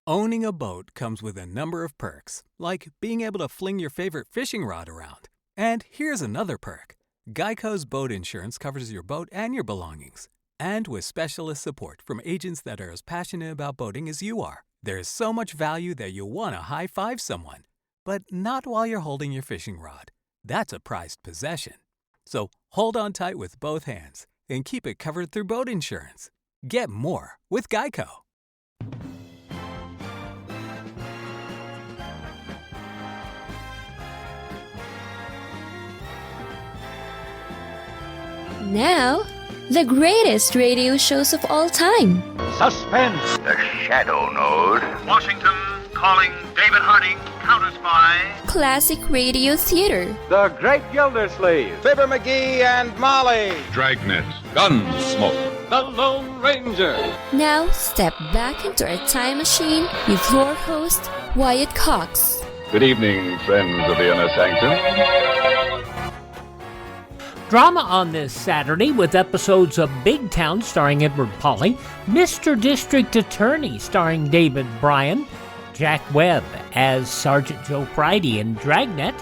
Owning a boat comes with a number of perks, like being able to fling your favorite fishing rod around. And here's another perk. Geico's boat insurance covers your boat and your belongings. And with specialist support from agents that are as passionate about boating as you are, there's so much value that you'll want to high-five someone. But not while you're holding your fishing rod. That's a prized possession. So hold on tight with both hands and keep it covered through boat insurance. Get more with Geico. Now, the greatest radio shows of all time. Suspense. The Shadow Node. Washington calling David Harding, Counter-Spy. Classic radio theater. The Great Gildersleeve. Fibber McGee and Molly. Dragnet. Gunsmoke. The Lone Ranger. Now, step back into a time machine with your host, Wyatt Cox. Good evening, friends of the inner sanctum. Drama on this Saturday with episodes of Big Town starring Edward Pawley, Mr. District Attorney starring David Bryan, Jack Webb as Sergeant Joe Friday in Dragnet,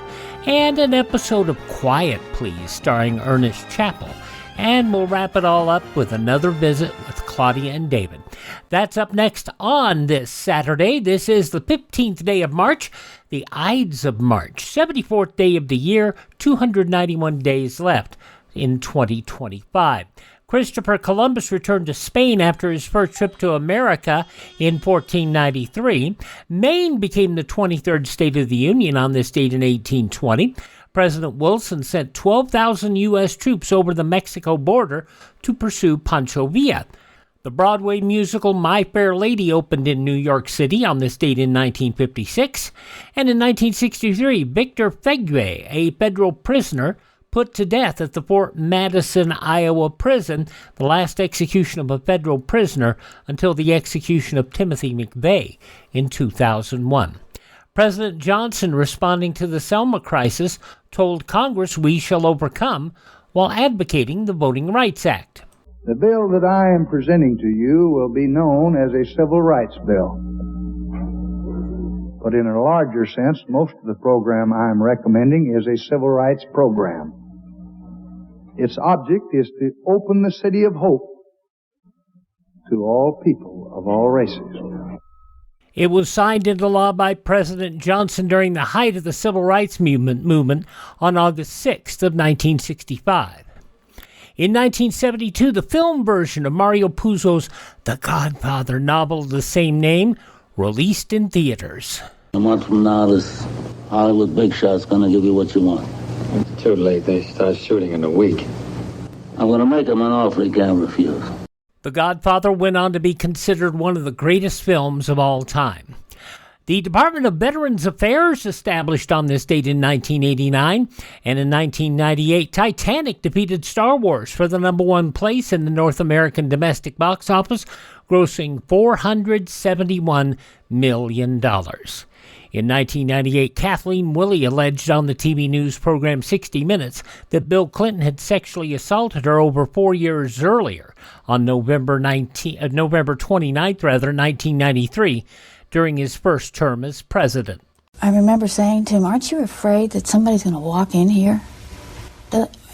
and an episode of Quiet Please starring Ernest Chappell. And we'll wrap it all up with another visit with Claudia and David. That's up next on this Saturday. This is the 15th day of March, the Ides of March, 74th day of the year, 291 days left in 2025. Christopher Columbus returned to Spain after his first trip to America in 1493. Maine became the 23rd state of the Union on this date in 1820. President Wilson sent 12,000 U.S. troops over the Mexico border to pursue Pancho Villa. The Broadway musical My Fair Lady opened in New York City on this date in 1956. And in 1963, Victor Feguer, a federal prisoner, put to death at the Fort Madison, Iowa prison, the last execution of a federal prisoner until the execution of Timothy McVeigh in 2001. President Johnson, responding to the Selma crisis, told Congress we shall overcome while advocating the Voting Rights Act. The bill that I am presenting to you will be known as a civil rights bill. But in a larger sense, most of the program I am recommending is a civil rights program. Its object is to open the city of hope to all people of all races. It was signed into law by President Johnson during the height of the Civil Rights movement on August 6th of 1965. In 1972, the film version of Mario Puzo's The Godfather novel of the same name released in theaters. A month from now, this Hollywood big shot's going to give you what you want. It's too late. They start shooting in a week. I'm going to make him an offer he can't refuse. The Godfather went on to be considered one of the greatest films of all time. The Department of Veterans Affairs established on this date in 1989, and in 1998, Titanic defeated Star Wars for the number one place in the North American domestic box office, grossing $471 million. In 1998, Kathleen Willey alleged on the TV news program 60 Minutes that Bill Clinton had sexually assaulted her over 4 years earlier, on November 29th, 1993, during his first term as president. I remember saying to him, "Aren't you afraid that somebody's going to walk in here?"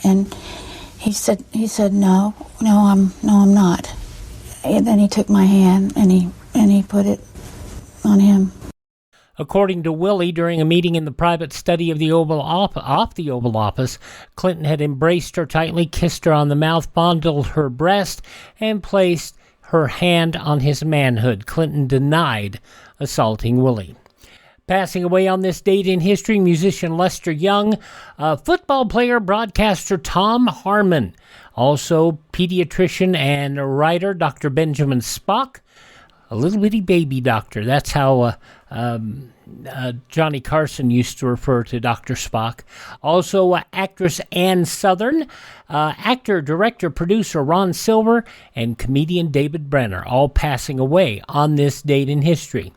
And he said, "No, I'm not." And then he took my hand and he put it on him. According to Willey, during a meeting in the private study of the off the Oval Office, Clinton had embraced her tightly, kissed her on the mouth, fondled her breast, and placed her hand on his manhood. Clinton denied assaulting Willey. Passing away on this date in history, musician Lester Young, football player, broadcaster Tom Harmon, also pediatrician and writer Dr. Benjamin Spock, a little bitty baby doctor. That's how Johnny Carson used to refer to Dr. Spock. Also, actress Ann Sothern, actor, director, producer Ron Silver, and comedian David Brenner, all passing away on this date in history.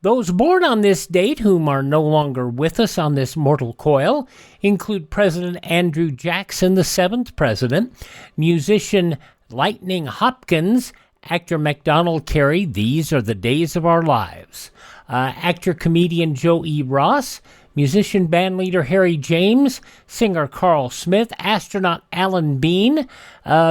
Those born on this date, whom are no longer with us on this mortal coil, include President Andrew Jackson, the 7th president, musician Lightning Hopkins, Actor MacDonald Carey, These Are the Days of Our Lives. Actor-comedian Joe E. Ross, musician bandleader Harry James, singer Carl Smith, astronaut Alan Bean,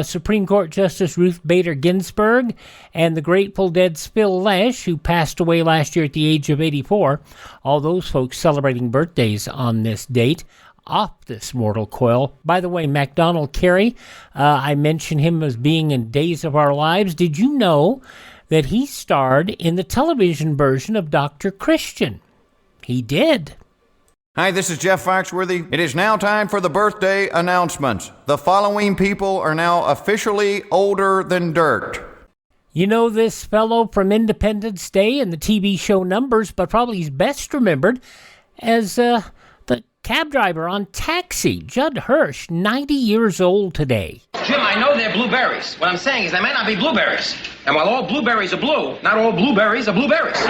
Supreme Court Justice Ruth Bader Ginsburg, and the Grateful Dead's Phil Lesh, who passed away last year at the age of 84. All those folks celebrating birthdays on this date. Off this mortal coil. By the way, MacDonald Carey, I mentioned him as being in Days of Our Lives. Did you know that he starred in the television version of Dr. Christian? He did. Hi, this is Jeff Foxworthy. It is now time for the birthday announcements. The following people are now officially older than dirt. You know this fellow from Independence Day and the TV show Numbers, but probably he's best remembered as the cab driver on Taxi, Judd Hirsch, 90 years old today. Jim, I know they're blueberries. What I'm saying is they may not be blueberries. And while all blueberries are blue, not all blueberries are blueberries.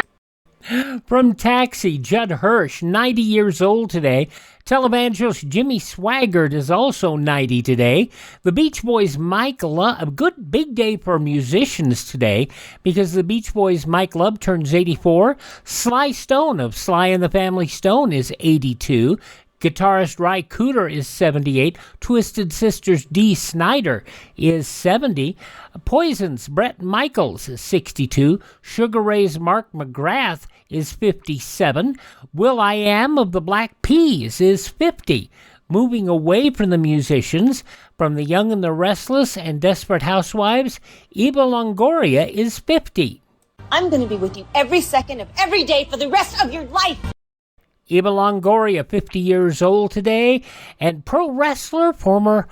From Taxi, Judd Hirsch, 90 years old today. Televangelist Jimmy Swaggart is also 90 today. The Beach Boys' Mike Love, a good big day for musicians today because the Beach Boys' Mike Love turns 84. Sly Stone of Sly and the Family Stone is 82. Guitarist Ry Cooder is 78. Twisted Sisters Dee Snider is 70. Poison's Bret Michaels is 62. Sugar Ray's Mark McGrath is 57. Will.i.am of the Black Peas is 50. Moving away from the musicians, from the Young and the Restless and Desperate Housewives, Eva Longoria is 50. I'm going to be with you every second of every day for the rest of your life. Eva Longoria, 50 years old today, and pro wrestler, former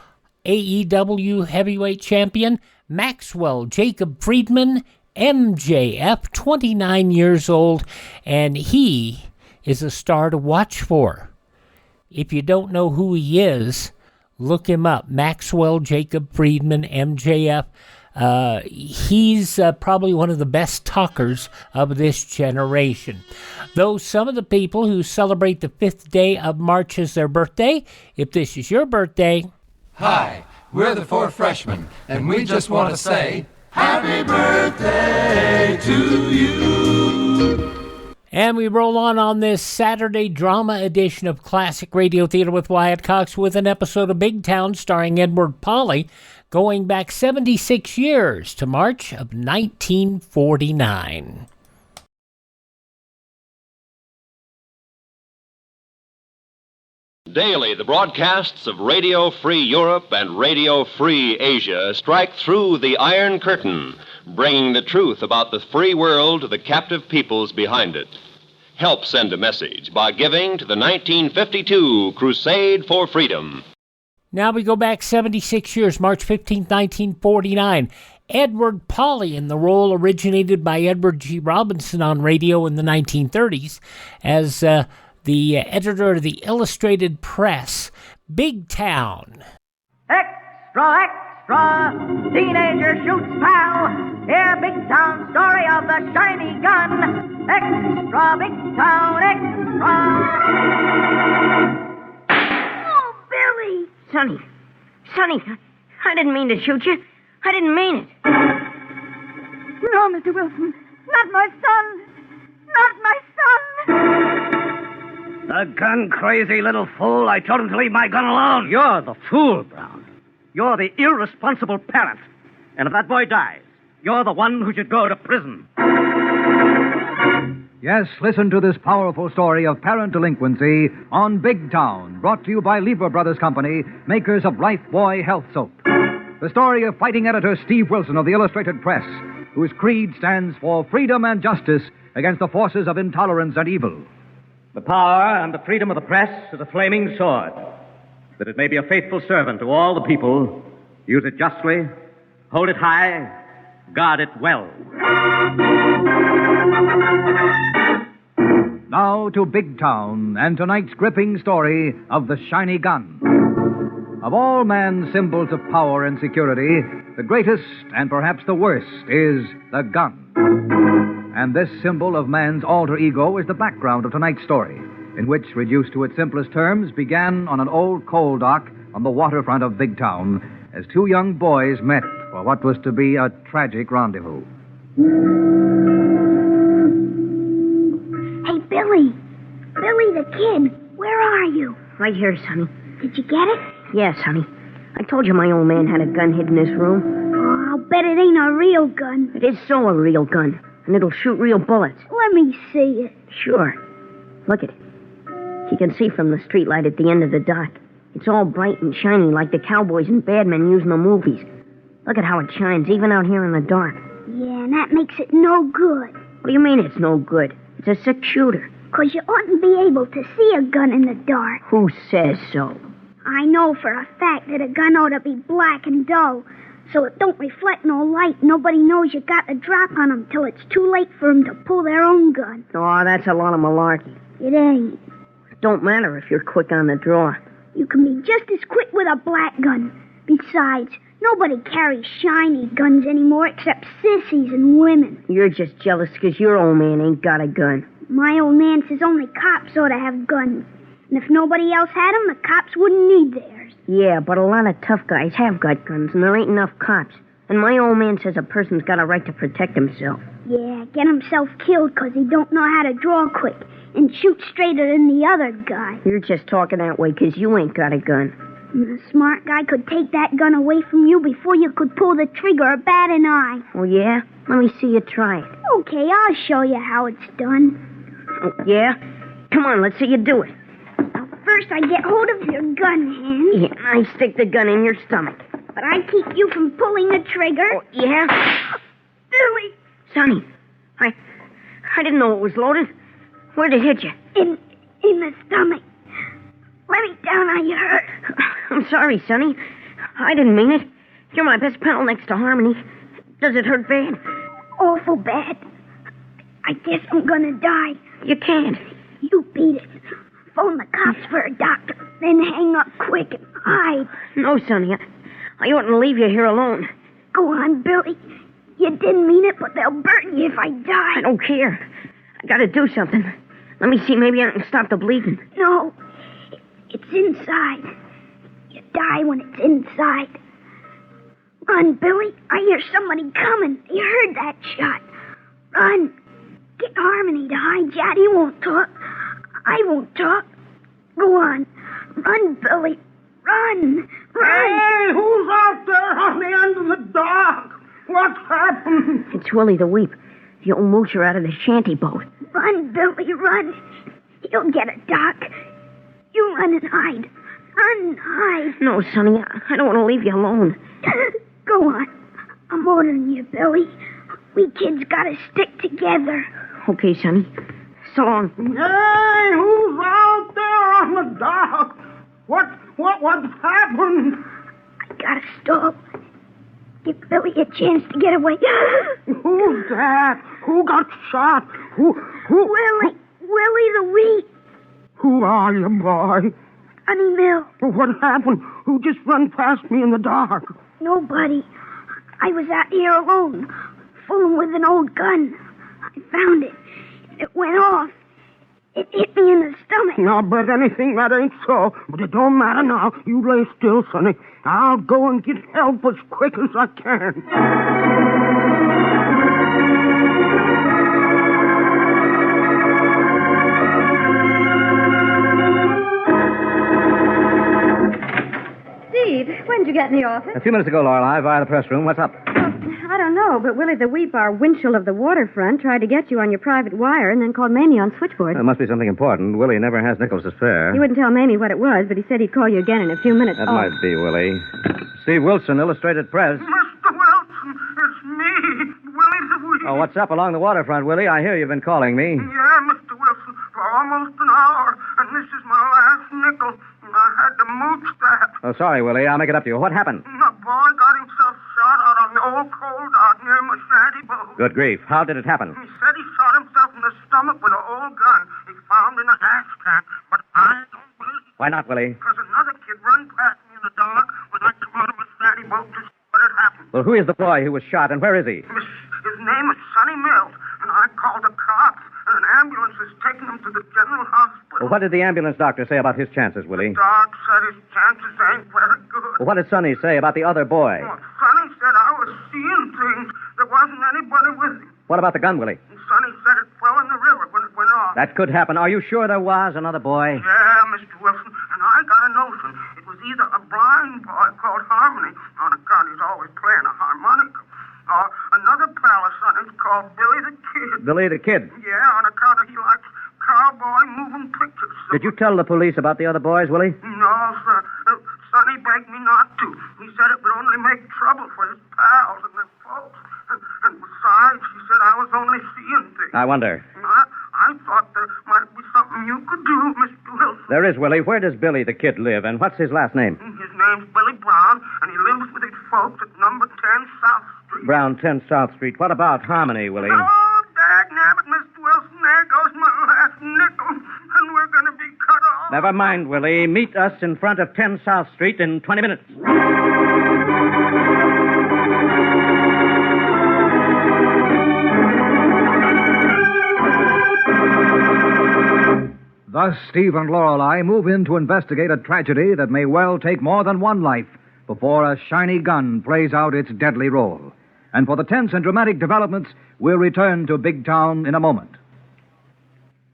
AEW heavyweight champion, Maxwell Jacob Friedman, MJF, 29 years old, and he is a star to watch for. If you don't know who he is, look him up. Maxwell Jacob Friedman, MJF. He's probably one of the best talkers of this generation. Though some of the people who celebrate the 5th day of March as their birthday, if this is your birthday... Hi, we're the 4 freshmen, and we just want to say, Happy birthday to you! And we roll on this Saturday drama edition of Classic Radio Theater with Wyatt Cox with an episode of Big Town starring Edward Pawley, going back 76 years to March of 1949. Daily, the broadcasts of Radio Free Europe and Radio Free Asia strike through the Iron Curtain, bringing the truth about the free world to the captive peoples behind it. Help send a message by giving to the 1952 Crusade for Freedom. Now we go back 76 years, March 15, 1949. Edward Pawley in the role originated by Edward G. Robinson on radio in the 1930s as the editor of the Illustrated Press. Big Town. Extra, extra! Teenager shoots pal! Hear Big Town story of the shiny gun! Extra, Big Town, extra! Oh, Billy! Sonny, I didn't mean to shoot you. I didn't mean it. No, Mr. Wilson, not my son! Not my son! The gun-crazy little fool. I told him to leave my gun alone. You're the fool, Brown. You're the irresponsible parent. And if that boy dies, you're the one who should go to prison. Yes, listen to this powerful story of parent delinquency on Big Town, brought to you by Lever Brothers Company, makers of Lifebuoy Health Soap. The story of fighting editor Steve Wilson of the Illustrated Press, whose creed stands for freedom and justice against the forces of intolerance and evil. The power and the freedom of the press is a flaming sword, that it may be a faithful servant to all the people. Use it justly, hold it high, guard it well. Now to Big Town and tonight's gripping story of the shiny gun. Of all man's symbols of power and security, the greatest and perhaps the worst is the gun. And this symbol of man's alter ego is the background of tonight's story, in which, reduced to its simplest terms, began on an old coal dock on the waterfront of Big Town as 2 young boys met for what was to be a tragic rendezvous. Hey, Billy. Billy the Kid, where are you? Right here, Sonny. Did you get it? Yes, honey. I told you my old man had a gun hid in this room. Oh, I'll bet it ain't a real gun. It is so a real gun, and it'll shoot real bullets. Let me see it. Sure. Look at it. You can see from the streetlight at the end of the dock. It's all bright and shiny like the cowboys and bad men use in the movies. Look at how it shines, even out here in the dark. Yeah, and that makes it no good. What do you mean it's no good? It's a 6-shooter. 'Cause you oughtn't be able to see a gun in the dark. Who says so? I know for a fact that a gun ought to be black and dull, so it don't reflect no light. Nobody knows you got the drop on them till it's too late for them to pull their own gun. Oh, that's a lot of malarkey. It ain't. It don't matter if you're quick on the draw. You can be just as quick with a black gun. Besides, nobody carries shiny guns anymore except sissies and women. You're just jealous 'cause your old man ain't got a gun. My old man says only cops ought to have guns. And if nobody else had them, the cops wouldn't need theirs. Yeah, but a lot of tough guys have got guns, and there ain't enough cops. And my old man says a person's got a right to protect himself. Yeah, get himself killed 'cause he don't know how to draw quick and shoot straighter than the other guy. You're just talking that way 'cause you ain't got a gun. And a smart guy could take that gun away from you before you could pull the trigger or bat an eye. Oh, yeah? Let me see you try it. Okay, I'll show you how it's done. Oh, yeah? Come on, let's see you do it. First, I get hold of your gun hand. Yeah, I stick the gun in your stomach. But I keep you from pulling the trigger. Oh, yeah? Billy! Sonny, I didn't know it was loaded. Where'd it hit you? In the stomach. Let me down, are you hurt? I'm sorry, Sonny. I didn't mean it. You're my best pal next to Harmony. Does it hurt bad? Awful bad. I guess I'm gonna die. You can't. You beat it. Phone the cops for a doctor, then hang up quick and hide. No, Sonny. I oughtn't leave you here alone. Go on, Billy. You didn't mean it, but they'll burn you if I die. I don't care. I gotta do something. Let me see, maybe I can stop the bleeding. No. It's inside. You die when it's inside. Run, Billy. I hear somebody coming. You heard that shot. Run. Get Harmony to hide you. He won't talk. I won't talk. Go on. Run, Billy. Run. Run. Hey, who's out there on the end of the dock? What's happened? It's Willie the Weep, the old moocher out of the shanty boat. Run, Billy, run. You'll get a dock. You run and hide. Run and hide. No, Sonny, I don't want to leave you alone. Go on. I'm ordering you, Billy. We kids gotta stick together. Okay, Sonny. So long. Hey, who's out there on the dock? What's happened? I gotta stop. Give Billy a chance to get away. Who's that? Who got shot? Who? Willie the Weep. Who are you, boy? Honey Mill. What happened? Who just run past me in the dark? Nobody. I was out here alone, fooling with an old gun. I found it. It went off. It hit me in the stomach. I'll bet anything that ain't so. But it don't matter now. You lay still, Sonny. I'll go and get help as quick as I can. Steve, when did you get in the office? A few minutes ago, Lorelei, via the press room. What's up? I don't know, but Willie the Weep, our Winchell of the waterfront, tried to get you on your private wire and then called Mamie on switchboard. It must be something important. Willie never has Nichols' fare. He wouldn't tell Mamie what it was, but he said he'd call you again in a few minutes. That might be Willie. Steve Wilson, Illustrated Press. Mr. Wilson, it's me, Willie the Weep. Oh, what's up along the waterfront, Willie? I hear you've been calling me. Yeah, Mr. Wilson, for almost an hour, and this is my last nickel, and I had to mooch that. Oh, sorry, Willie. I'll make it up to you. What happened? The boy got himself shot out on the old coal dock near my shanty boat. Good grief. How did it happen? He said he shot himself in the stomach with an old gun he found in a gas can, but I don't believe it. Why not, Willie? Because another kid run past me in the dark when I come out of my shanty boat to see what had happened. Well, who is the boy who was shot, and where is he? His name is Sonny Mills, and I called the cops, and an ambulance is taking him to the general hospital. Well, what did the ambulance doctor say about his chances, Willie? The doc said his chances ain't very good. Well, what did Sonny say about the other boy? Well, Sonny said I was What about the gun, Willie? Sonny said it fell in the river when it went off. That could happen. Are you sure there was another boy? Yeah, Mr. Wilson, and I got a notion. It was either a blind boy called Harmony, on account he's always playing a harmonica, or another pal of Sonny's called Billy the Kid. Billy the Kid. Yeah, on account of he likes cowboy moving pictures. Did you tell the police about the other boys, Willie? No, sir. Sonny begged me not to. He said it would only make trouble for his pals and their folks. And besides, he said I was only seeing things. I wonder. I thought there might be something you could do, Mr. Wilson. There is, Willie. Where does Billy the Kid live, and what's his last name? His name's Billy Brown, and he lives with his folks at number 10 South Street. Brown, 10 South Street. What about Harmony, Willie? Oh, dagnabbit, Mr. Wilson, there goes my last nickel, and we're going to be cut off. Never mind, Willie. Meet us in front of 10 South Street in 20 minutes. Thus, Steve and Lorelei move in to investigate a tragedy that may well take more than one life before a shiny gun plays out its deadly role. And for the tense and dramatic developments, we'll return to Big Town in a moment.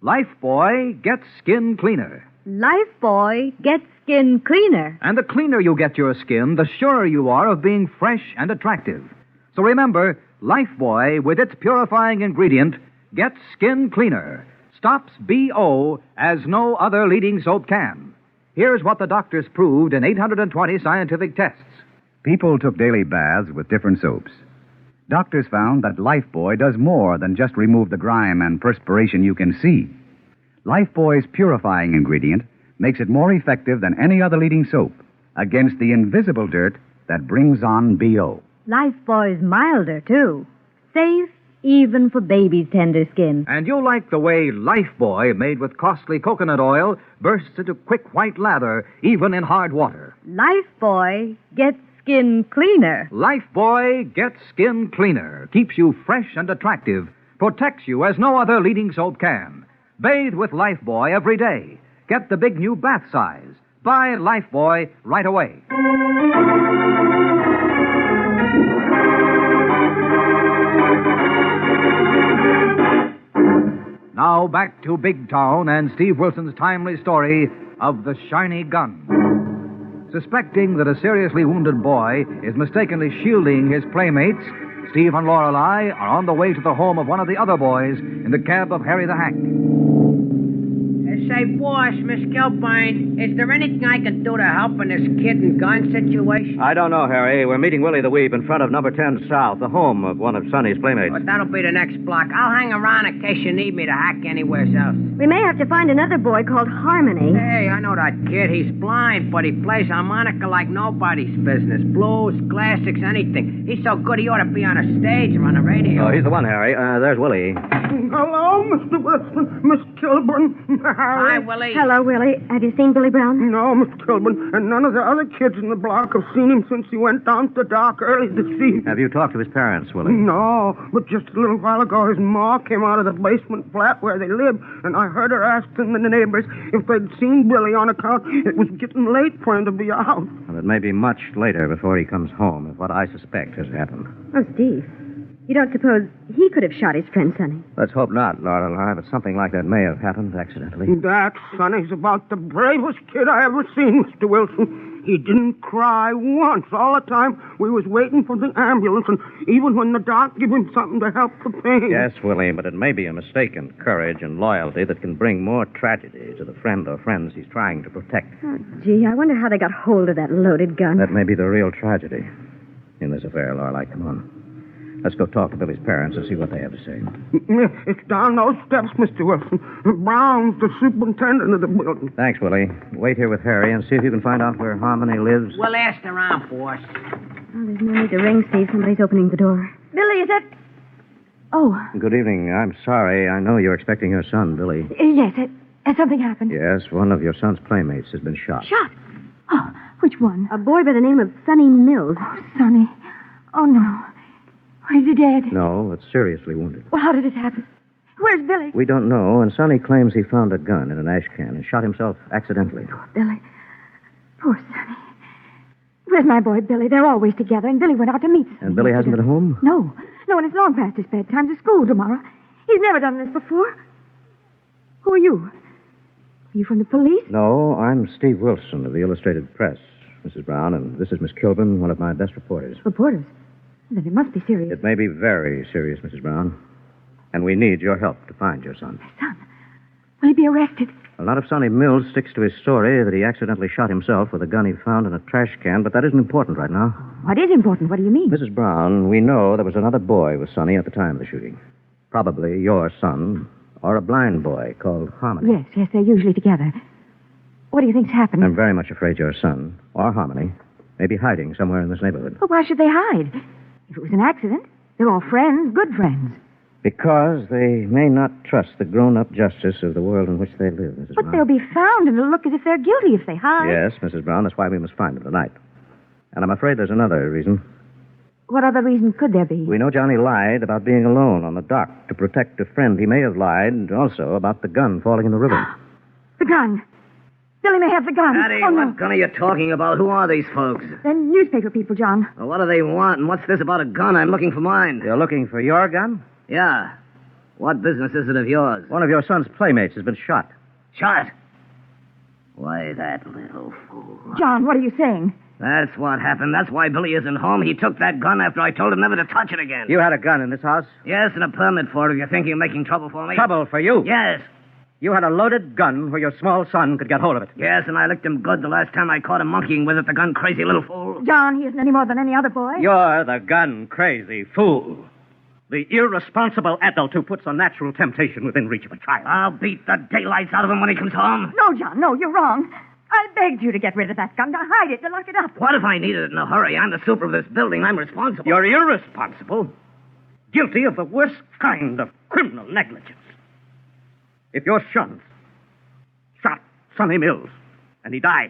Lifebuoy gets skin cleaner. Lifebuoy gets skin cleaner. And the cleaner you get your skin, the surer you are of being fresh and attractive. So remember, Lifebuoy, with its purifying ingredient, gets skin cleaner. Stops BO as no other leading soap can. Here's what the doctors proved in 820 scientific tests. People took daily baths with different soaps. Doctors found that Lifebuoy does more than just remove the grime and perspiration you can see. Lifebuoy's purifying ingredient makes it more effective than any other leading soap against the invisible dirt that brings on BO. Lifebuoy's milder, too. Safe even for baby's tender skin. And you'll like the way Lifebuoy, made with costly coconut oil, bursts into quick white lather, even in hard water. Lifebuoy gets skin cleaner. Lifebuoy gets skin cleaner, keeps you fresh and attractive, protects you as no other leading soap can. Bathe with Lifebuoy every day. Get the big new bath size. Buy Lifebuoy right away. Now back to Big Town and Steve Wilson's timely story of the shiny gun. Suspecting that a seriously wounded boy is mistakenly shielding his playmates, Steve and Lorelei are on the way to the home of one of the other boys in the cab of Harry the Hack. Say, boss, Miss Kilburn, is there anything I can do to help in this kid and gun situation? I don't know, Harry. We're meeting Willie the Weep in front of number 10 South, the home of one of Sonny's playmates. But that'll be the next block. I'll hang around in case you need me to hack anywhere else. We may have to find another boy called Harmony. Hey, I know that kid. He's blind, but he plays harmonica like nobody's business. Blues, classics, anything. He's so good he ought to be on a stage or on the radio. Oh, he's the one, Harry. There's Willie. Hello, Mr. Wilson, Miss Kilburn. Hi, Willie. Hello, Willie. Have you seen Billy Brown? No, Miss Kilburn, and none of the other kids in the block have seen him since he went down to the dock early this evening. Have you talked to his parents, Willie? No, but just a little while ago, his ma came out of the basement flat where they live, and I heard her asking the neighbors if they'd seen Billy on account it was getting late for him to be out. Well, it may be much later before he comes home, if what I suspect has happened. Oh, Steve, you don't suppose he could have shot his friend Sonny? Let's hope not, Lorelei, but something like that may have happened accidentally. That Sonny's about the bravest kid I ever seen, Mr. Wilson. He didn't cry once all the time we was waiting for the ambulance, and even when the doc gave him something to help the pain. Yes, Willie, but it may be a mistake in courage and loyalty that can bring more tragedy to the friend or friends he's trying to protect. Oh, gee, I wonder how they got hold of that loaded gun. That may be the real tragedy in this affair, Lorelei. Come on. Let's go talk to Billy's parents and see what they have to say. It's down those steps, Mr. Wilson. Brown's the superintendent of the building. Thanks, Willie. Wait here with Harry and see if you can find out where Harmony lives. We'll ask around, boss. Oh, there's no need to ring, Steve. Somebody's opening the door. Billy, is that... Oh. Good evening. I'm sorry. I know you're expecting your son, Billy. Yes, has something happened? Yes, one of your son's playmates has been shot. Shot? Oh, which one? A boy by the name of Sonny Mills. Oh, Sonny. Oh, no. Is he dead? No, it's seriously wounded. Well, how did it happen? Where's Billy? We don't know, and Sonny claims he found a gun in an ash can and shot himself accidentally. Poor Billy. Poor Sonny. Where's my boy, Billy? They're always together, and Billy went out to meet Sonny. And Billy hasn't been home? No. No, and it's long past his bedtime to school tomorrow. He's never done this before. Who are you? Are you from the police? No, I'm Steve Wilson of the Illustrated Press, Mrs. Brown, and this is Miss Kilburn, one of my best reporters. Reporters? Then it must be serious. It may be very serious, Mrs. Brown. And we need your help to find your son. Son? Will he be arrested? A lot of Sonny Mills sticks to his story that he accidentally shot himself with a gun he found in a trash can, but that isn't important right now. What is important? What do you mean? Mrs. Brown, we know there was another boy with Sonny at the time of the shooting. Probably your son, or a blind boy called Harmony. Yes, they're usually together. What do you think's happened? I'm very much afraid your son, or Harmony, may be hiding somewhere in this neighborhood. But why should they hide? If it was an accident, they're all friends, good friends. Because they may not trust the grown-up justice of the world in which they live, Mrs. But Brown. they'll be found, and it'll look as if they're guilty if they hide. Yes, Mrs. Brown, that's why we must find them tonight. And I'm afraid there's another reason. What other reason could there be? We know Johnny lied about being alone on the dock to protect a friend. He may have lied also about the gun falling in the river. The gun. Billy may have the gun. Daddy, oh, no. what gun are you talking about? Who are these folks? They're newspaper people, John. Well, what do they want, and what's this about a gun? I'm looking for mine. You're looking for your gun? Yeah. What business is it of yours? One of your son's playmates has been shot. Shot? Why, that little fool. John, what are you saying? That's what happened. That's why Billy isn't home. He took that gun after I told him never to touch it again. You had a gun in this house? Yes, and a permit for it. You're thinking of making trouble for me? Trouble for you? Yes. You had a loaded gun where your small son could get hold of it. Yes, and I licked him good the last time I caught him monkeying with it, the gun-crazy little fool. John, he isn't any more than any other boy. You're the gun-crazy fool. The irresponsible adult who puts a natural temptation within reach of a child. I'll beat the daylights out of him when he comes home. No, John, no, you're wrong. I begged you to get rid of that gun, to hide it, to lock it up. What if I needed it in a hurry? I'm the super of this building. I'm responsible. You're irresponsible. Guilty of the worst kind of criminal negligence. If your son shot Sonny Mills and he dies,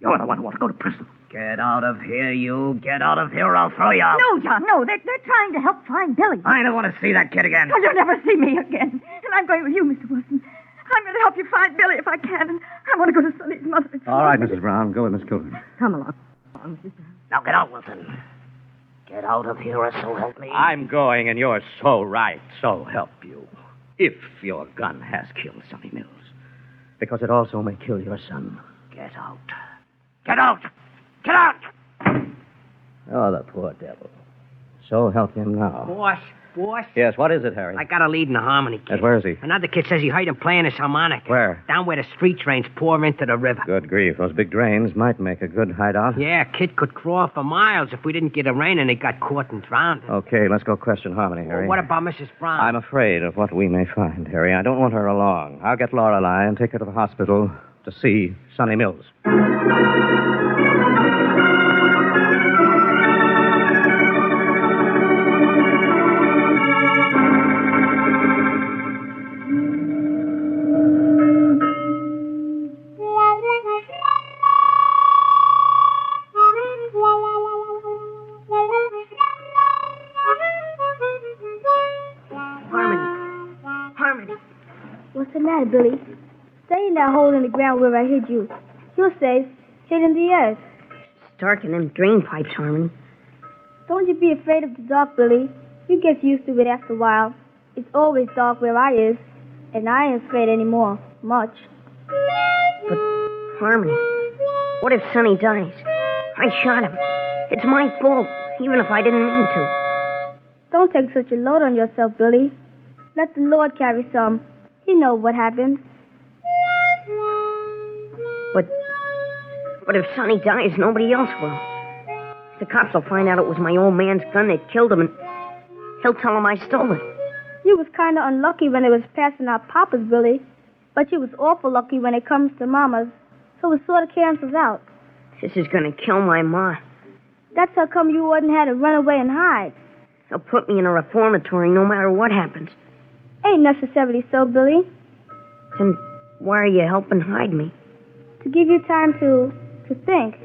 you're the one who ought to go to prison. Get out of here, you. Get out of here or I'll throw you out. No, John, no. They're trying to help find Billy. I don't want to see that kid again. Well, you'll never see me again. And I'm going with you, Mr. Wilson. I'm going to help you find Billy if I can. And I want to go to Sonny's mother. All right, Mrs. Brown. Go with Miss Kilburn. Come along. Now get out, Wilson. Get out of here or so help me. I'm going, and you're so right. So help you. If your gun has killed Sonny Mills. Because it also may kill your son. Get out. Get out! Get out! Oh, the poor devil. So help him now. Boss. Yes, what is it, Harry? I got a lead in the harmony kid. Yes, where is he? Another kid says he heard him playing his harmonica. Where? Down where the street drains pour into the river. Good grief. Those big drains might make a good hideout. Yeah, kid could crawl for miles if we didn't get a rain and he got caught and drowned. Okay, let's go question Harmony, Harry. Well, what about Mrs. Brown? I'm afraid of what we may find, Harry. I don't want her along. I'll get Lorelei and take her to the hospital to see Sonny Mills. What's the matter, Billy? Stay in that hole in the ground where I hid you. You're safe. Hid in the earth. It's dark in them drain pipes, Harmony. Don't you be afraid of the dark, Billy. You get used to it after a while. It's always dark where I is, and I ain't afraid anymore. Much. But, Harmony, what if Sonny dies? I shot him. It's my fault, even if I didn't mean to. Don't take such a load on yourself, Billy. Let the Lord carry some. He knows what happened. But if Sonny dies, nobody else will. The cops will find out it was my old man's gun that killed him, and he'll tell them I stole it. You was kind of unlucky when it was passing out Papa's, Billy. But you was awful lucky when it comes to Mama's. So it sort of cancels out. This is going to kill my ma. That's how come you wouldn't have to run away and hide. They'll put me in a reformatory no matter what happens. Ain't necessarily so, Billy. Then why are you helping hide me? To give you time to think.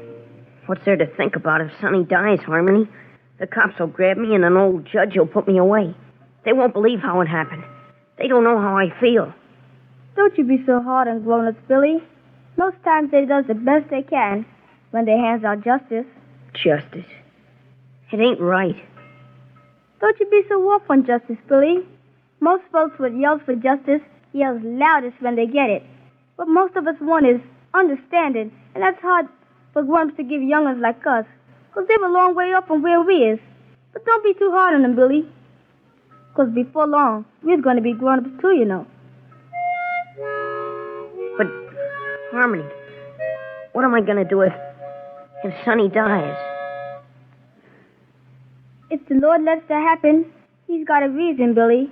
What's there to think about if Sonny dies, Harmony? The cops will grab me and an old judge will put me away. They won't believe how it happened. They don't know how I feel. Don't you be so hard on grown-ups, Billy. Most times they does the best they can when they hands out justice. Justice. It ain't right. Don't you be so rough on justice, Billy. Most folks would yell for justice, yell loudest when they get it. What most of us want is understanding, and that's hard for grumps to give young'uns like us, 'cause they're a long way up from where we is. But don't be too hard on them, Billy. 'Cause before long, we're going to be grown-ups too, you know. But, Harmony, what am I going to do if Sonny dies? If the Lord lets that happen, he's got a reason, Billy.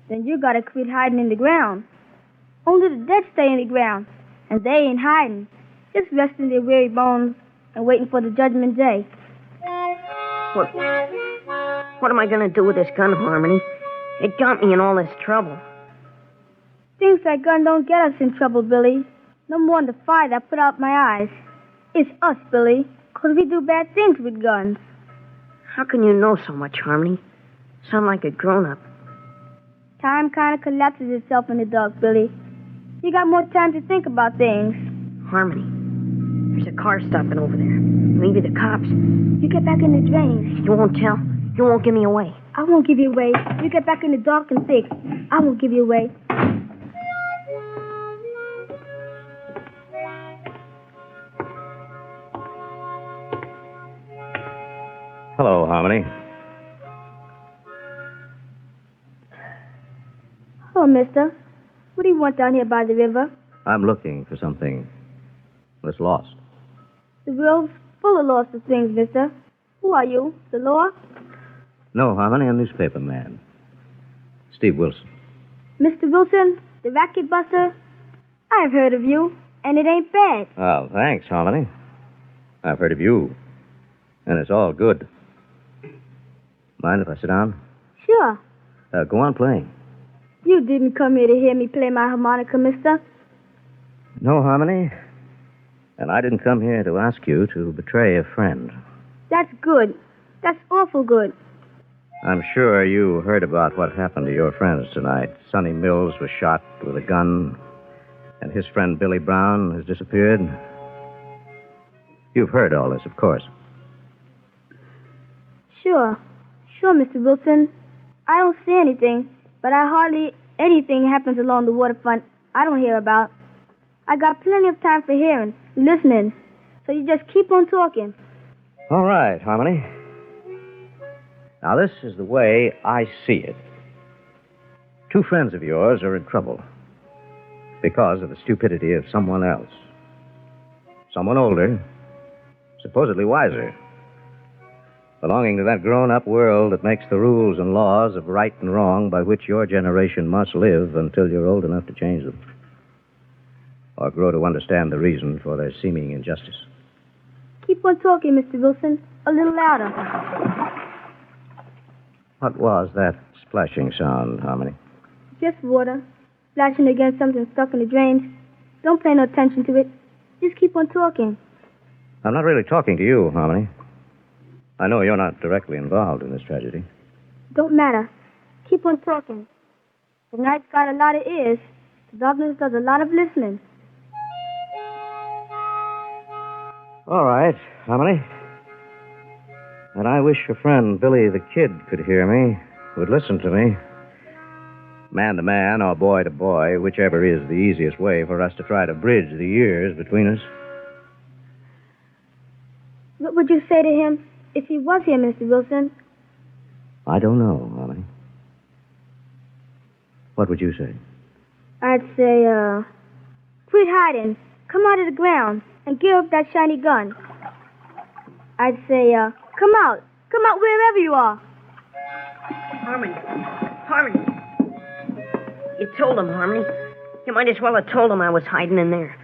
Then you got to quit hiding in the ground. Only the dead stay in the ground, and they ain't hiding, just resting their weary bones and waiting for the judgment day. What am I going to do with this gun, Harmony? It got me in all this trouble. Things like gun don't get us in trouble, Billy. No more than the fire that put out my eyes. It's us, Billy, 'cause we do bad things with guns. How can you know so much, Harmony? Sound like a grown-up. Time kind of collapses itself in the dark, Billy. You got more time to think about things. Harmony, there's a car stopping over there. Maybe the cops. You get back in the drain. You won't tell? You won't give me away? I won't give you away. You get back in the dark and thick. I won't give you away. Hello, Harmony. Oh, mister. What do you want down here by the river? I'm looking for something that's lost. The world's full of lost of things, mister. Who are you? The law? No, Harmony, a newspaper man. Steve Wilson. Mr. Wilson, the racket buster? I've heard of you, and it ain't bad. Oh, thanks, Harmony. I've heard of you, and it's all good. Mind if I sit down? Sure. Go on playing. You didn't come here to hear me play my harmonica, mister. No, Harmony. And I didn't come here to ask you to betray a friend. That's good. That's awful good. I'm sure you heard about what happened to your friends tonight. Sonny Mills was shot with a gun, and his friend Billy Brown has disappeared. You've heard all this, of course. Sure, Mr. Wilson. I don't see anything, but hardly anything happens along the waterfront I don't hear about. I got plenty of time for hearing, listening, so you just keep on talking. All right, Harmony. Now, this is the way I see it. Two friends of yours are in trouble because of the stupidity of someone else. Someone older, supposedly wiser, belonging to that grown-up world that makes the rules and laws of right and wrong by which your generation must live until you're old enough to change them, or grow to understand the reason for their seeming injustice. Keep on talking, Mr. Wilson. A little louder. What was that splashing sound, Harmony? Just water. Splashing against something stuck in the drains. Don't pay no attention to it. Just keep on talking. I'm not really talking to you, Harmony. I know you're not directly involved in this tragedy. Don't matter. Keep on talking. The night's got a lot of ears. The darkness does a lot of listening. All right, Harmony. And I wish your friend Billy the Kid could hear me, would listen to me. Man to man or boy to boy, whichever is the easiest way for us to try to bridge the years between us. What would you say to him if he was here, Mr. Wilson? I don't know, Harmony. What would you say? I'd say, quit hiding. Come out of the ground and give up that shiny gun. I'd say, come out. Come out wherever you are. Harmony. You told him, Harmony. You might as well have told him I was hiding in there.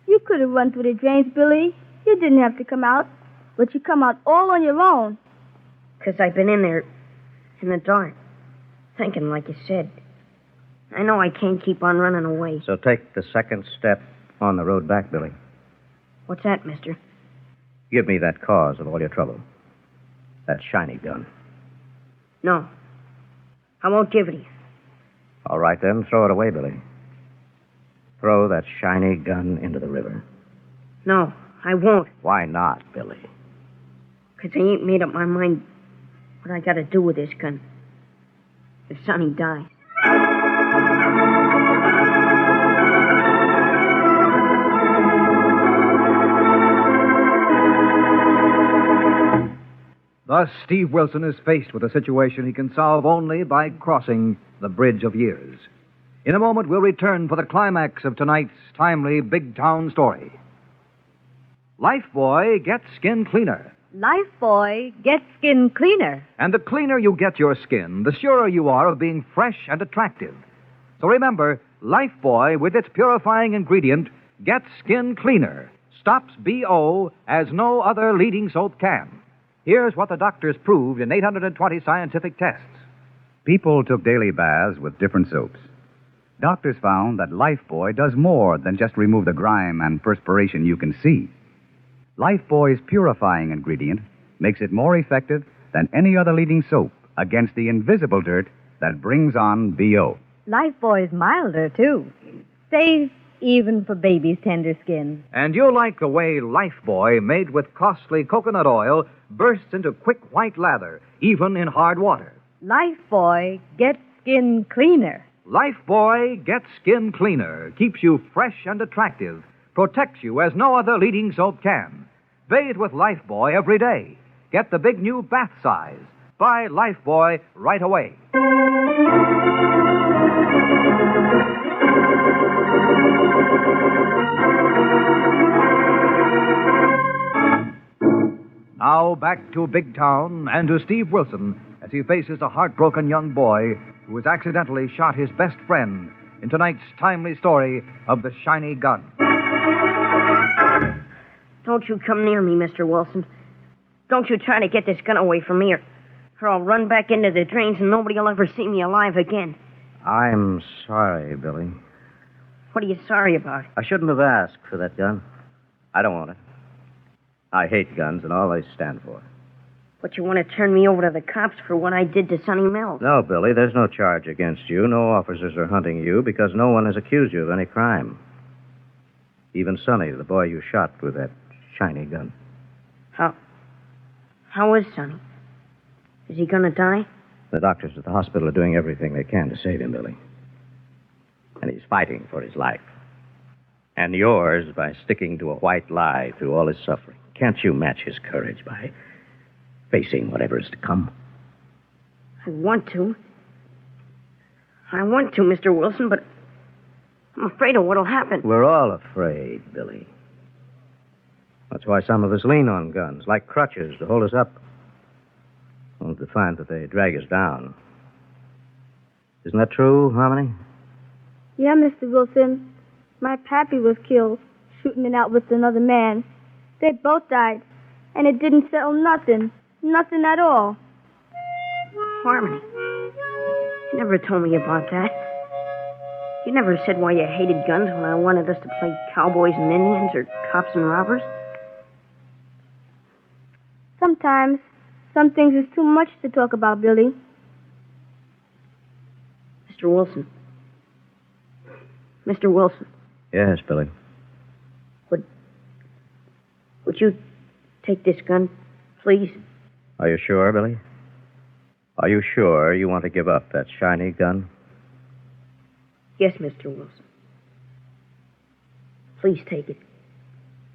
You could have run through the drains, Billy. You didn't have to come out. But you come out all on your own. 'Cause I've been in there in the dark, thinking like you said. I know I can't keep on running away. So take the second step on the road back, Billy. What's that, mister? Give me that cause of all your trouble. That shiny gun. No. I won't give it to you. All right, then. Throw it away, Billy. Throw that shiny gun into the river. No, I won't. Why not, Billy? 'Cause I ain't made up my mind What I got to do with this gun if Sonny dies. Thus, Steve Wilson is faced with a situation he can solve only by crossing the bridge of years. In a moment, we'll return for the climax of tonight's timely big town story. Lifebuoy gets skin cleaner. Lifebuoy gets skin cleaner. And the cleaner you get your skin, the surer you are of being fresh and attractive. So remember, Lifebuoy, with its purifying ingredient, gets skin cleaner. Stops BO as no other leading soap can. Here's what the doctors proved in 820 scientific tests. People took daily baths with different soaps. Doctors found that Lifebuoy does more than just remove the grime and perspiration you can see. Lifebuoy's purifying ingredient makes it more effective than any other leading soap against the invisible dirt that brings on BO. Lifebuoy's milder, too. Safe even for baby's tender skin. And you'll like the way Lifebuoy, made with costly coconut oil, bursts into quick white lather, even in hard water. Lifebuoy gets skin cleaner. Lifebuoy gets skin cleaner, keeps you fresh and attractive, protects you as no other leading soap can. Bathe with Lifebuoy every day. Get the big new bath size. Buy Lifebuoy right away. Now back to Big Town and to Steve Wilson as he faces a heartbroken young boy who has accidentally shot his best friend in tonight's timely story of the shiny gun. Don't you come near me, Mr. Wilson. Don't you try to get this gun away from me, or I'll run back into the drains and nobody will ever see me alive again. I'm sorry, Billy. What are you sorry about? I shouldn't have asked for that gun. I don't want it. I hate guns and all they stand for. But you want to turn me over to the cops for what I did to Sonny Mills? No, Billy, there's no charge against you. No officers are hunting you because no one has accused you of any crime. Even Sonny, the boy you shot with that shiny gun. How is Sonny? Is he going to die? The doctors at the hospital are doing everything they can to save him, Billy. And he's fighting for his life. And yours by sticking to a white lie through all his suffering. Can't you match his courage by facing whatever is to come? I want to, Mr. Wilson, but I'm afraid of what'll happen. We're all afraid, Billy. That's why some of us lean on guns, like crutches, to hold us up. Only to find that they drag us down. Isn't that true, Harmony? Yeah, Mr. Wilson. My pappy was killed, shooting it out with another man. They both died, and it didn't settle nothing. Nothing at all. Harmony, you never told me about that. You never said why you hated guns when I wanted us to play cowboys and Indians or cops and robbers. Sometimes, some things is too much to talk about, Billy. Mr. Wilson. Mr. Wilson. Yes, Billy. Would you take this gun, please? Are you sure, Billy? Are you sure you want to give up that shiny gun? Yes, Mr. Wilson. Please take it.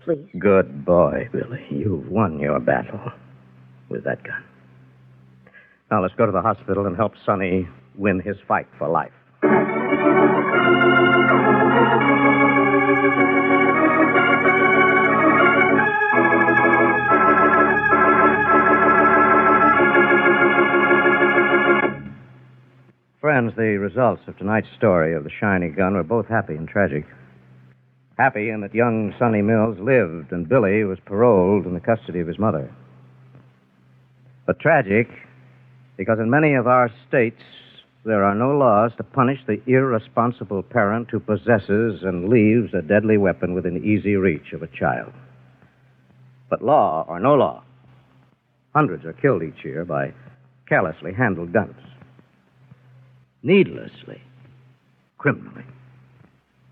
Please. Good boy, Billy. You've won your battle with that gun. Now let's go to the hospital and help Sonny win his fight for life. Friends, the results of tonight's story of the shiny gun were both happy and tragic. Happy in that young Sonny Mills lived and Billy was paroled in the custody of his mother. But tragic because in many of our states there are no laws to punish the irresponsible parent who possesses and leaves a deadly weapon within easy reach of a child. But law or no law, hundreds are killed each year by carelessly handled guns. Needlessly, criminally.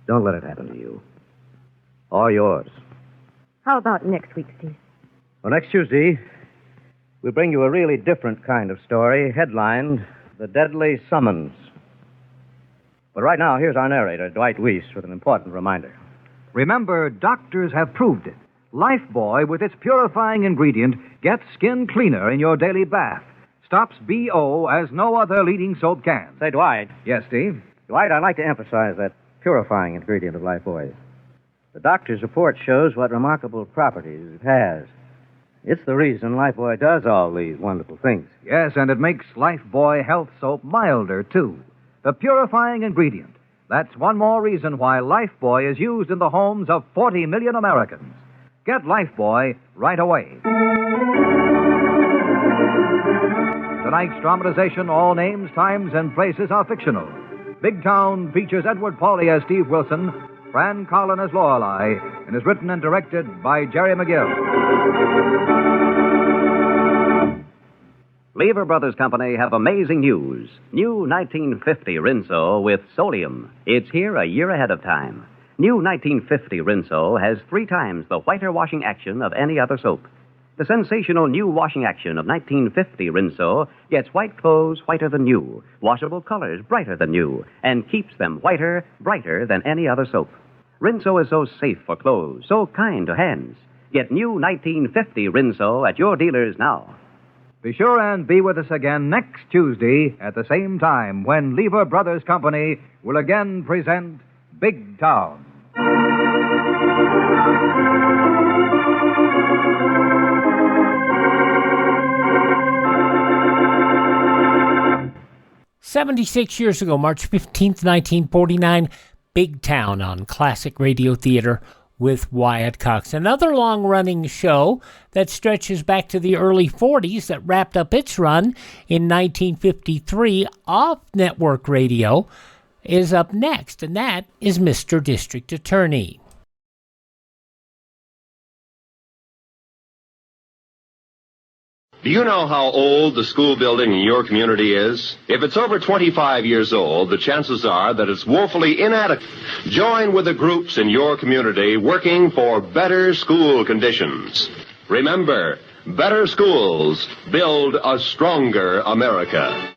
Don't let it happen to you. Or yours. How about next week, Steve? Well, next Tuesday, we bring you a really different kind of story, headlined The Deadly Summons. But right now, here's our narrator, Dwight Weiss, with an important reminder. Remember, doctors have proved it. Lifebuoy, with its purifying ingredient, gets skin cleaner in your daily bath. Stops BO as no other leading soap can. Say, Dwight. Yes, Steve? Dwight, I'd like to emphasize that purifying ingredient of Lifebuoy. The doctor's report shows what remarkable properties it has. It's the reason Lifebuoy does all these wonderful things. Yes, and it makes Lifebuoy health soap milder, too. The purifying ingredient. That's one more reason why Lifebuoy is used in the homes of 40 million Americans. Get Lifebuoy right away. Tonight's dramatization, all names, times, and places are fictional. Big Town features Edward Pawley as Steve Wilson, Fran Collin as Lorelei, and is written and directed by Jerry McGill. Lever Brothers Company have amazing news. New 1950 Rinso with Solium. It's here a year ahead of time. New 1950 Rinso has 3 times the whiter washing action of any other soap. The sensational new washing action of 1950 Rinso gets white clothes whiter than new, washable colors brighter than new, and keeps them whiter, brighter than any other soap. Rinso is so safe for clothes, so kind to hands. Get new 1950 Rinso at your dealers now. Be sure and be with us again next Tuesday at the same time when Lever Brothers Company will again present Big Town. 76 years ago, March 15th, 1949, Big Town on Classic Radio Theater with Wyatt Cox. Another long-running show that stretches back to the early 40s that wrapped up its run in 1953 off network radio is up next, and that is Mr. District Attorney. Do you know how old the school building in your community is? If it's over 25 years old, the chances are that it's woefully inadequate. Join with the groups in your community working for better school conditions. Remember, better schools build a stronger America.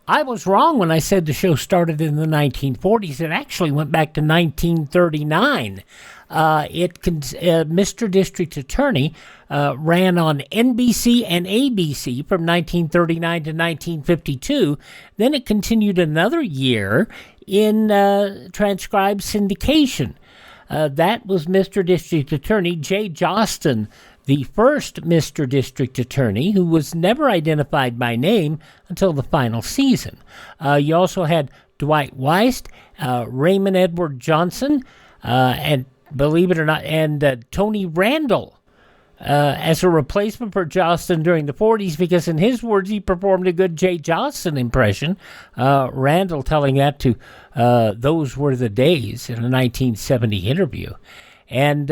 I was wrong when I said the show started in the 1940s. It actually went back to 1939. Mr. District Attorney ran on NBC and ABC from 1939 to 1952. Then it continued another year in transcribed syndication. That was Mr. District Attorney Jay Jostin, the first Mr. District Attorney, who was never identified by name until the final season. You also had Dwight Weiss, Raymond Edward Johnson, and believe it or not, and Tony Randall as a replacement for Jostin during the 40s, because in his words, he performed a good Jay Jostin impression. Randall telling that to Those Were the Days in a 1970 interview. And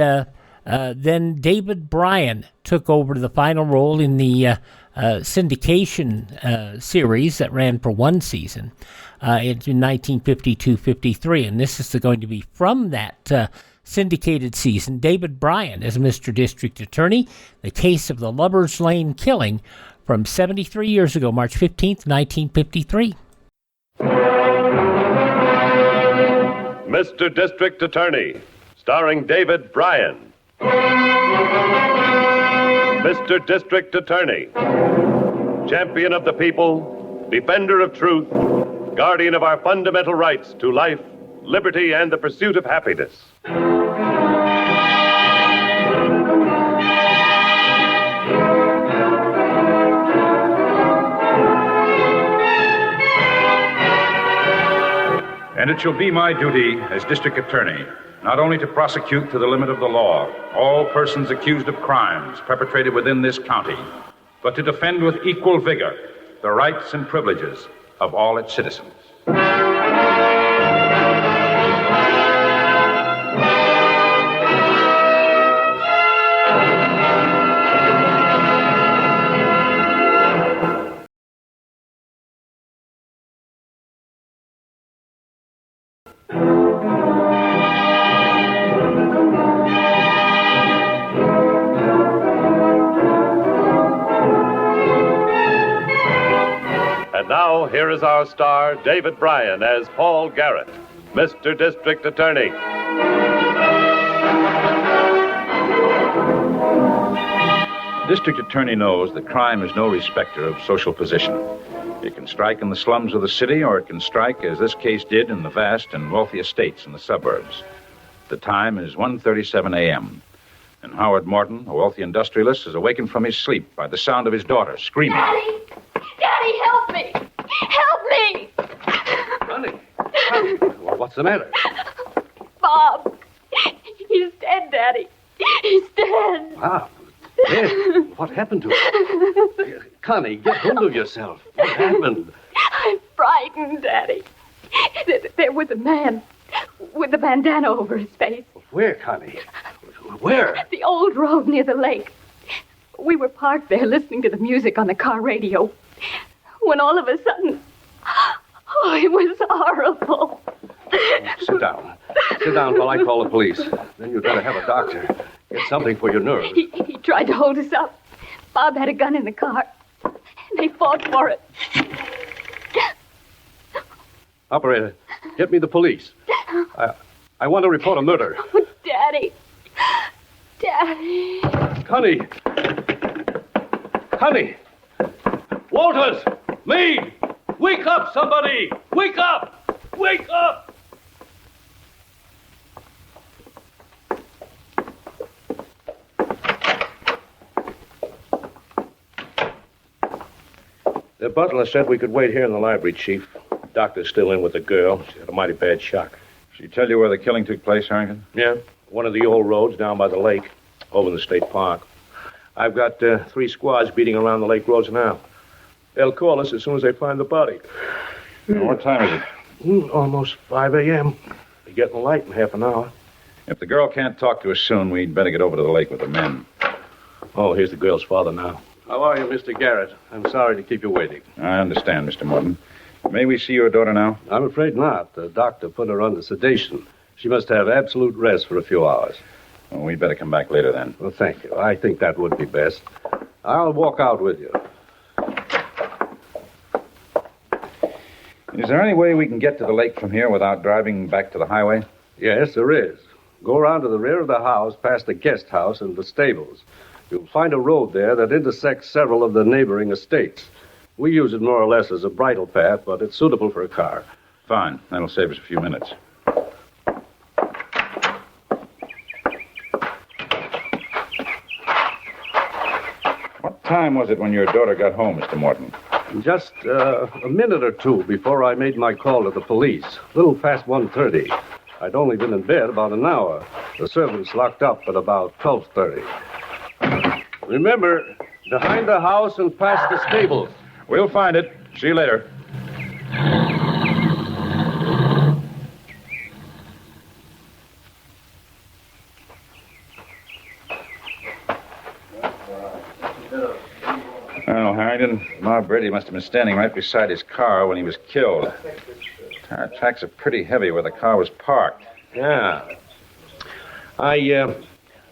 then David Bryan took over the final role in the syndication series that ran for one season in 1952-53. And this is going to be from that syndicated season, David Bryan as Mr. District Attorney, the case of the Lover's Lane killing from 73 years ago, March 15th, 1953. Mr. District Attorney, starring David Bryan. Mr. District Attorney, champion of the people, defender of truth, guardian of our fundamental rights to life, liberty, and the pursuit of happiness. And it shall be my duty as district attorney not only to prosecute to the limit of the law all persons accused of crimes perpetrated within this county, but to defend with equal vigor the rights and privileges of all its citizens. now, here is our star, David Bryan, as Paul Garrett, Mr. District Attorney. The district attorney knows that crime is no respecter of social position. It can strike in the slums of the city, or it can strike, as this case did, in the vast and wealthy estates in the suburbs. The time is 1:37 a.m., and Howard Morton, a wealthy industrialist, is awakened from his sleep by the sound of his daughter screaming. Daddy! Daddy, help me! Help me! Honey, well, what's the matter? Bob! He's dead, Daddy. He's dead. Wow. Yes. What happened to him? Connie, get hold of yourself. What happened? I'm frightened, Daddy. There was a man with a bandana over his face. Where, Connie? Where? The old road near the lake. We were parked there listening to the music on the car radio when all of a sudden... Oh, it was horrible. Sit down. Sit down while I call the police. Then you'd better have a doctor. Get something for your nerves. He tried to hold us up. Bob had a gun in the car. They fought for it. Operator, get me the police. I want to report a murder. Oh, Daddy. Daddy. Connie! Connie! Walters! Meade! Wake up, somebody! Wake up! Wake up! The butler said we could wait here in the library, Chief. Doctor's still in with the girl. She had a mighty bad shock. She tell you where the killing took place, Harrington? Yeah, one of the old roads down by the lake, over in the state park. I've got 3 squads beating around the lake roads now. They'll call us as soon as they find the body. What time is it? Almost 5 a.m. Be getting light in half an hour. If the girl can't talk to us soon, we'd better get over to the lake with the men. Oh, here's the girl's father now. How are you, Mr. Garrett? I'm sorry to keep you waiting. I understand, Mr. Morton. May we see your daughter now? I'm afraid not. The doctor put her under sedation. She must have absolute rest for a few hours. Well, we'd better come back later then. Well, thank you. I think that would be best. I'll walk out with you. Is there any way we can get to the lake from here without driving back to the highway? Yes, there is. Go around to the rear of the house, past the guest house and the stables. You'll find a road there that intersects several of the neighboring estates. We use it more or less as a bridle path, but it's suitable for a car. Fine. That'll save us a few minutes. What time was it when your daughter got home, Mr. Morton? Just a minute or two before I made my call to the police. A little past 1:30. I'd only been in bed about an hour. The servants locked up at about 12:30. Remember, behind the house and past the stables. We'll find it. See you later. Well, Harrington, Ma Brady must have been standing right beside his car when he was killed. Tire tracks are pretty heavy where the car was parked. Yeah. I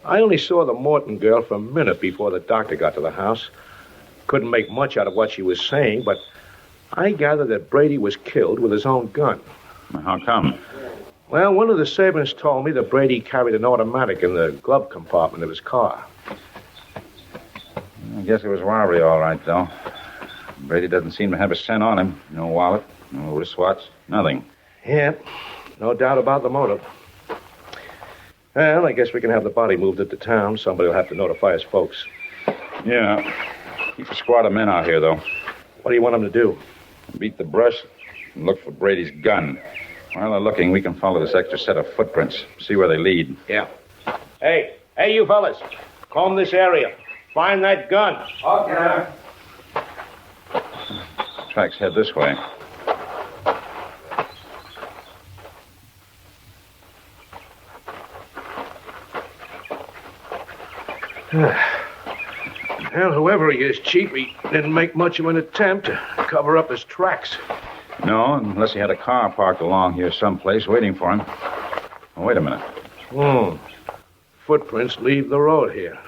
only saw the Morton girl for a minute before the doctor got to the house. Couldn't make much out of what she was saying, but I gathered that Brady was killed with his own gun. How come? Well, one of the servants told me that Brady carried an automatic in the glove compartment of his car. I guess it was robbery, all right, though. Brady doesn't seem to have a cent on him. No wallet, no wristwatch, nothing. Yeah, no doubt about the motive. Well, I guess we can have the body moved into town. Somebody will have to notify his folks. Yeah. Keep a squad of men out here, though. What do you want them to do? Beat the brush and look for Brady's gun. While they're looking, we can follow this extra set of footprints, see where they lead. Yeah. Hey, you fellas. Comb this area. Find that gun. Okay. Tracks head this way. Well, whoever he is, Chief, he didn't make much of an attempt to cover up his tracks. No, unless he had a car parked along here someplace waiting for him. Oh, wait a minute. Footprints leave the road here.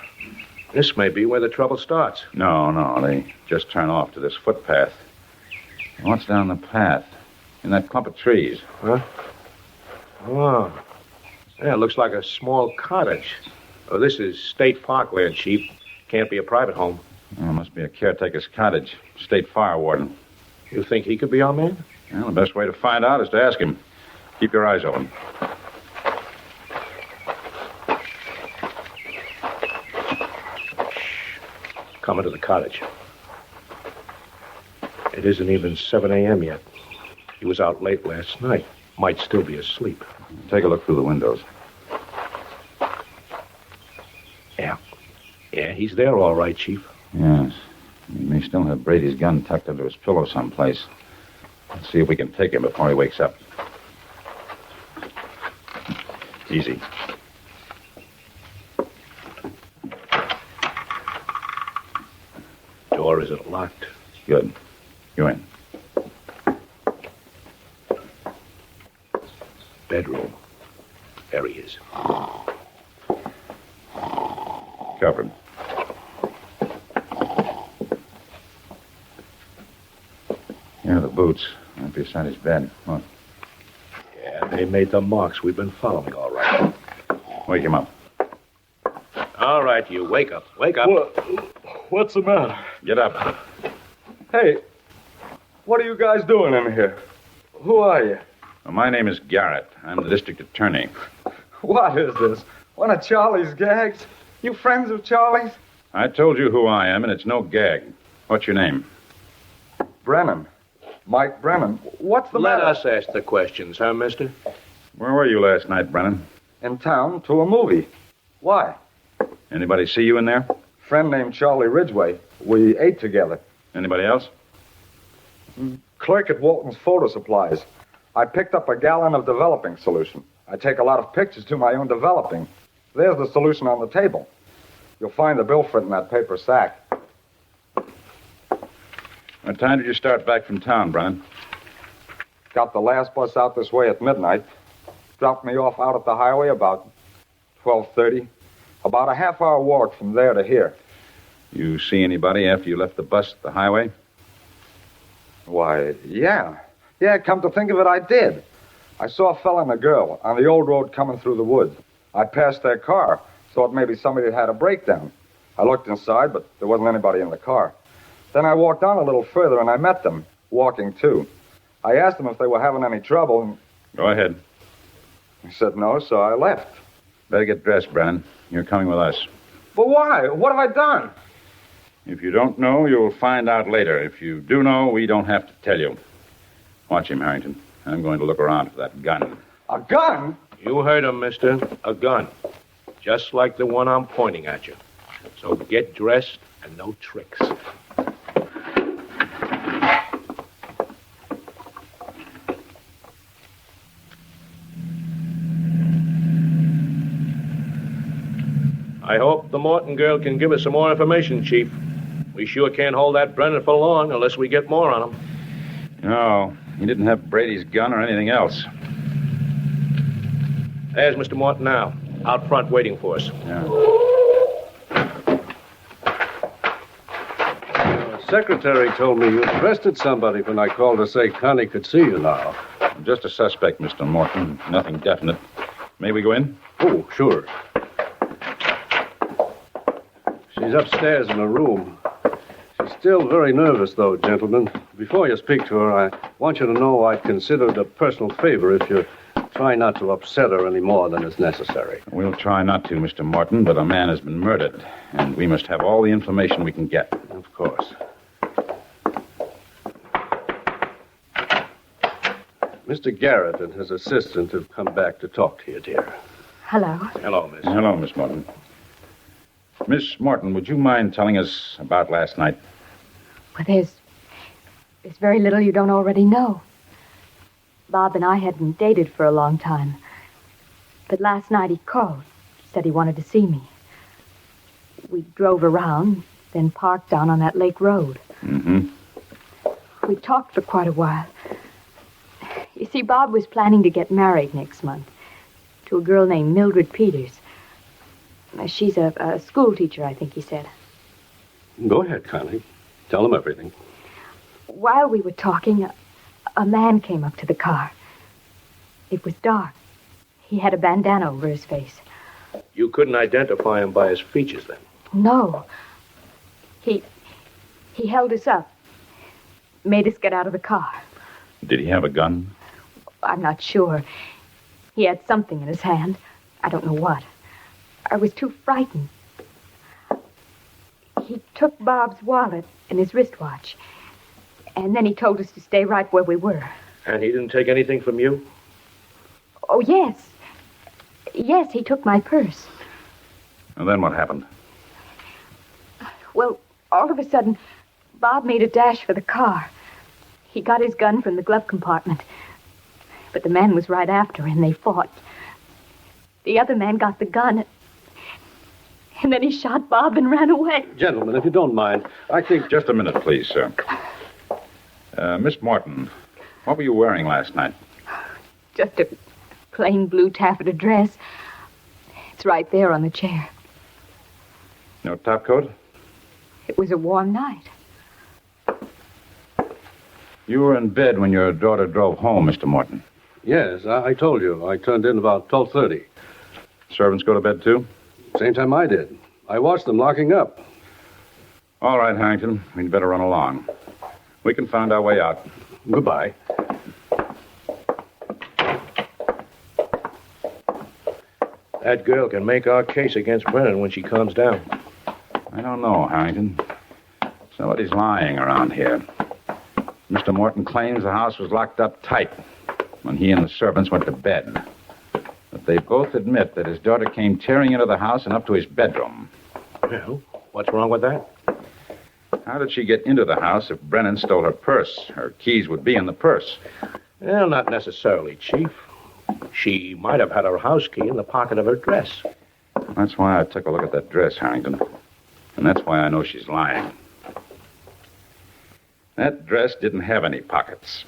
This may be where the trouble starts. No, they just turn off to this footpath. What's down the path? In that clump of trees. Huh? Oh. Yeah, it looks like a small cottage. Oh, this is state parkland, Chief. Can't be a private home. Oh, it must be a caretaker's cottage. State fire warden. You think he could be our man? Well, the best way to find out is to ask him. Keep your eyes open. Come into the cottage. It isn't even 7 a.m. yet. He was out late last night. Might still be asleep. Take a look through the windows. Yeah, he's there all right, Chief. Yes. He may still have Brady's gun tucked under his pillow someplace. Let's see if we can take him before he wakes up. Easy. Door isn't locked. Good. You in. Bedroom. There he is. Covered. Here are the boots. Right beside his bed. Look. Yeah, they made the marks we've been following, all right. Wake him up. All right, you wake up. Wake up. What's the matter? Get up. Hey, what are you guys doing in here? Who are you? Well, my name is Garrett. I'm the district attorney. What is this? One of Charlie's gags? You friends of Charlie's? I told you who I am, and it's no gag. What's your name? Brennan. Mike Brennan. What's the matter? Let us ask the questions, huh, mister? Where were you last night, Brennan? In town to a movie. Why? Anybody see you in there? Friend named Charlie Ridgway. We ate together. Anybody else? Clerk at Walton's Photo Supplies. I picked up a gallon of developing solution. I take a lot of pictures to my own developing. There's the solution on the table. You'll find the bill for it in that paper sack. What time did you start back from town, Brennan? Got the last bus out this way at midnight. Dropped me off out at the highway about 12:30. About a half-hour walk from there to here. You see anybody after you left the bus at the highway? Why, yeah. Yeah, come to think of it, I did. I saw a fella and a girl on the old road coming through the woods. I passed their car. Thought maybe somebody had had a breakdown. I looked inside, but there wasn't anybody in the car. Then I walked on a little further, and I met them, walking too. I asked them if they were having any trouble, and... Go ahead. He said no, so I left. Better get dressed, Brennan. You're coming with us. But why? What have I done? If you don't know, you'll find out later. If you do know, we don't have to tell you. Watch him, Harrington. I'm going to look around for that gun. A gun? You heard him, mister. A gun. Just like the one I'm pointing at you. So get dressed and no tricks. I hope the Morton girl can give us some more information, Chief. We sure can't hold that Brennan for long unless we get more on him. No, he didn't have Brady's gun or anything else. There's Mr. Morton now, out front waiting for us. Yeah. Secretary told me you arrested somebody when I called to say Connie could see you now. Just a suspect, Mr. Morton. Nothing definite. May we go in? Oh, sure. She's upstairs in her room. She's still very nervous, though, gentlemen. Before you speak to her, I want you to know I'd consider it a personal favor if you try not to upset her any more than is necessary. We'll try not to, Mr. Morton, but a man has been murdered, and we must have all the information we can get. Of course. Mr. Garrett and his assistant have come back to talk to you, dear. Hello. Hello, miss. Hello, Miss Morton. Miss Morton, would you mind telling us about last night? Well, there's very little you don't already know. Bob and I hadn't dated for a long time. But last night he called, said he wanted to see me. We drove around, then parked down on that lake road. Mm-hmm. We talked for quite a while. You see, Bob was planning to get married next month to a girl named Mildred Peters. She's a school teacher, I think he said. Go ahead, Connie. Tell them everything. While we were talking, a man came up to the car. It was dark. He had a bandana over his face. You couldn't identify him by his features, then? No. He held us up. Made us get out of the car. Did he have a gun? I'm not sure. He had something in his hand. I don't know what. I was too frightened. He took Bob's wallet and his wristwatch. And then he told us to stay right where we were. And he didn't take anything from you? Oh, yes. Yes, he took my purse. And then what happened? Well, all of a sudden, Bob made a dash for the car. He got his gun from the glove compartment. But the man was right after him. They fought. The other man got the gun. And then he shot Bob and ran away. Gentlemen, if you don't mind, I think... Just a minute, please, sir. Miss Morton, what were you wearing last night? Just a plain blue taffeta dress. It's right there on the chair. No topcoat? It was a warm night. You were in bed when your daughter drove home, Mr. Morton. Yes, I told you. I turned in about 12:30. Servants go to bed, too? Same time I did. I watched them locking up. All right, Harrington. We'd better run along. We can find our way out. Goodbye. That girl can make our case against Brennan when she calms down. I don't know, Harrington. Somebody's lying around here. Mr. Morton claims the house was locked up tight when he and the servants went to bed. But they both admit that his daughter came tearing into the house and up to his bedroom. Well, what's wrong with that? How did she get into the house if Brennan stole her purse? Her keys would be in the purse. Well, not necessarily, Chief. She might have had her house key in the pocket of her dress. That's why I took a look at that dress, Harrington. And that's why I know she's lying. That dress didn't have any pockets.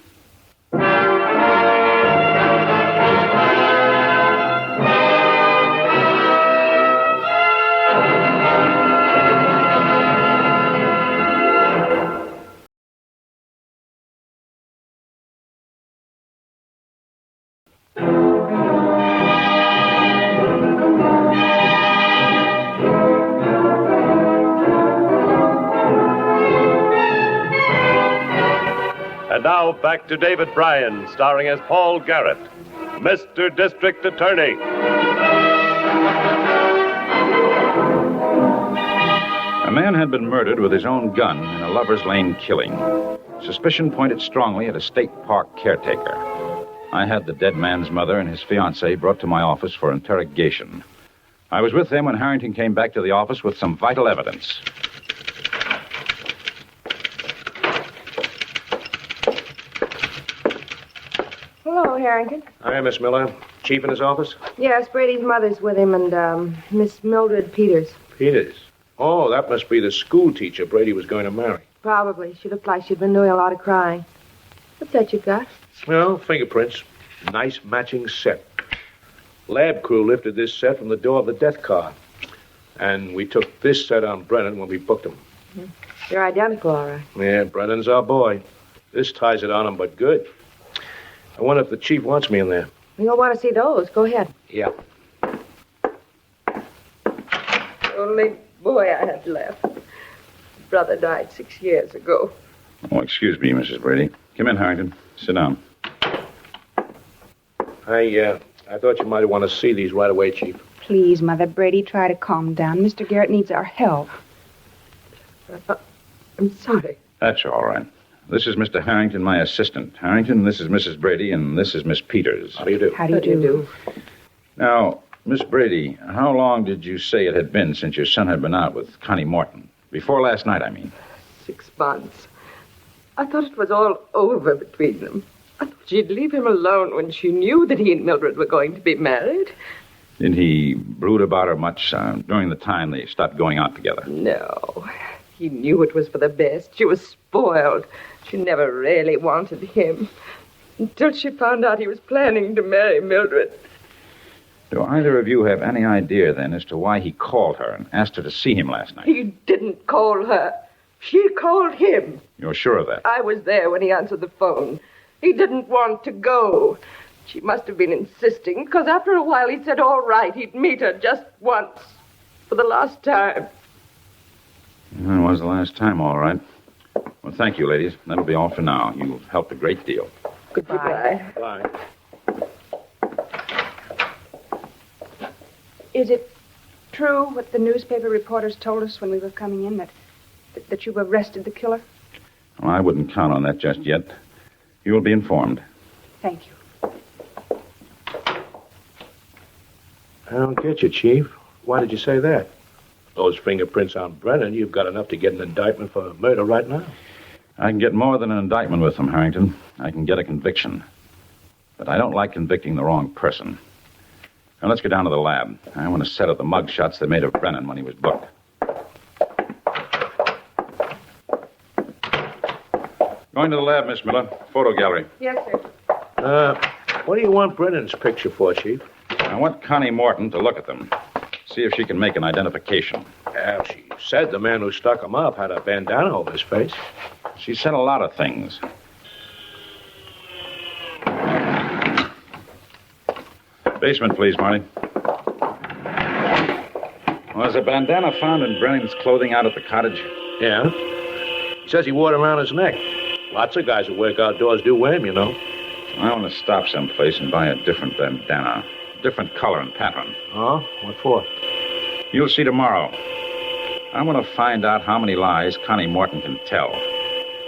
And now, back to David Bryan, starring as Paul Garrett, Mr. District Attorney. A man had been murdered with his own gun in a Lover's Lane killing. Suspicion pointed strongly at a state park caretaker. I had the dead man's mother and his fiancée brought to my office for interrogation. I was with them when Harrington came back to the office with some vital evidence. Hello, Harrington. Hi, Miss Miller. Chief in his office? Yes, Brady's mother's with him and, Miss Mildred Peters. Peters. Oh, that must be the school teacher Brady was going to marry. Probably. She looked like she'd been doing a lot of crying. What's that you got? Well, fingerprints. Nice matching set. Lab crew lifted this set from the door of the death car. And we took this set on Brennan when we booked him. You're identical, all right. Yeah, Brennan's our boy. This ties it on him, but good. I wonder if the chief wants me in there. You'll want to see those. Go ahead. Yeah. Only boy I had left. Brother died 6 years ago. Oh, excuse me, Mrs. Brady. Come in, Harrington. Sit down. I thought you might want to see these right away, Chief. Please, Mother Brady, try to calm down. Mr. Garrett needs our help. I'm sorry. That's all right. This is Mr. Harrington, my assistant. Harrington, this is Mrs. Brady, and this is Miss Peters. How do you do? How do you do? Now, Miss Brady, how long did you say it had been since your son had been out with Connie Morton? Before last night, I mean. 6 months. I thought it was all over between them. I thought she'd leave him alone when she knew that he and Mildred were going to be married. Did he brood about her much during the time they stopped going out together? No. He knew it was for the best. She was spoiled. She never really wanted him. Until she found out he was planning to marry Mildred. Do either of you have any idea, then, as to why he called her and asked her to see him last night? He didn't call her. She called him. You're sure of that? I was there when he answered the phone. He didn't want to go. She must have been insisting, because after a while he said all right, he'd meet her just once. For the last time. It was the last time, all right. Well, thank you, ladies. That'll be all for now. You've helped a great deal. Goodbye. Bye. Is it true what the newspaper reporters told us when we were coming in, that you've arrested the killer? Well, I wouldn't count on that just yet. You will be informed. Thank you. I don't get you, Chief. Why did you say that? Those fingerprints on Brennan, you've got enough to get an indictment for murder right now. I can get more than an indictment with them, Harrington. I can get a conviction. But I don't like convicting the wrong person. Now, let's go down to the lab. I want to set up the mug shots they made of Brennan when he was booked. Going to the lab, Miss Miller. Photo gallery. Yes, sir. What do you want Brennan's picture for, Chief? I want Connie Morton to look at them. See if she can make an identification. Yeah, she said the man who stuck him up had a bandana over his face. She said a lot of things. Basement, please, Marty. Was a bandana found in Brennan's clothing out at the cottage? Yeah. He says he wore it around his neck. Lots of guys who work outdoors do wear him, you know. I want to stop someplace and buy a different bandana. Different color and pattern. Oh? What for? You'll see tomorrow. I want to find out how many lies Connie Morton can tell.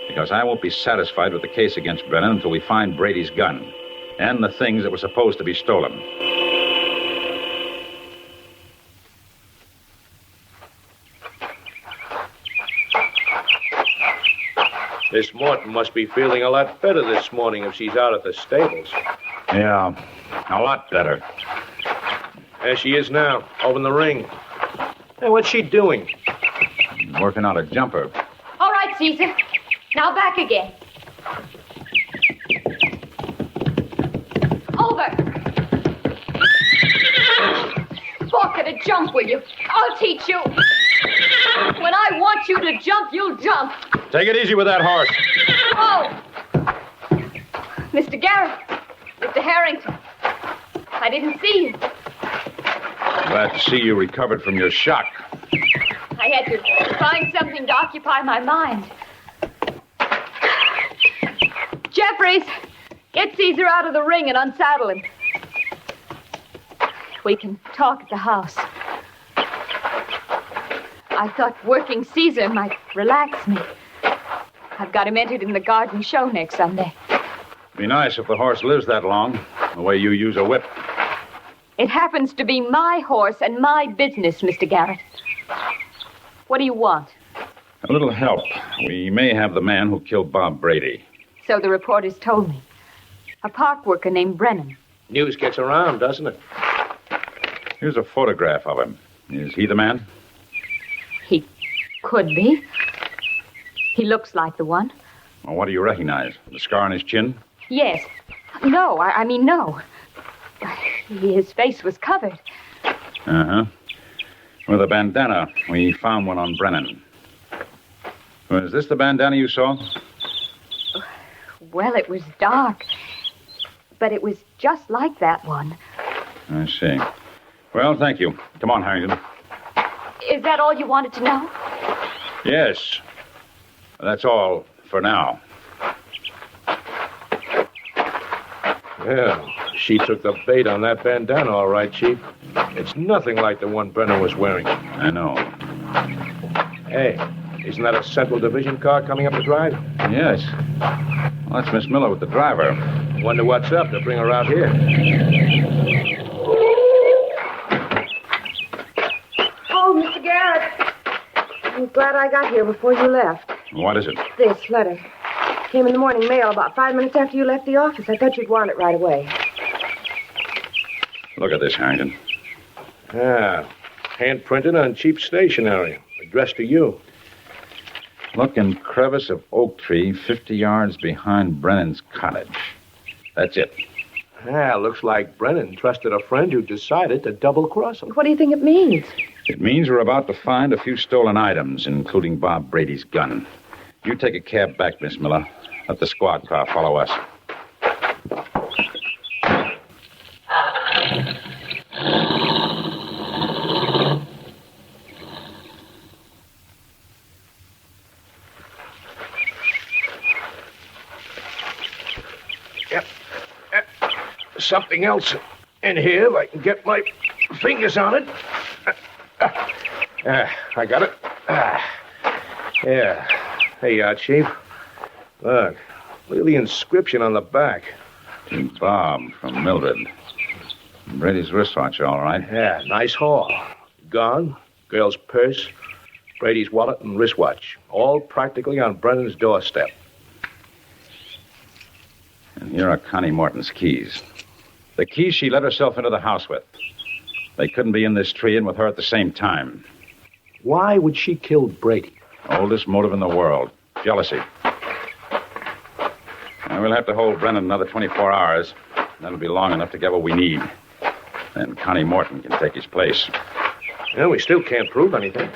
Because I won't be satisfied with the case against Brennan until we find Brady's gun and the things that were supposed to be stolen. Miss Morton must be feeling a lot better this morning if she's out at the stables. Yeah, a lot better. There she is now, over in the ring. Hey, what's she doing? Working out a jumper. All right, Caesar. Now back again. Over. Walk at a jump, will you? I'll teach you. When I want you to jump, you'll jump. Take it easy with that horse. Oh! Mr. Garrett. Mr. Harrington. I didn't see you. Glad to see you recovered from your shock. I had to find something to occupy my mind. Jeffries, get Caesar out of the ring and unsaddle him. We can talk at the house. I thought working Caesar might relax me. I've got him entered in the garden show next Sunday. Be nice if the horse lives that long, the way you use a whip. It happens to be my horse and my business, Mr. Garrett. What do you want? A little help. We may have the man who killed Bob Brady. So the reporters told me. A park worker named Brennan. News gets around, doesn't it? Here's a photograph of him. Is he the man? He could be. He looks like the one. Well, what do you recognize? The scar on his chin? Yes. No, I mean no. His face was covered. Uh-huh. With a bandana. We found one on Brennan. Was this the bandana you saw? Well, it was dark. But it was just like that one. I see. Well, thank you. Come on, Harrington. Is that all you wanted to know? Yes. That's all for now. Yeah, she took the bait on that bandana, all right, Chief. It's nothing like the one Brennan was wearing. I know. Hey, isn't that a Central Division car coming up the drive? Yes. Well, that's Miss Miller with the driver. Wonder what's up to bring her out here. Oh, Mr. Garrett. I'm glad I got here before you left. What is it? This letter. Came in the morning mail about 5 minutes after you left the office. I thought you'd want it right away. Look at this, Harrington. Ah, hand-printed on cheap stationery. Addressed to you. Look in crevice of oak tree 50 yards behind Brennan's cottage. That's it. Ah, looks like Brennan trusted a friend who decided to double-cross him. What do you think it means? It means we're about to find a few stolen items, including Bob Brady's gun. You take a cab back, Miss Miller. Let the squad car follow us. Yep. Something else in here if I can get my fingers on it. I got it. Yeah. Hey, Chief. Look at the inscription on the back. To Bob from Mildred. Brady's wristwatch, all right. Yeah, nice haul. Gone, girl's purse, Brady's wallet and wristwatch. All practically on Brennan's doorstep. And here are Connie Morton's keys. The keys she let herself into the house with. They couldn't be in this tree and with her at the same time. Why would she kill Brady? Oldest motive in the world. Jealousy. And we'll have to hold Brennan another 24 hours. That'll be long enough to get what we need. Then Connie Morton can take his place. Yeah, we still can't prove anything.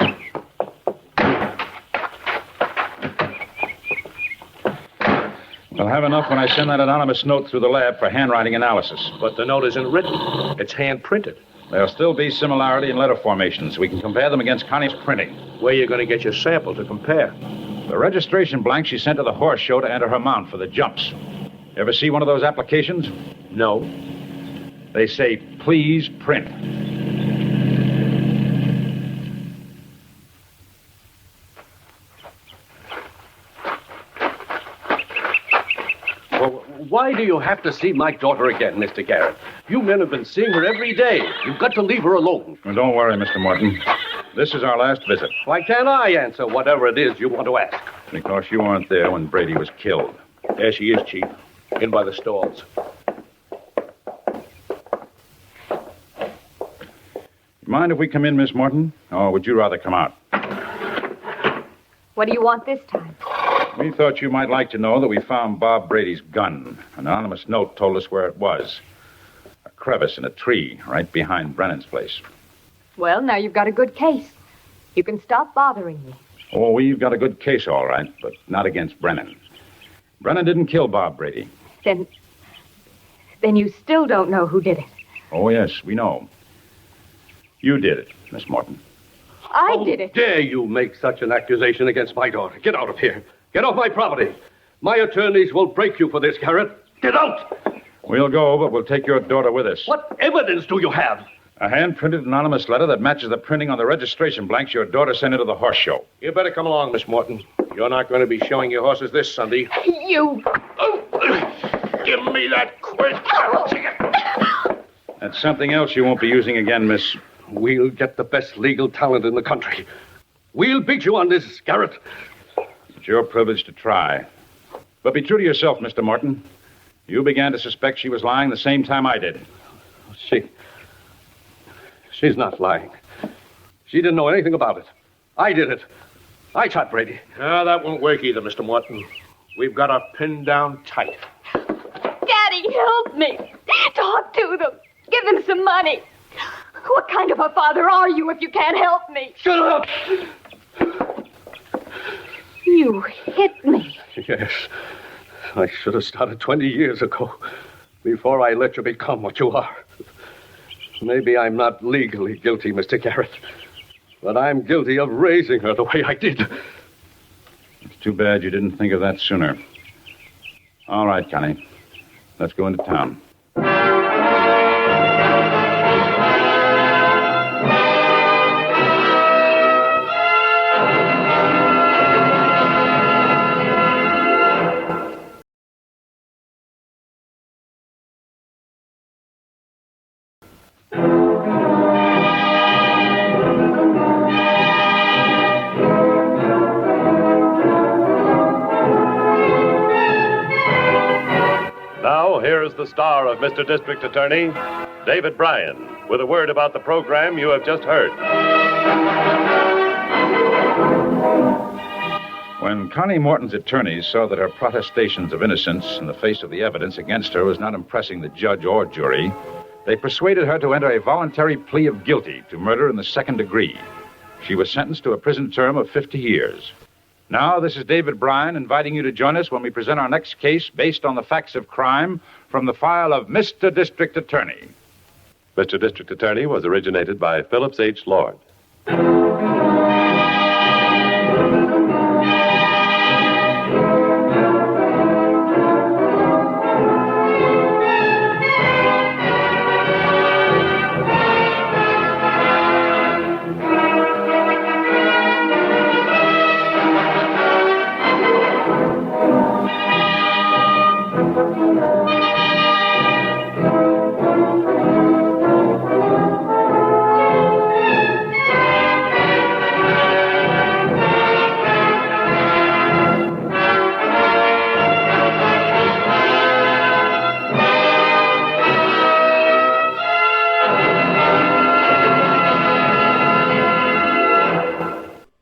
We'll have enough when I send that anonymous note through the lab for handwriting analysis. But the note isn't written. It's hand-printed. There'll still be similarity in letter formations. We can compare them against Connie's printing. Where are you going to get your sample to compare? The registration blank she sent to the horse show to enter her mount for the jumps. Ever see one of those applications? No. They say, please print. Well, why do you have to see my daughter again, Mr. Garrett? You men have been seeing her every day. You've got to leave her alone. Well, don't worry, Mr. Morton. This is our last visit. Why can't I answer whatever it is you want to ask? Because you weren't there when Brady was killed. There she is, Chief. In by the stalls. Mind if we come in, Miss Morton? Or would you rather come out? What do you want this time? We thought you might like to know that we found Bob Brady's gun. An anonymous note told us where it was. A crevice in a tree right behind Brennan's place. Well, now you've got a good case. You can stop bothering me. Oh, we've got a good case, all right, but not against Brennan. Brennan didn't kill Bob Brady. Then you still don't know who did it. Oh, yes, we know. You did it, Miss Morton. I did it. How dare you make such an accusation against my daughter? Get out of here. Get off my property. My attorneys will break you for this, Garrett. Get out! We'll go, but we'll take your daughter with us. What evidence do you have? A hand-printed anonymous letter that matches the printing on the registration blanks your daughter sent into the horse show. You better come along, Miss Morton. You're not going to be showing your horses this Sunday. You... Give me that quirt. That's something else you won't be using again, Miss... We'll get the best legal talent in the country. We'll beat you on this, Garrett. It's your privilege to try. But be true to yourself, Mr. Morton. You began to suspect she was lying the same time I did. She's not lying. She didn't know anything about it. I did it. I shot Brady. No, that won't work either, Mr. Morton. We've got her pinned down tight. Daddy, help me. Talk to them. Give them some money. What kind of a father are you if you can't help me? Shut up! You hit me. Yes. I should have started 20 years ago, before I let you become what you are. Maybe I'm not legally guilty, Mr. Garrett, but I'm guilty of raising her the way I did. It's too bad you didn't think of that sooner. All right, Connie. Let's go into town. Now, here's the star of Mr. District Attorney, David Bryan, with a word about the program you have just heard. When Connie Morton's attorneys saw that her protestations of innocence in the face of the evidence against her was not impressing the judge or jury, They persuaded her to enter a voluntary plea of guilty to murder in the second degree. She was sentenced to a prison term of 50 years. Now, this is David Bryan inviting you to join us when we present our next case based on the facts of crime from the file of Mr. District Attorney. Mr. District Attorney was originated by Phillips H. Lord.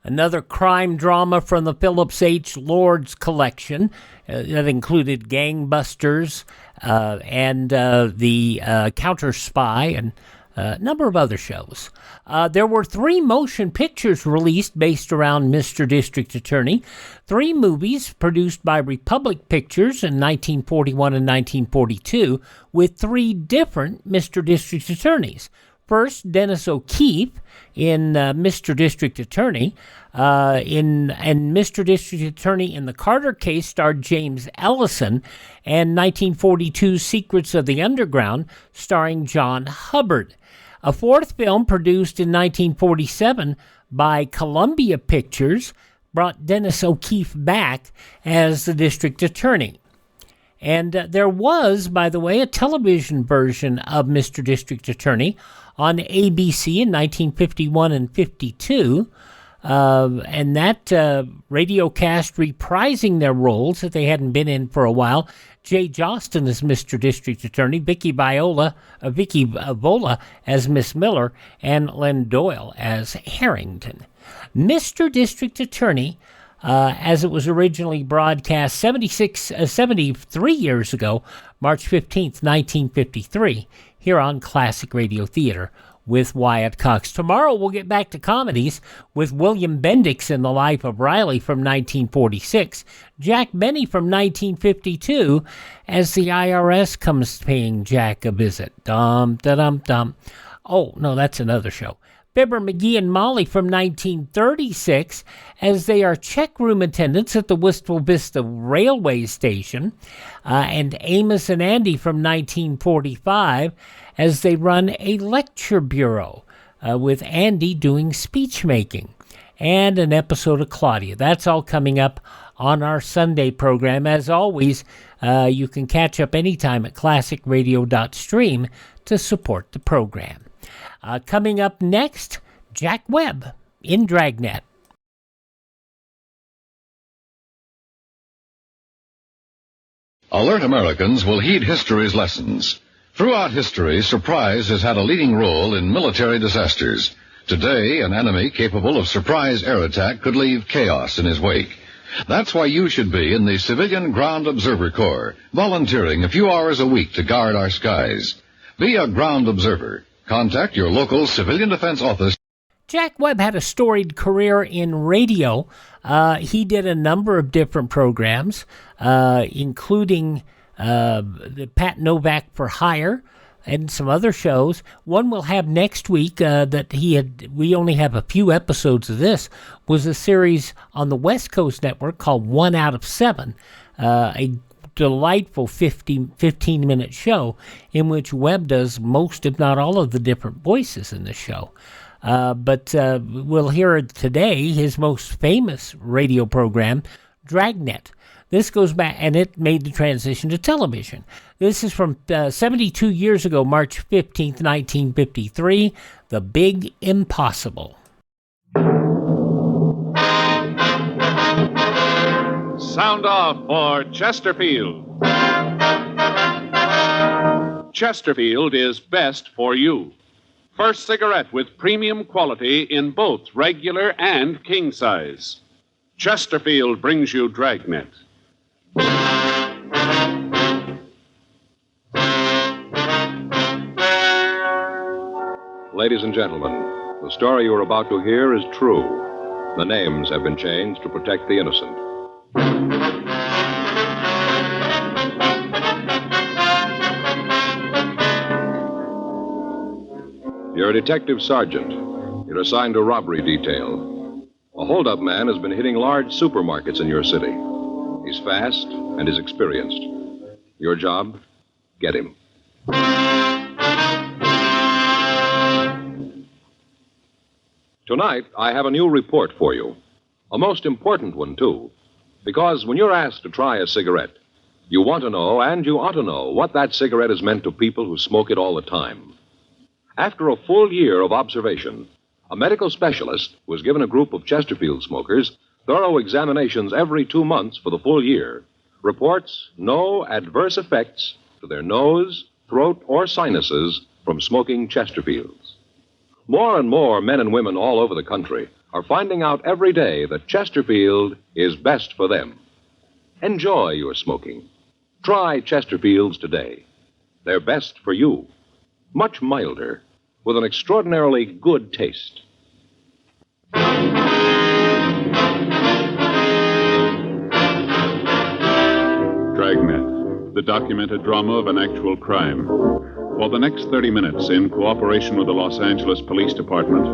Another crime drama from the Phillips H. Lord's collection that included Gangbusters and the Counter Spy and a number of other shows. There were 3 motion pictures released based around Mr. District Attorney, 3 movies produced by Republic Pictures in 1941 and 1942 with 3 different Mr. District Attorneys. First, Dennis O'Keefe in Mr. District Attorney. And Mr. District Attorney in the Carter case starred James Ellison, and 1942's Secrets of the Underground starring John Hubbard. A 4th film produced in 1947 by Columbia Pictures brought Dennis O'Keefe back as the District Attorney. And there was, by the way, a television version of Mr. District Attorney on ABC in 1951 and 52, and that radio cast reprising their roles that they hadn't been in for a while. Jay Jostin as Mr. District Attorney, Vicky Vola as Miss Miller, and Len Doyle as Harrington. Mr. District Attorney, as it was originally broadcast 73 years ago, March 15th, 1953, here on Classic Radio Theater with Wyatt Cox. Tomorrow we'll get back to comedies with William Bendix in The Life of Riley from 1946, Jack Benny from 1952, as the IRS comes paying Jack a visit. Dum-da-dum-dum. Oh, no, that's another show. Fibber, McGee, and Molly from 1936, as they are check room attendants at the Wistful Vista Railway Station, and Amos and Andy from 1945, as they run a lecture bureau, with Andy doing speech making, and an episode of Claudia. That's all coming up on our Sunday program. As always, you can catch up anytime at classicradio.stream to support the program. Coming up next, Jack Webb in Dragnet. Alert Americans will heed history's lessons. Throughout history, surprise has had a leading role in military disasters. Today, an enemy capable of surprise air attack could leave chaos in his wake. That's why you should be in the Civilian Ground Observer Corps, volunteering a few hours a week to guard our skies. Be a ground observer. Contact your local civilian defense office. Jack Webb had a storied career in radio. He did a number of different programs, including the Pat Novak for Hire and some other shows. One we'll have next week we only have a few episodes of this, was a series on the West Coast Network called 1 Out of 7, a delightful 15-minute show in which Webb does most, if not all, of the different voices in the show. But we'll hear today his most famous radio program, Dragnet. This goes back, and it made the transition to television. This is from 72 years ago, March 15th, 1953, The Big Impossible. Sound off for Chesterfield. Chesterfield is best for you. First cigarette with premium quality in both regular and king size. Chesterfield brings you Dragnet. Ladies and gentlemen, the story you're about to hear is true. The names have been changed to protect the innocent. You're a detective sergeant. You're assigned to robbery detail. A hold-up man has been hitting large supermarkets in your city. He's fast and is experienced. Your job? Get him. Tonight, I have a new report for you. A most important one, too. Because when you're asked to try a cigarette, you want to know, and you ought to know, what that cigarette has meant to people who smoke it all the time. After a full year of observation, a medical specialist who has given a group of Chesterfield smokers thorough examinations every 2 months for the full year reports no adverse effects to their nose, throat, or sinuses from smoking Chesterfields. More and more men and women all over the country are finding out every day that Chesterfield is best for them. Enjoy your smoking. Try Chesterfields today. They're best for you. Much milder, with an extraordinarily good taste. Dragnet, the documented drama of an actual crime. For the next 30 minutes, in cooperation with the Los Angeles Police Department,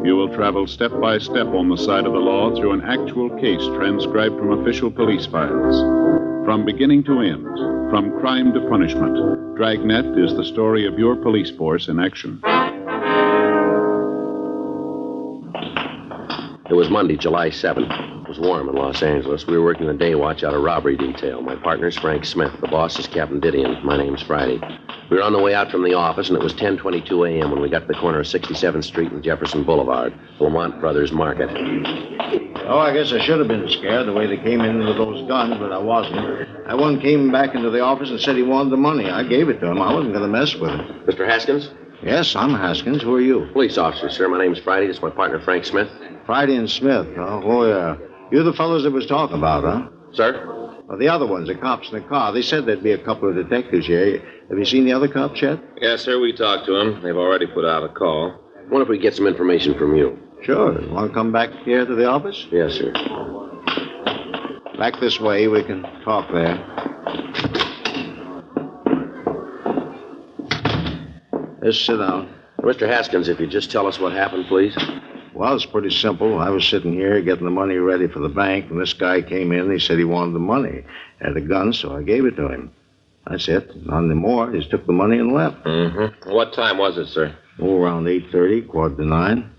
you will travel step by step on the side of the law through an actual case transcribed from official police files. From beginning to end, from crime to punishment, Dragnet is the story of your police force in action. It was Monday, July 7th. It was warm in Los Angeles. We were working the day watch out of robbery detail. My partner's Frank Smith. The boss is Captain Didion. My name's Friday. We were on the way out from the office, and it was 10:22 a.m. when we got to the corner of 67th Street and Jefferson Boulevard, Lamont Brothers Market. Oh, I guess I should have been scared the way they came in with those guns, but I wasn't. One came back into the office and said he wanted the money. I gave it to him. I wasn't going to mess with him. Mr. Haskins? Yes, I'm Haskins. Who are you? Police officer, sir. My name's Friday. This is my partner, Frank Smith. Friday and Smith. Oh, yeah. You're the fellows that was talking about, huh? Sir? Well, the other ones, the cops in the car. They said there'd be a couple of detectives here. Have you seen the other cops yet? Yes, sir. We talked to them. They've already put out a call. Wonder if we get some information from you. Sure. Want to come back here to the office? Yes, sir. Back this way. We can talk there. Just sit down. Mr. Haskins, if you just tell us what happened, please. Well, it's pretty simple. I was sitting here getting the money ready for the bank, and this guy came in. He said he wanted the money. Had a gun, so I gave it to him. That's it. Nothing more. He just took the money and left. Mm-hmm. What time was it, sir? Oh, around 8:30, 8:45.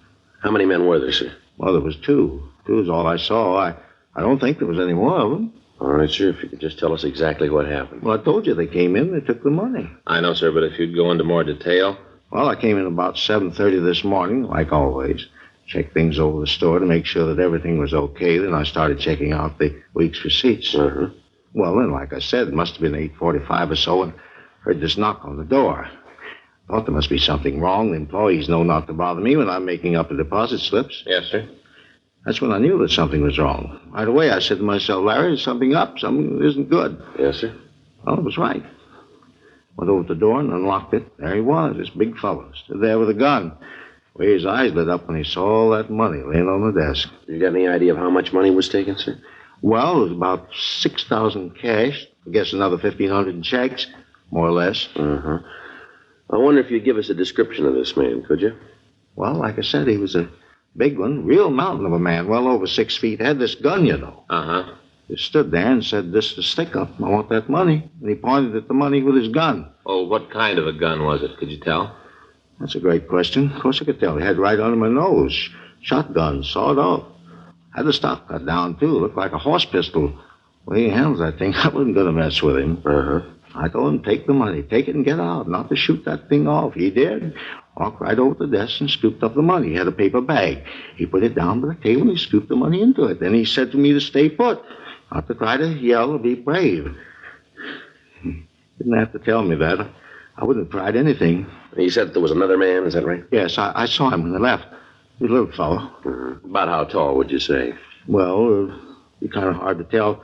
How many men were there, sir? Well, there was two. Two is all I saw. I don't think there was any more of them. All right, sir. If you could just tell us exactly what happened. Well, I told you they came in. They took the money. I know, sir, but if you'd go into more detail. Well, I came in about 7:30 this morning, like always. Checked things over the store to make sure that everything was okay. Then I started checking out the week's receipts. Uh-huh. Well, then, like I said, it must have been 8:45 or so, and heard this knock on the door. Thought there must be something wrong. The employees know not to bother me when I'm making up the deposit slips. Yes, sir. That's when I knew that something was wrong. Right away, I said to myself, Larry, there's something up. Something isn't good. Yes, sir. Well, it was right. Went over to the door and unlocked it. There he was, this big fellow, stood there with a gun. The way his eyes lit up when he saw all that money laying on the desk. You got any idea of how much money was taken, sir? Well, it was about $6,000 cash. I guess another $1,500 in checks, more or less. Uh-huh. I wonder if you'd give us a description of this man, could you? Well, like I said, he was a big one, real mountain of a man, well over 6 feet. Had this gun, you know. Uh-huh. He stood there and said, "This is the stick-up. I want that money." And he pointed at the money with his gun. Oh, what kind of a gun was it? Could you tell? That's a great question. Of course I could tell. He had right under my nose. Shotgun, sawed off. Had the stock cut down, too. Looked like a horse pistol. The way he handles that thing, I wasn't going to mess with him. Uh-huh. I told him, take the money. Take it and get out. Not to shoot that thing off. He did. Walked right over to the desk and scooped up the money. He had a paper bag. He put it down by the table and he scooped the money into it. Then he said to me to stay put. Not to try to yell or be brave. Didn't have to tell me that. I wouldn't have tried anything. He said there was another man, is that right? Yes, I saw him when he left. He was a little fellow. Mm-hmm. About how tall, would you say? Well, it'd be kind of hard to tell.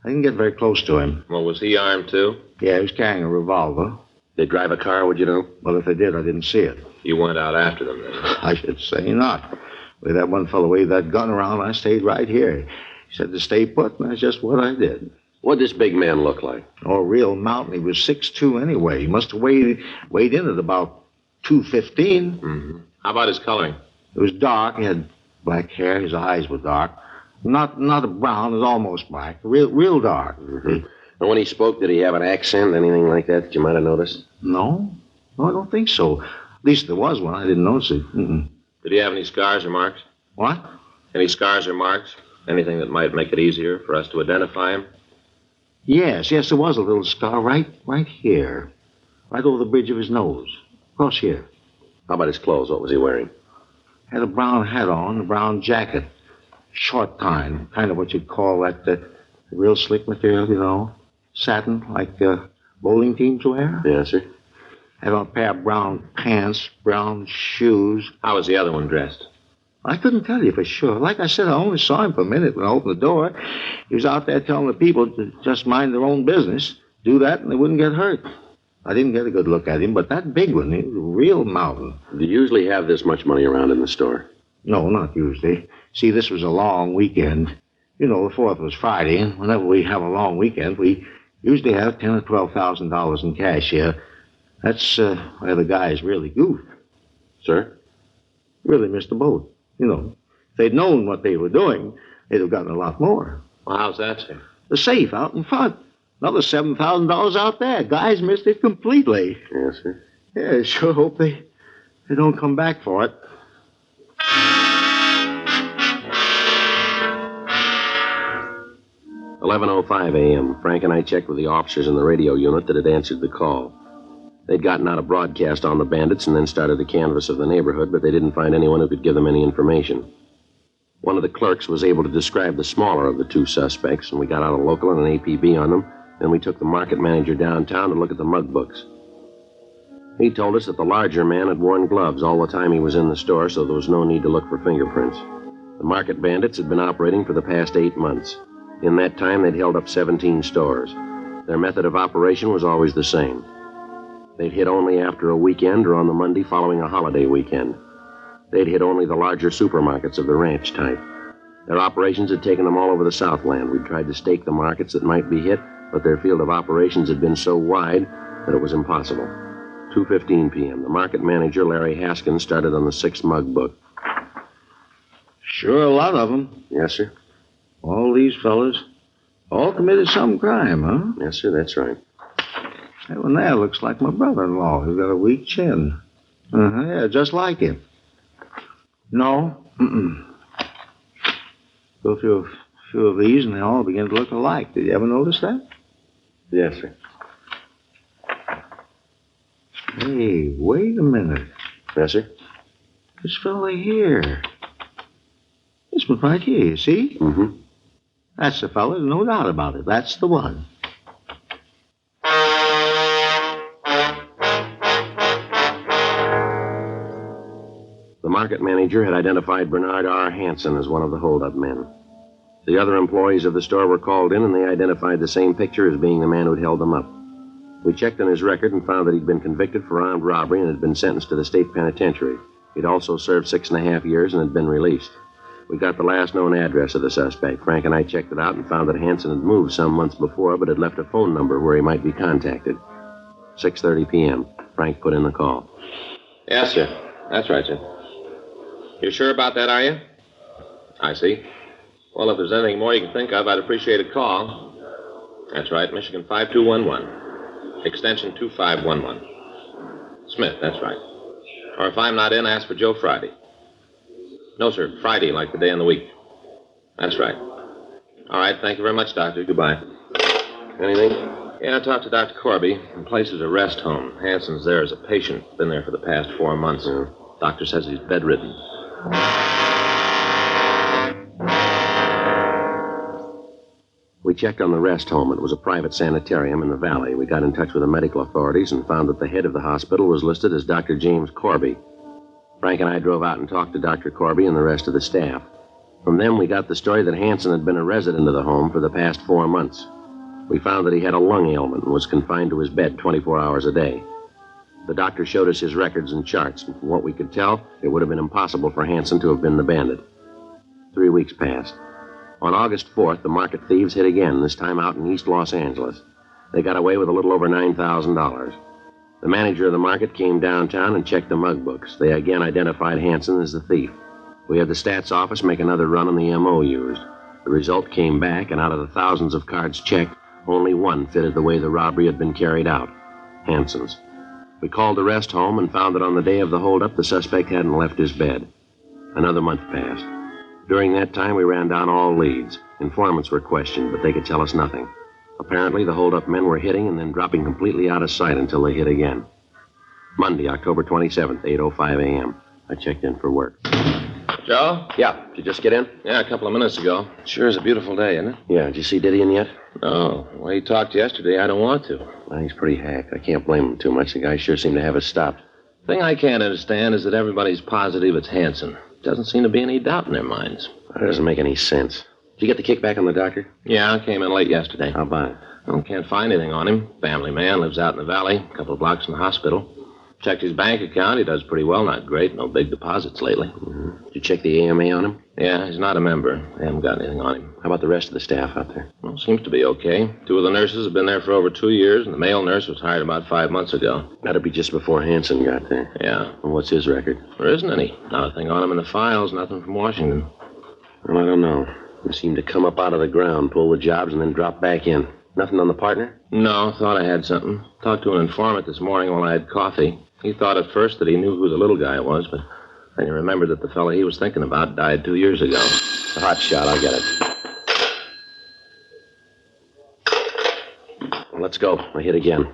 I didn't get very close to him. Well, was he armed, too? Yeah, he was carrying a revolver. They drive a car, would you know? Well, if they did, I didn't see it. You went out after them, then? I should say not. With that one fellow waved that gun around, I stayed right here. He said to stay put, and that's just what I did. What'd this big man look like? Oh, a real mountain. He was 6'2" anyway. He must have weighed in at about 215. Mm-hmm. How about his coloring? It was dark. He had black hair. His eyes were dark. Not a brown. It was almost black. Real dark. Mm-hmm. And when he spoke, did he have an accent, anything like that you might have noticed? No, I don't think so. At least there was one. I didn't notice it. Mm-mm. Did he have any scars or marks? What? Any scars or marks? Anything that might make it easier for us to identify him? Yes, there was a little scar right here. Right over the bridge of his nose. Across here. How about his clothes? What was he wearing? Had a brown hat on, a brown jacket. Short kind of what you'd call that real slick material, you know. Satin, like bowling teams wear. Yes, sir. Had on a pair of brown pants, brown shoes. How was the other one dressed? I couldn't tell you for sure. Like I said, I only saw him for a minute when I opened the door. He was out there telling the people to just mind their own business, do that, and they wouldn't get hurt. I didn't get a good look at him, but that big one, he was a real mountain. Do you usually have this much money around in the store? No, not usually. See, this was a long weekend. You know, the 4th was Friday, and whenever we have a long weekend, we usually have $10,000 or $12,000 in cash here. That's where the guys really goof. Sir? Really missed the boat. You know, if they'd known what they were doing, they'd have gotten a lot more. Well, how's that, sir? The safe out in front. Another $7,000 out there. Guys missed it completely. Yes, sir. Yeah, sure hope they don't come back for it. "11:05 a.m. Frank and I checked with the officers in the radio unit that had answered the call. They'd gotten out a broadcast on the bandits and then started a canvass of the neighborhood, but they didn't find anyone who could give them any information. One of the clerks was able to describe the smaller of the two suspects, and we got out a local and an APB on them. Then we took the market manager downtown to look at the mug books. He told us that the larger man had worn gloves all the time he was in the store, so there was no need to look for fingerprints. The market bandits had been operating for the past 8 months. In that time, they'd held up 17 stores. Their method of operation was always the same. They'd hit only after a weekend or on the Monday following a holiday weekend. They'd hit only the larger supermarkets of the ranch type. Their operations had taken them all over the Southland. We'd tried to stake the markets that might be hit, but their field of operations had been so wide that it was impossible. 2:15 p.m. The market manager, Larry Haskins, started on the 6th mug book. Sure, a lot of them. Yes, sir. All these fellas, all committed some crime, huh? Yes, sir, that's right. That one there looks like my brother-in-law. He's got a weak chin. Yeah, just like him. No. Go through a few of these, and they all begin to look alike. Did you ever notice that? Yes, sir. Hey, wait a minute. Yes, sir? This fella here. This one right here, you see? Mm-hmm. That's the fella, no doubt about it. That's the one. The market manager had identified Bernard R. Hanson as one of the hold-up men. The other employees of the store were called in, and they identified the same picture as being the man who'd held them up. We checked on his record and found that he'd been convicted for armed robbery and had been sentenced to the state penitentiary. He'd also served 6.5 years and had been released. We got the last known address of the suspect. Frank and I checked it out and found that Hanson had moved some months before, but had left a phone number where he might be contacted. 6:30 p.m. Frank put in the call. Yes, sir. That's right, sir. You sure about that, are you? I see. Well, if there's anything more you can think of, I'd appreciate a call. That's right, Michigan 5211. Extension 2511. Smith, that's right. Or if I'm not in, ask for Joe Friday. No, sir, Friday, like the day in the week. That's right. All right, thank you very much, Doctor. Goodbye. Anything? Yeah, I talked to Dr. Corby. The place is a rest home. Hanson's there as a patient. Been there for the past 4 months. Doctor says he's bedridden. We checked on the rest home. It was a private sanitarium in the valley. We got in touch with the medical authorities and found that the head of the hospital was listed as Dr. James Corby. Frank and I drove out and talked to Dr. Corby and the rest of the staff. From them, we got the story that Hanson had been a resident of the home for the past 4 months. We found that he had a lung ailment and was confined to his bed 24 hours a day. The doctor showed us his records and charts, and from what we could tell, it would have been impossible for Hanson to have been the bandit. 3 weeks passed. On August 4th, the market thieves hit again, this time out in East Los Angeles. They got away with a little over $9,000. The manager of the market came downtown and checked the mug books. They again identified Hanson as the thief. We had the stats office make another run on the M.O. used. The result came back, and out of the thousands of cards checked, only one fitted the way the robbery had been carried out. Hanson's. We called the rest home and found that on the day of the holdup, the suspect hadn't left his bed. Another month passed. During that time, we ran down all leads. Informants were questioned, but they could tell us nothing. Apparently, the holdup men were hitting and then dropping completely out of sight until they hit again. Monday, October 27th, 8:05 a.m. I checked in for work. Joe? Yeah, did you just get in? Yeah, a couple of minutes ago. Sure is a beautiful day, isn't it? Yeah, did you see Didion yet? No. The way he talked yesterday, I don't want to. Well, he's pretty hacked. I can't blame him too much. The guy sure seemed to have us stopped. The thing I can't understand is that everybody's positive it's Hanson. Doesn't seem to be any doubt in their minds. That doesn't make any sense. Did you get the kickback on the doctor? Yeah, I came in late yesterday. How about it? Well, can't find anything on him. Family man, lives out in the valley, a couple of blocks from the hospital. Checked his bank account. He does pretty well, not great. No big deposits lately. Mm-hmm. Did you check the AMA on him? Yeah, he's not a member. They haven't got anything on him. How about the rest of the staff out there? Well, seems to be okay. 2 of the nurses have been there for over 2 years, and the male nurse was hired about 5 months ago. That'd be just before Hanson got there. Yeah. And what's his record? There isn't any. Not a thing on him in the files, nothing from Washington. Well, I don't know. He seemed to come up out of the ground, pull the jobs, and then drop back in. Nothing on the partner? No, thought I had something. Talked to an informant this morning while I had coffee. He thought at first that he knew who the little guy was, but then he remembered that the fellow he was thinking about died 2 years ago. A hot shot, I'll get it. Well, let's go. I hit again.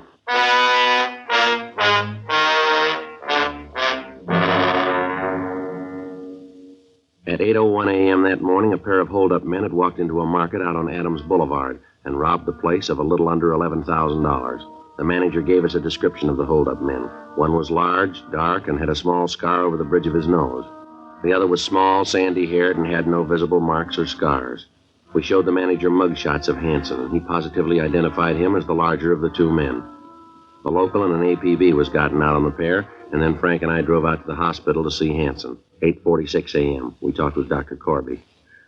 At 8:01 a.m. that morning, a pair of hold-up men had walked into a market out on Adams Boulevard and robbed the place of a little under $11,000. The manager gave us a description of the hold-up men. One was large, dark, and had a small scar over the bridge of his nose. The other was small, sandy-haired, and had no visible marks or scars. We showed the manager mugshots of Hanson, and he positively identified him as the larger of the 2 men. The local and an APB was gotten out on the pair, and then Frank and I drove out to the hospital to see Hanson. 8:46 a.m. We talked with Dr. Corby.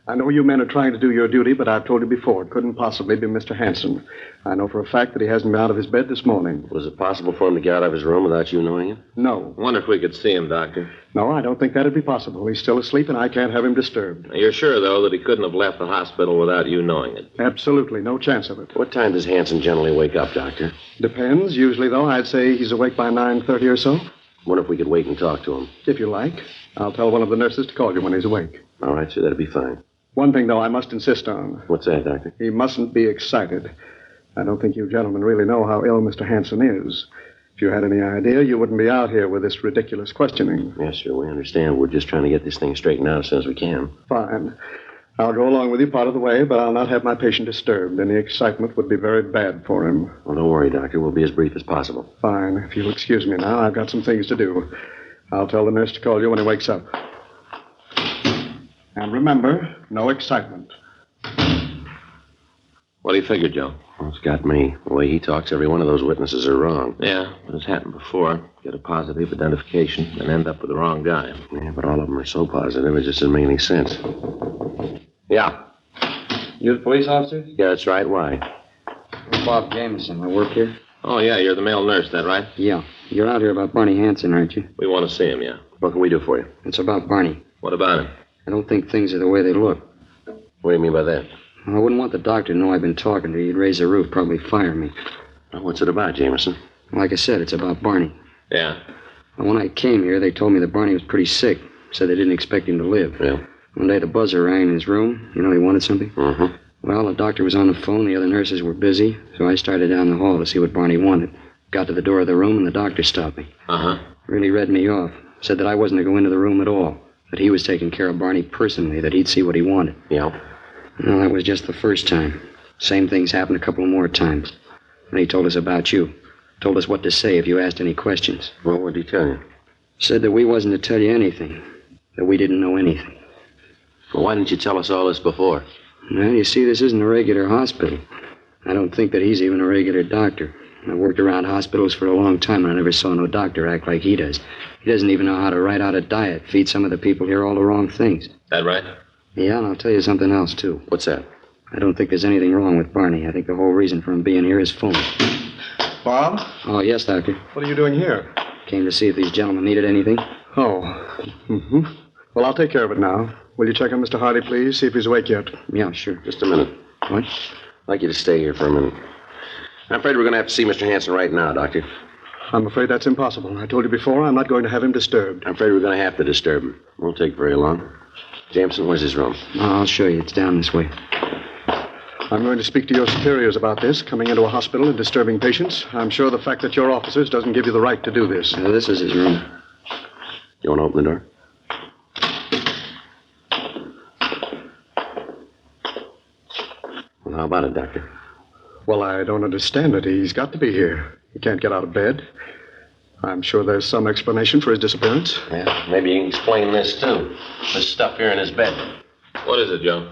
I know you men are trying to do your duty, but I've told you before, it couldn't possibly be Mr. Hanson. I know for a fact that he hasn't been out of his bed this morning. Was it possible for him to get out of his room without you knowing it? No. I wonder if we could see him, Doctor. No, I don't think that'd be possible. He's still asleep, and I can't have him disturbed. Now, you're sure, though, that he couldn't have left the hospital without you knowing it? Absolutely, no chance of it. What time does Hanson generally wake up, Doctor? Depends. Usually, though, I'd say he's awake by 9:30 or so. Wonder if we could wait and talk to him. If you like. I'll tell one of the nurses to call you when he's awake. All right, sir, that'd be fine. One thing, though, I must insist on. What's that, Doctor? He mustn't be excited. I don't think you gentlemen really know how ill Mr. Hanson is. If you had any idea, you wouldn't be out here with this ridiculous questioning. Yes, sir, we understand. We're just trying to get this thing straightened out as soon as we can. Fine. I'll go along with you part of the way, but I'll not have my patient disturbed. Any excitement would be very bad for him. Well, don't worry, Doctor. We'll be as brief as possible. Fine. If you'll excuse me now, I've got some things to do. I'll tell the nurse to call you when he wakes up. And remember, no excitement. What do you figure, Joe? Well, it's got me. The way he talks, every one of those witnesses are wrong. Yeah, but it's happened before. Get a positive identification and end up with the wrong guy. Yeah, but all of them are so positive, it just doesn't make any sense. Yeah. You the police officer? Yeah, that's right. Why? I'm Bob Jameson. I work here. Oh, yeah, you're the male nurse, that right? Yeah. You're out here about Barney Hanson, aren't you? We want to see him, yeah. What can we do for you? It's about Barney. What about him? I don't think things are the way they look. What do you mean by that? Well, I wouldn't want the doctor to know I've been talking to you. He'd raise the roof, probably fire me. Well, what's it about, Jameson? Like I said, it's about Barney. Yeah. Well, when I came here, they told me that Barney was pretty sick. Said they didn't expect him to live. Yeah. One day the buzzer rang in his room. You know he wanted something? Mm-hmm. Well, the doctor was on the phone. The other nurses were busy. So I started down the hall to see what Barney wanted. Got to the door of the room, and the doctor stopped me. Uh-huh. Really read me off. Said that I wasn't to go into the room at all. That he was taking care of Barney personally. That he'd see what he wanted. Yeah. Well, that was just the first time. Same things happened a couple more times. And he told us about you. Told us what to say if you asked any questions. Well, what did he tell you? Said that we wasn't to tell you anything. That we didn't know anything. Well, why didn't you tell us all this before? Well, you see, this isn't a regular hospital. I don't think that he's even a regular doctor. I worked around hospitals for a long time, and I never saw no doctor act like he does. He doesn't even know how to write out a diet, feed some of the people here all the wrong things. That right? Yeah, and I'll tell you something else, too. What's that? I don't think there's anything wrong with Barney. I think the whole reason for him being here is phony. Bob? Oh, yes, Doctor. What are you doing here? Came to see if these gentlemen needed anything. Oh. Mm-hmm. Well, I'll take care of it now. Will you check on Mr. Hardy, please? See if he's awake yet. Yeah, sure. Just a minute. What? I'd like you to stay here for a minute. I'm afraid we're going to have to see Mr. Hanson right now, Doctor. I'm afraid that's impossible. I told you before, I'm not going to have him disturbed. I'm afraid we're going to have to disturb him. Won't take very long. Jameson, where's his room? Oh, I'll show you. It's down this way. I'm going to speak to your superiors about this, coming into a hospital and disturbing patients. I'm sure the fact that you're officers doesn't give you the right to do this. This is his room. You want to open the door? Well, how about it, Doctor? Well, I don't understand it. He's got to be here. He can't get out of bed. I'm sure there's some explanation for his disappearance. Yeah, maybe you can explain this, too. This stuff here in his bed. What is it, Joe?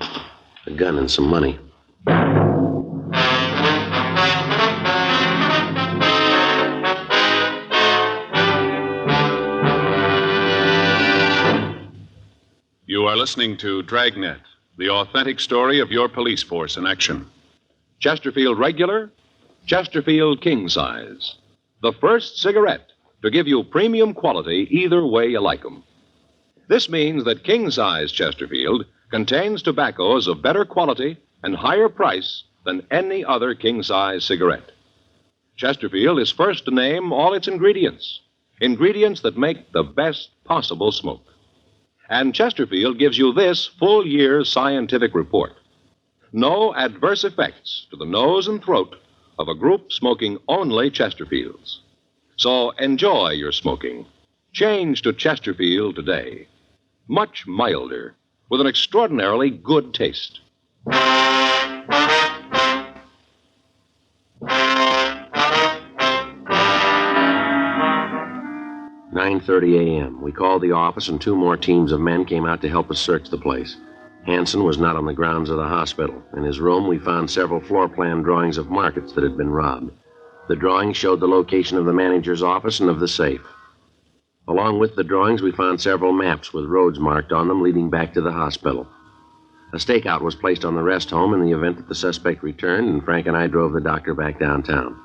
A gun and some money. You are listening to Dragnet, the authentic story of your police force in action. Chesterfield Regular, Chesterfield King Size. The first cigarette to give you premium quality either way you like 'em. This means that King Size Chesterfield contains tobaccos of better quality and higher price than any other king-size cigarette. Chesterfield is first to name all its ingredients that make the best possible smoke. And Chesterfield gives you this full year's scientific report. No adverse effects to the nose and throat of a group smoking only Chesterfields. So enjoy your smoking. Change to Chesterfield today. Much milder, with an extraordinarily good taste. 9:30 a.m. We called the office, and 2 more teams of men came out to help us search the place. Hanson was not on the grounds of the hospital. In his room, we found several floor plan drawings of markets that had been robbed. The drawings showed the location of the manager's office and of the safe. Along with the drawings, we found several maps with roads marked on them leading back to the hospital. A stakeout was placed on the rest home in the event that the suspect returned, and Frank and I drove the doctor back downtown.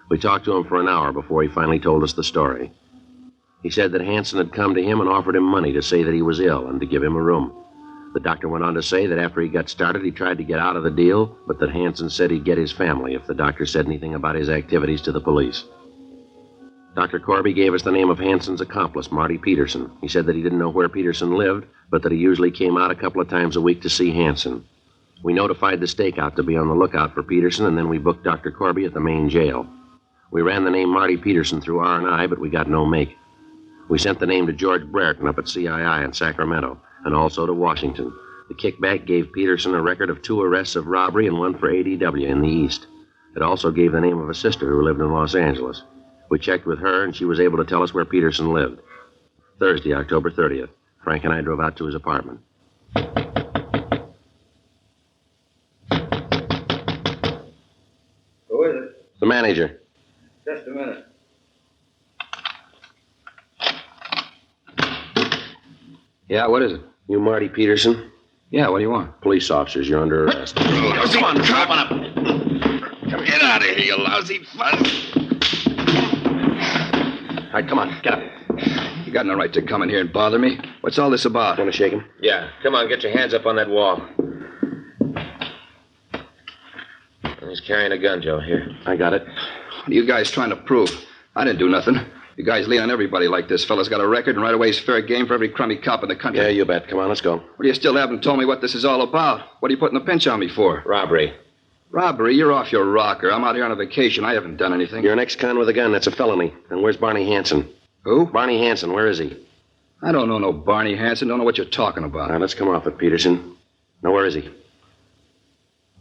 We talked to him for an hour before he finally told us the story. He said that Hanson had come to him and offered him money to say that he was ill and to give him a room. The doctor went on to say that after he got started, he tried to get out of the deal, but that Hanson said he'd get his family if the doctor said anything about his activities to the police. Dr. Corby gave us the name of Hanson's accomplice, Marty Peterson. He said that he didn't know where Peterson lived, but that he usually came out a couple of times a week to see Hanson. We notified the stakeout to be on the lookout for Peterson, and then we booked Dr. Corby at the main jail. We ran the name Marty Peterson through R&I, but we got no make. We sent the name to George Brereton up at CII in Sacramento, and also to Washington. The kickback gave Peterson a record of 2 arrests of robbery and 1 for ADW in the East. It also gave the name of a sister who lived in Los Angeles. We checked with her, and she was able to tell us where Peterson lived. Thursday, October 30th. Frank and I drove out to his apartment. Who is it? The manager. Just a minute. Yeah, what is it? You Marty Peterson? Yeah, what do you want? Police officers, you're under arrest. Come on, open up. Get out of here, you lousy fuzz. All right, come on, get up. You got no right to come in here and bother me. What's all this about? Want to shake him? Yeah. Come on, get your hands up on that wall. He's carrying a gun, Joe. Here, I got it. What are you guys trying to prove? I didn't do nothing. You guys lean on everybody like this. Fella's got a record, and right away he's fair game for every crummy cop in the country. Yeah, you bet. Come on, let's go. Well, you still haven't told me what this is all about. What are you putting the pinch on me for? Robbery. Robbery? You're off your rocker. I'm out here on a vacation. I haven't done anything. You're an ex-con with a gun. That's a felony. And where's Barney Hanson? Who? Barney Hanson. Where is he? I don't know no Barney Hanson. Don't know what you're talking about. All right, let's come off it, Peterson. Now, where is he?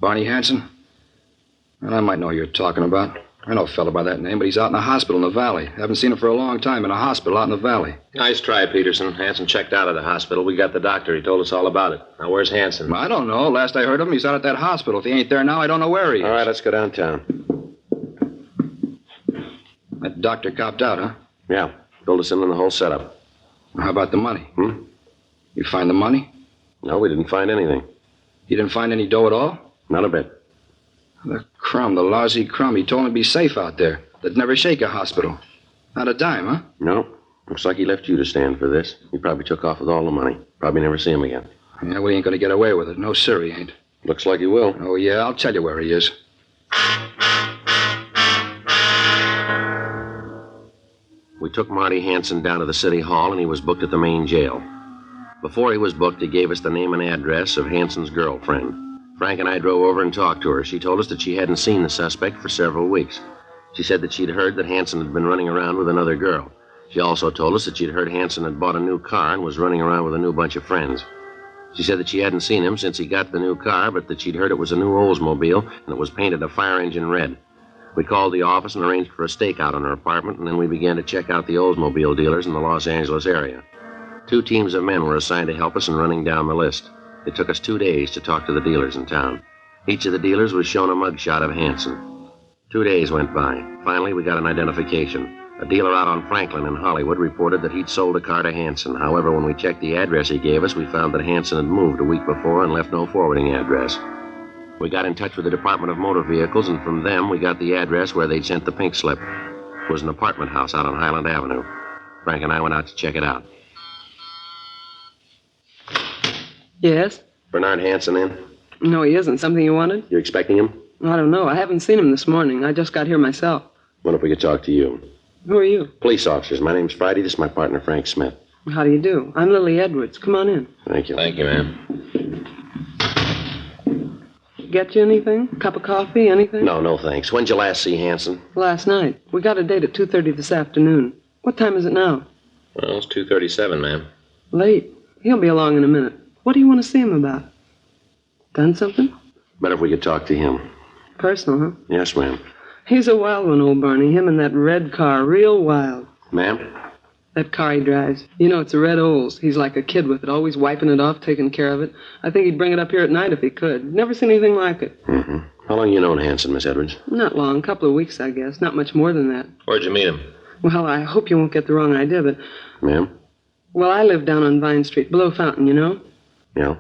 Barney Hanson? Well, I might know who you're talking about. I know a fella by that name, but he's out in a hospital in the valley. Haven't seen him for a long time in a hospital out in the valley. Nice try, Peterson. Hanson checked out of the hospital. We got the doctor. He told us all about it. Now, where's Hanson? I don't know. Last I heard of him, he's out at that hospital. If he ain't there now, I don't know where he is. All right, let's go downtown. doctor copped out, huh? Yeah. Filled us in on the whole setup. How about the money? You find the money? No, we didn't find anything. You didn't find any dough at all? Not a bit. The crumb, the lousy crumb. He told me to be safe out there. They'd never shake a hospital. Not a dime, huh? No. Looks like he left you to stand for this. He probably took off with all the money. Probably never see him again. Yeah, we ain't gonna get away with it. No, sir, he ain't. Looks like he will. Oh, yeah, I'll tell you where he is. We took Marty Hanson down to the city hall, and he was booked at the main jail. Before he was booked, he gave us the name and address of Hanson's girlfriend. Frank and I drove over and talked to her. She told us that she hadn't seen the suspect for several weeks. She said that she'd heard that Hanson had been running around with another girl. She also told us that she'd heard Hanson had bought a new car and was running around with a new bunch of friends. She said that she hadn't seen him since he got the new car, but that she'd heard it was a new Oldsmobile, and it was painted a fire engine red. We called the office and arranged for a stakeout on her apartment, and then we began to check out the Oldsmobile dealers in the Los Angeles area. 2 teams of men were assigned to help us in running down the list. It took us 2 days to talk to the dealers in town. Each of the dealers was shown a mugshot of Hanson. 2 days went by. Finally, we got an identification. A dealer out on Franklin in Hollywood reported that he'd sold a car to Hanson. However, when we checked the address he gave us, we found that Hanson had moved a week before and left no forwarding address. We got in touch with the Department of Motor Vehicles, and from them we got the address where they'd sent the pink slip. It was an apartment house out on Highland Avenue. Frank and I went out to check it out. Yes? Bernard Hanson in? No, he isn't. Something you wanted? You expecting him? I don't know. I haven't seen him this morning. I just got here myself. Wonder if we could talk to you. Who are you? Police officers. My name's Friday. This is my partner, Frank Smith. How do you do? I'm Lily Edwards. Come on in. Thank you. Thank you, ma'am. Get you anything? Cup of coffee? Anything? No, thanks. When'd you last see Hanson? Last night. We got a date at 2:30 this afternoon. What time is it now? Well, it's 2:37, ma'am. Late. He'll be along in a minute. What do you want to see him about? Done something? Better if we could talk to him. Personal, huh? Yes, ma'am. He's a wild one, old Barney. Him and that red car. Real wild. Ma'am? That car he drives. You know, it's a red Olds. He's like a kid with it, always wiping it off, taking care of it. I think he'd bring it up here at night if he could. Never seen anything like it. Mm-hmm. How long you known Hanson, Miss Edwards? Not long. A couple of weeks, I guess. Not much more than that. Where'd you meet him? Well, I hope you won't get the wrong idea, but... Ma'am? Well, I live down on Vine Street, below Fountain, you know? Yeah.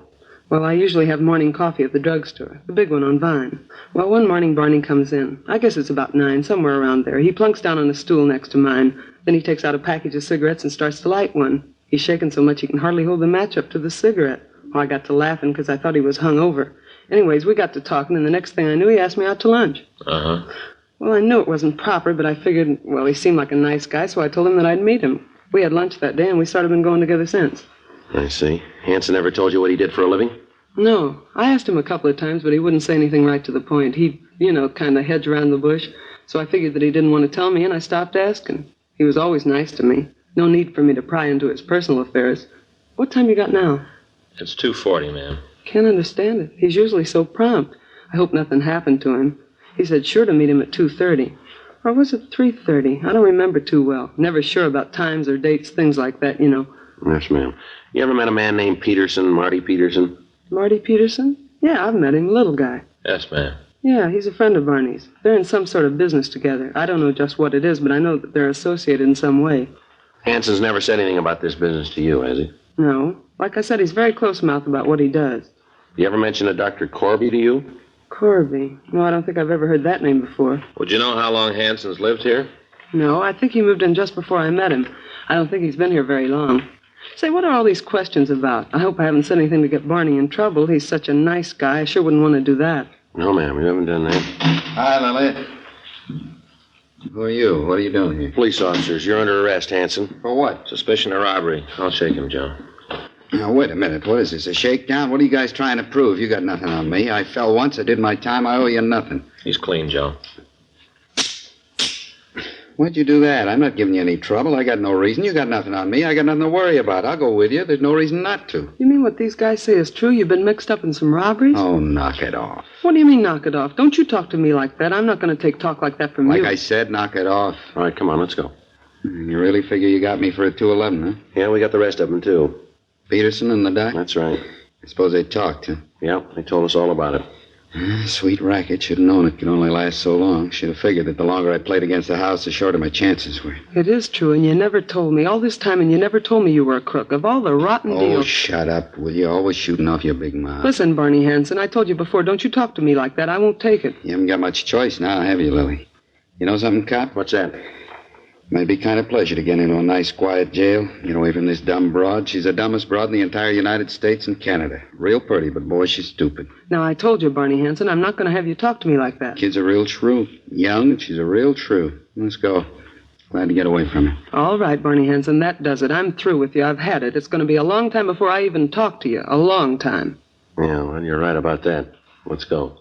Well, I usually have morning coffee at the drugstore, the big one on Vine. Well, one morning Barney comes in. I guess it's about 9, somewhere around there. He plunks down on a stool next to mine. Then he takes out a package of cigarettes and starts to light one. He's shaking so much he can hardly hold the match up to the cigarette. Oh, I got to laughing because I thought he was hung over. Anyways, we got to talking, and the next thing I knew, he asked me out to lunch. Uh-huh. Well, I knew it wasn't proper, but I figured, well, he seemed like a nice guy, so I told him that I'd meet him. We had lunch that day, and we started been going together since. I see. Hanson ever told you what he did for a living? No. I asked him a couple of times, but he wouldn't say anything right to the point. He'd, kind of hedge around the bush. So I figured that he didn't want to tell me, and I stopped asking. He was always nice to me. No need for me to pry into his personal affairs. What time you got now? It's 2:40, ma'am. Can't understand it. He's usually so prompt. I hope nothing happened to him. He said sure to meet him at 2:30. Or was it 3:30? I don't remember too well. Never sure about times or dates, things like that, you know. Yes, ma'am. You ever met a man named Peterson, Marty Peterson? Marty Peterson? Yeah, I've met him. Little guy. Yes, ma'am. Yeah, he's a friend of Barney's. They're in some sort of business together. I don't know just what it is, but I know that they're associated in some way. Hanson's never said anything about this business to you, has he? No. Like I said, he's very close-mouthed about what he does. You ever mention a Dr. Corby to you? Corby? No, I don't think I've ever heard that name before. Would you know how long Hanson's lived here? No, I think he moved in just before I met him. I don't think he's been here very long. Say, what are all these questions about? I hope I haven't said anything to get Barney in trouble. He's such a nice guy. I sure wouldn't want to do that. No, ma'am, you haven't done that. Hi, Lily. Who are you? What are you doing here? Police officers. You're under arrest, Hanson. For what? Suspicion of robbery. I'll shake him, Joe. Now, wait a minute. What is this, a shakedown? What are you guys trying to prove? You got nothing on me. I fell once. I did my time. I owe you nothing. He's clean, Joe. Why'd you do that? I'm not giving you any trouble. I got no reason. You got nothing on me. I got nothing to worry about. I'll go with you. There's no reason not to. You mean what these guys say is true? You've been mixed up in some robberies? Oh, knock it off. What do you mean, knock it off? Don't you talk to me like that. I'm not going to take talk like that from you. Like I said, knock it off. All right, come on, let's go. You really figure you got me for a 211, huh? Yeah, we got the rest of them, too. Peterson and the doc? That's right. I suppose they talked, huh? Yeah, they told us all about it. Sweet racket. Should have known it could only last so long. Should have figured that the longer I played against the house, the shorter my chances were. It is true, and you never told me. All this time, and you never told me you were a crook. Of all the rotten deals... Oh, shut up, will you? Always shooting off your big mouth. Listen, Barney Hanson, I told you before, don't you talk to me like that. I won't take it. You haven't got much choice now, have you, Lily? You know something, cop? What's that? Might be kind of pleasure to get into a nice, quiet jail. Get away from this dumb broad. She's the dumbest broad in the entire United States and Canada. Real pretty, but boy, she's stupid. Now, I told you, Barney Hanson, I'm not going to have you talk to me like that. Kid's a real shrew. Young, and she's a real shrew. Let's go. Glad to get away from her. All right, Barney Hanson, that does it. I'm through with you. I've had it. It's going to be a long time before I even talk to you. A long time. Yeah, well, you're right about that. Let's go.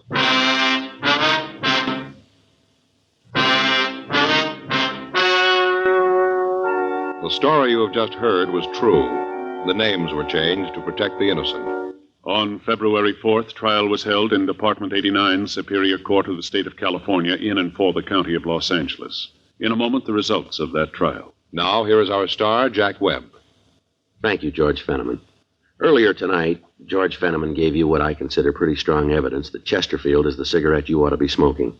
The story you have just heard was true. The names were changed to protect the innocent. On February 4th, trial was held in Department 89, Superior Court of the State of California, in and for the County of Los Angeles. In a moment, the results of that trial. Now, here is our star, Jack Webb. Thank you, George Fenneman. Earlier tonight, George Fenneman gave you what I consider pretty strong evidence that Chesterfield is the cigarette you ought to be smoking.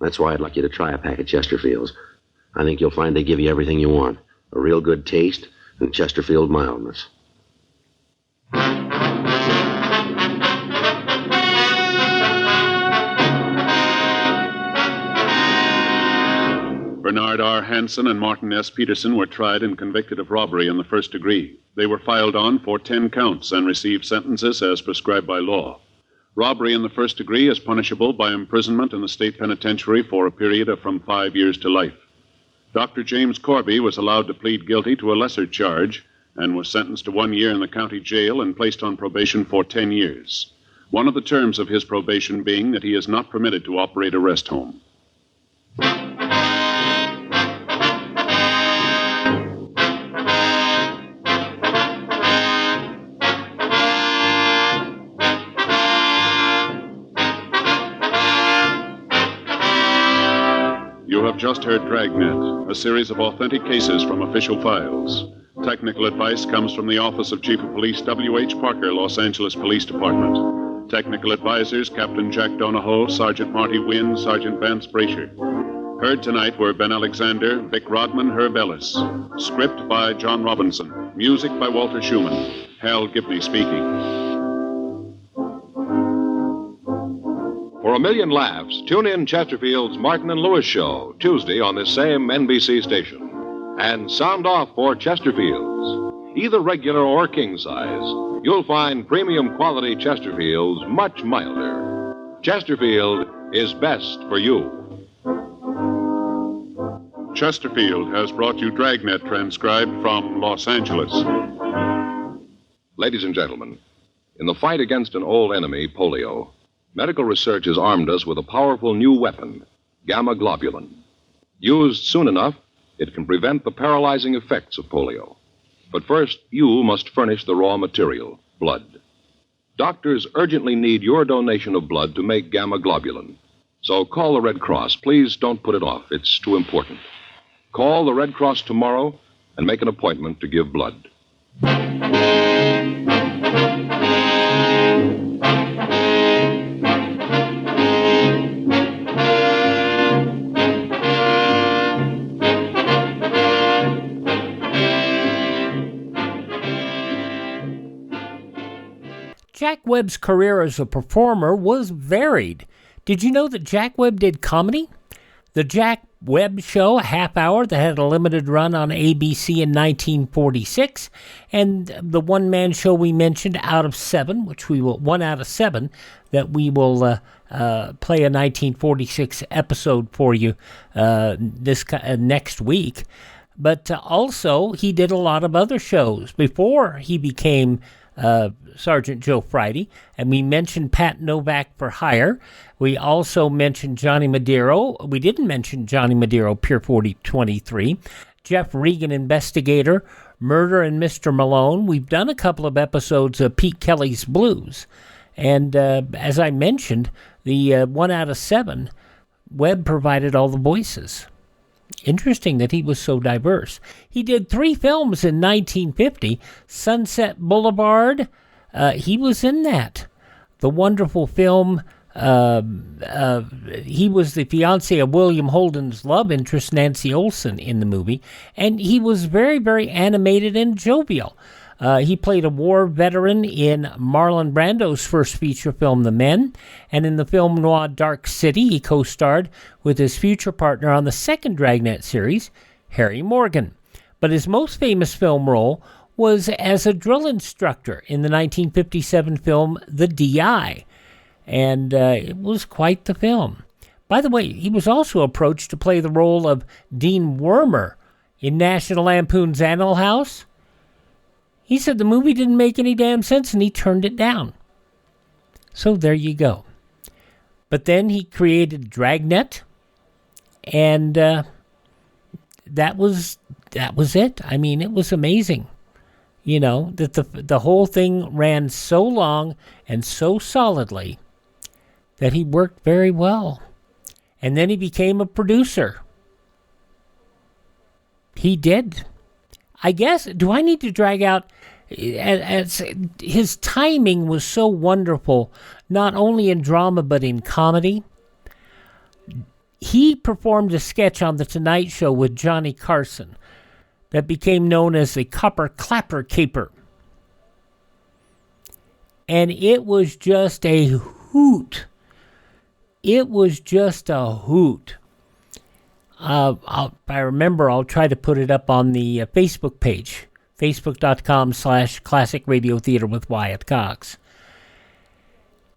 That's why I'd like you to try a pack of Chesterfields. I think you'll find they give you everything you want. A real good taste and Chesterfield mildness. Bernard R. Hanson and Martin S. Peterson were tried and convicted of robbery in the first degree. They were filed on for 10 counts and received sentences as prescribed by law. Robbery in the first degree is punishable by imprisonment in the state penitentiary for a period of from 5 years to life. Dr. James Corby was allowed to plead guilty to a lesser charge and was sentenced to 1 year in the county jail and placed on probation for 10 years. One of the terms of his probation being that he is not permitted to operate a rest home. You have just heard Dragnet, a series of authentic cases from official files. Technical advice comes from the Office of Chief of Police W.H. Parker, Los Angeles Police Department. Technical advisors, Captain Jack Donahoe, Sergeant Marty Wynn, Sergeant Vance Brasher. Heard tonight were Ben Alexander, Vic Rodman, Herb Ellis. Script by John Robinson. Music by Walter Schumann. Hal Gibney speaking. For a million laughs, tune in Chesterfield's Martin and Lewis Show, Tuesday on this same NBC station. And sound off for Chesterfields. Either regular or king size, you'll find premium quality Chesterfields much milder. Chesterfield is best for you. Chesterfield has brought you Dragnet, transcribed from Los Angeles. Ladies and gentlemen, in the fight against an old enemy, polio, medical research has armed us with a powerful new weapon, gamma globulin. Used soon enough, it can prevent the paralyzing effects of polio. But first, you must furnish the raw material, blood. Doctors urgently need your donation of blood to make gamma globulin. So call the Red Cross. Please don't put it off. It's too important. Call the Red Cross tomorrow and make an appointment to give blood. Jack Webb's career as a performer was varied. Did you know that Jack Webb did comedy? The Jack Webb Show, a half hour that had a limited run on ABC in 1946, and the one-man show we mentioned, Out of Seven, which we will, 1 out of 7, that we will play a 1946 episode for you next week. But also, he did a lot of other shows before he became Sergeant Joe Friday, and we mentioned Pat Novak for Hire. We also mentioned Johnny Madero. We didn't mention Johnny Madero, Pier 4023. Jeff Regan, Investigator, Murder and Mr. Malone. We've done a couple of episodes of Pete Kelly's Blues. And as I mentioned, the 1 out of 7, Webb provided all the voices. Interesting that he was so diverse. He did 3 films in 1950. Sunset Boulevard, he was in that. The wonderful film He was the fiancé of William Holden's love interest, Nancy Olson, in the movie, and he was very, very animated and jovial. He played a war veteran in Marlon Brando's first feature film, The Men, and in the film noir Dark City, he co-starred with his future partner on the second Dragnet series, Harry Morgan. But his most famous film role was as a drill instructor in the 1957 film The D.I., and it was quite the film. By the way, he was also approached to play the role of Dean Wormer in National Lampoon's Animal House. He said the movie didn't make any damn sense, and he turned it down. So there you go. But then he created Dragnet, and that was it. I mean, it was amazing. You know, that the whole thing ran so long and so solidly that he worked very well. And then he became a producer. He did. I guess, do I need to drag out, as his timing was so wonderful, not only in drama but in comedy. He performed a sketch on The Tonight Show with Johnny Carson that became known as the Copper Clapper Caper. And it was just a hoot. It was just a hoot. If I remember, I'll try to put it up on the Facebook page, facebook.com/Classic Radio Theater with Wyatt Cox.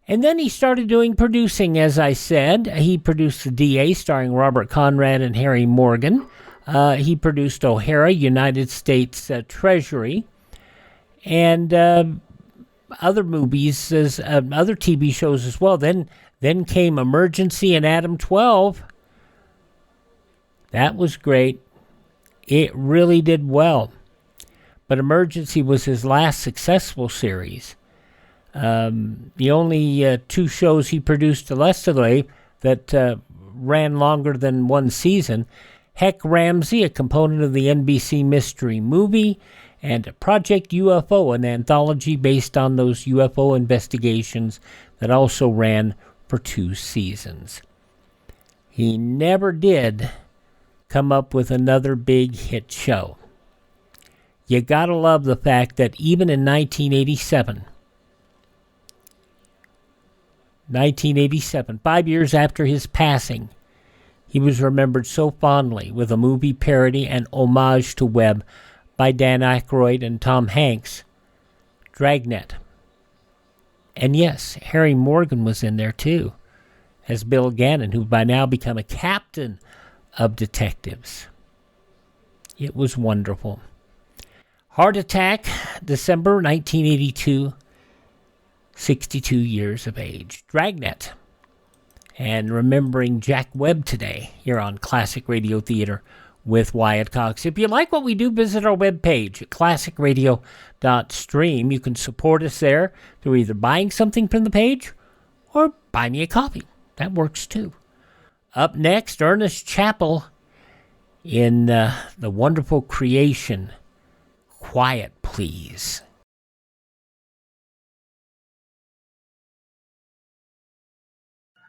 And then he started doing producing, as I said. He produced The D.A., starring Robert Conrad and Harry Morgan. He produced O'Hara, United States Treasury, and other movies, other TV shows as well. Then came Emergency and Adam 12. That was great. It really did well. But Emergency was his last successful series. The only two shows he produced allegedly that ran longer than one season, Heck Ramsey, a component of the NBC Mystery Movie, and Project UFO, an anthology based on those UFO investigations that also ran for 2 seasons. He never did come up with another big hit show. You gotta love the fact that even in 1987, 5 years after his passing, he was remembered so fondly with a movie parody and homage to Webb by Dan Aykroyd and Tom Hanks, Dragnet. And yes, Harry Morgan was in there too, as Bill Gannon, who by now become a captain of detectives. It was wonderful. Heart attack, December 1982, 62 years of age. Dragnet. And remembering Jack Webb today here on Classic Radio Theater with Wyatt Cox. If you like what we do, visit our webpage at classicradio.stream. You can support us there through either buying something from the page or buy me a coffee. That works too. Up next, Ernest Chappell in the wonderful creation, Quiet Please.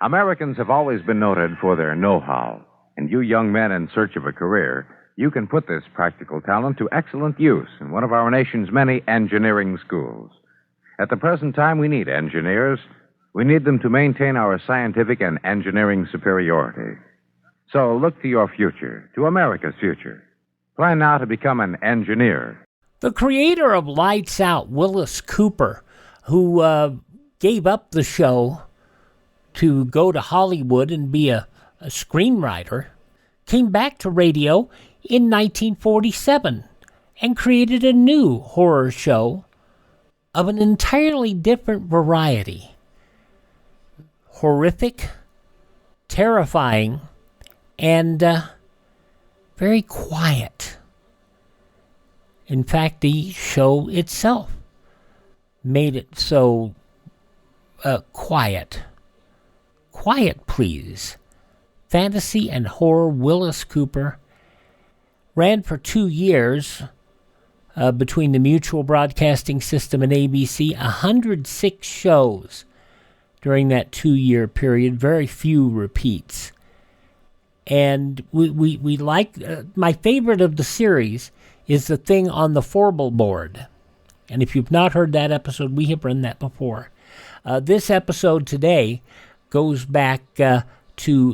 Americans have always been noted for their know-how. And you young men in search of a career, you can put this practical talent to excellent use in one of our nation's many engineering schools. At the present time, we need engineers. We need them to maintain our scientific and engineering superiority. So look to your future, to America's future. Plan now to become an engineer. The creator of Lights Out, Willis Cooper, who gave up the show to go to Hollywood and be a screenwriter, came back to radio in 1947 and created a new horror show of an entirely different variety. Horrific, terrifying, and very quiet. In fact, the show itself made it so quiet. Quiet Please. Fantasy and horror. Willis Cooper ran for 2 years between the Mutual Broadcasting System and ABC, 106 shows. during that 2-year period, very few repeats. And we like, my favorite of the series is the thing on the Forble board. And if you've not heard that episode, we have run that before. This episode today goes back to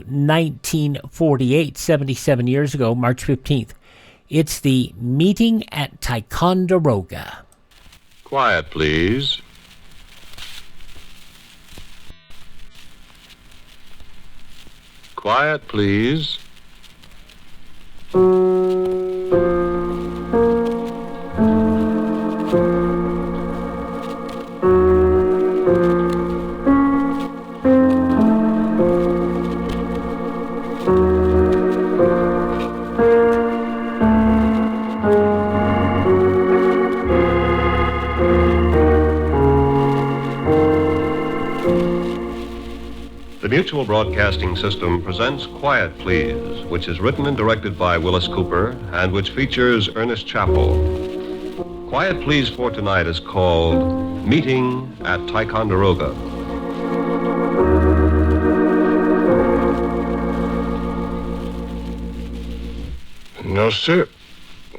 1948, 77 years ago, March 15th. It's the meeting at Ticonderoga. Quiet, please. Quiet, please. The Mutual Broadcasting System presents Quiet Please, which is written and directed by Willis Cooper and which features Ernest Chappell. Quiet Please for tonight is called Meeting at Ticonderoga. No, sir.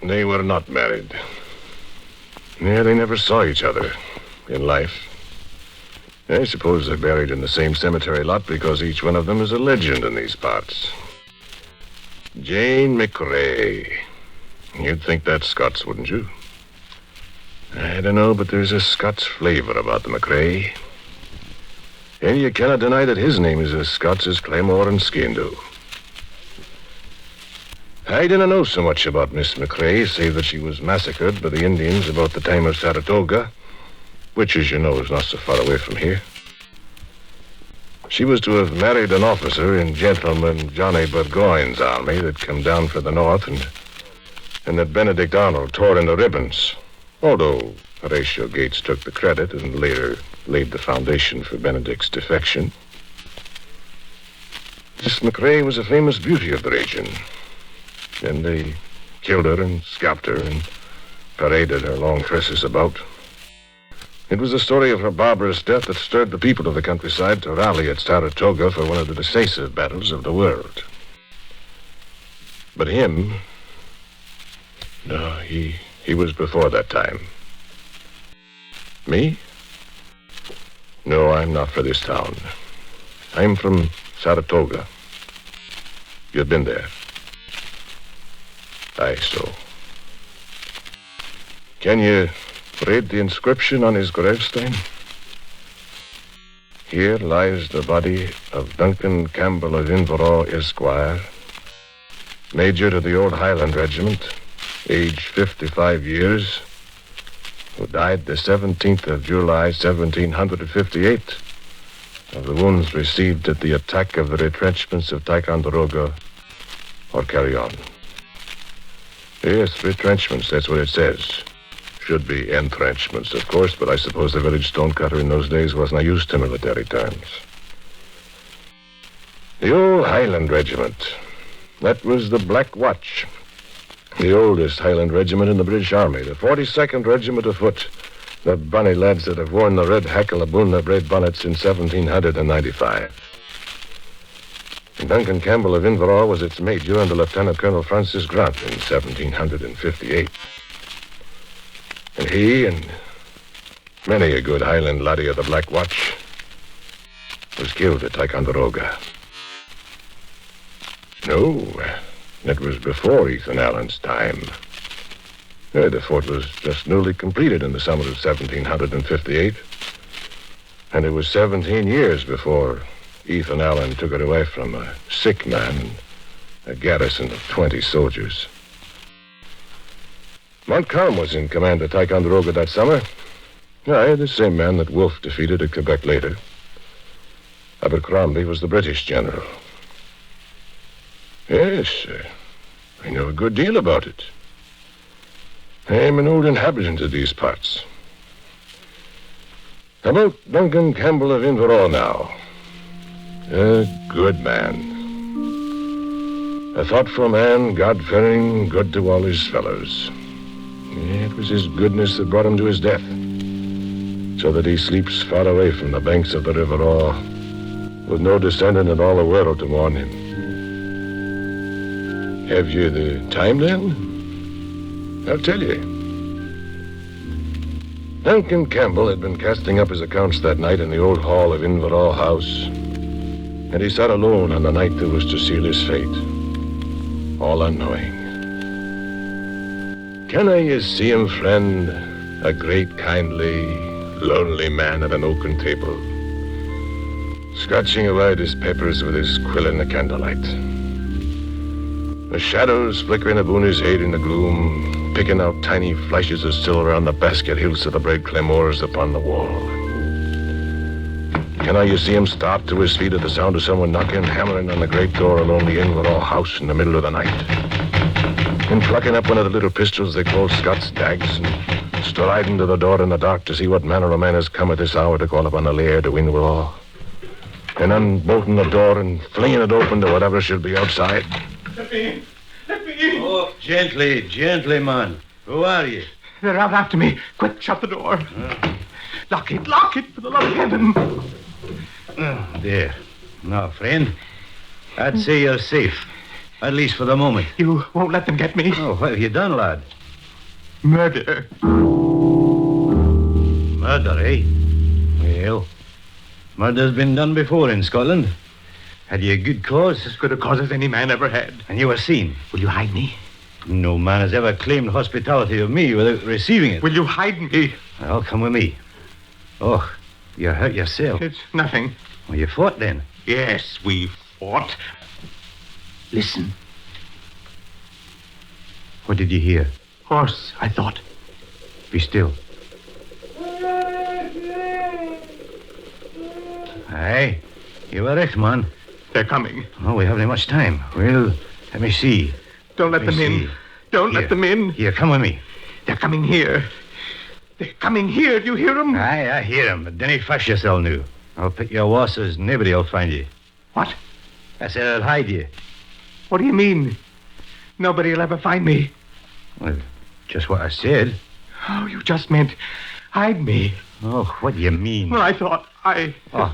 They were not married. Yeah, they never saw each other in life. I suppose they're buried in the same cemetery lot because each one of them is a legend in these parts. Jane McRae. You'd think that's Scots, wouldn't you? I don't know, but there's a Scots flavor about the McRae. And you cannot deny that his name is as Scots as Claymore and Skindoo. I didn't know so much about Miss McRae, save that she was massacred by the Indians about the time of Saratoga, which, as you know, is not so far away from here. She was to have married an officer in Gentleman Johnny Burgoyne's army that come down for the North and that Benedict Arnold tore into ribbons, although Horatio Gates took the credit and later laid the foundation for Benedict's defection. Miss McRae was a famous beauty of the region, and they killed her and scalped her and paraded her long tresses about. It was the story of her barbarous death that stirred the people of the countryside to rally at Saratoga for one of the decisive battles of the world. But him, no, he was before that time. Me? No, I'm not for this town. I'm from Saratoga. You've been there. Aye, so. Can you read the inscription on his gravestone? Here lies the body of Duncan Campbell of Inverell, Esquire, Major to the Old Highland Regiment, age 55 years, who died the 17th of July, 1758, of the wounds received at the attack of the retrenchments of Ticonderoga or Carry On. Yes, retrenchments, that's what it says. Should be entrenchments, of course, but I suppose the village stonecutter in those days wasn't used to military terms. The Old Highland Regiment. That was the Black Watch. The oldest Highland regiment in the British Army. The 42nd Regiment of Foot. The bonny lads that have worn the red Hackalaboona braid bonnets since 1795. And Duncan Campbell of Inverell was its major under Lieutenant Colonel Francis Grant in 1758. And he and many a good Highland laddie of the Black Watch was killed at Ticonderoga. No, that was before Ethan Allen's time. The fort was just newly completed in the summer of 1758. And it was 17 years before Ethan Allen took it away from a sick man and a garrison of 20 soldiers. Montcalm was in command at Ticonderoga that summer. Aye, the same man that Wolfe defeated at Quebec later. Abercrombie was the British general. Yes, I know a good deal about it. I'm an old inhabitant of these parts. How about Duncan Campbell of Inverell now? A good man. A thoughtful man, God-fearing, good to all his fellows. It was his goodness that brought him to his death. so that he sleeps far away from the banks of the River Orr, with no descendant in all the world to mourn him. Have you the time, then? I'll tell you. Duncan Campbell had been casting up his accounts that night in the old hall of Inverall House, and he sat alone on the night that was to seal his fate, all unknowing. Can I see him, friend, a great, kindly, lonely man at an oaken table, scratching away at his papers with his quill in the candlelight. The shadows flickering about his head in the gloom, picking out tiny flashes of silver on the basket hilts of the bread claymores upon the wall. Can I see him start to his feet at the sound of someone knocking, hammering on the great door along the Inverall house in the middle of the night, and plucking up one of the little pistols they call Scots dags, and striding to the door in the dark to see what manner of man has come at this hour to call upon the laird of Inverall, and unbolting the door and flinging it open to whatever should be outside. Let me in! Let me in! Oh, gently, man. Who are you? They're out after me. Quick, shut the door. Lock it, for the love of heaven. There. Now, friend, I'd say you're safe. At least for the moment. You won't let them get me? Oh, what have you done, lad? Murder. Murder, eh? Well, murder's been done before in Scotland. Had you a good cause? As good a cause as any man ever had. And you were seen? Will you hide me? No man has ever claimed hospitality of me without receiving it. Will you hide me? Well, come with me. Oh, you hurt yourself. It's nothing. Well, you fought then? Yes, we fought. Listen. What did you hear? Horse, I thought. Be still. Aye, you were right, man. They're coming. Oh, we haven't much time. Well, let me see. Don't let them in. Don't let them in. Here, come with me. They're coming here. They're coming here. Do you hear them? Aye, I hear them. But don't fuss yourself now. I'll pick your wasses. Nobody'll find you. What? I said I'll hide you. What do you mean? Nobody'll ever find me. Well, just what I said. Oh, you just meant hide me. Oh, what do you mean? Well, I thought.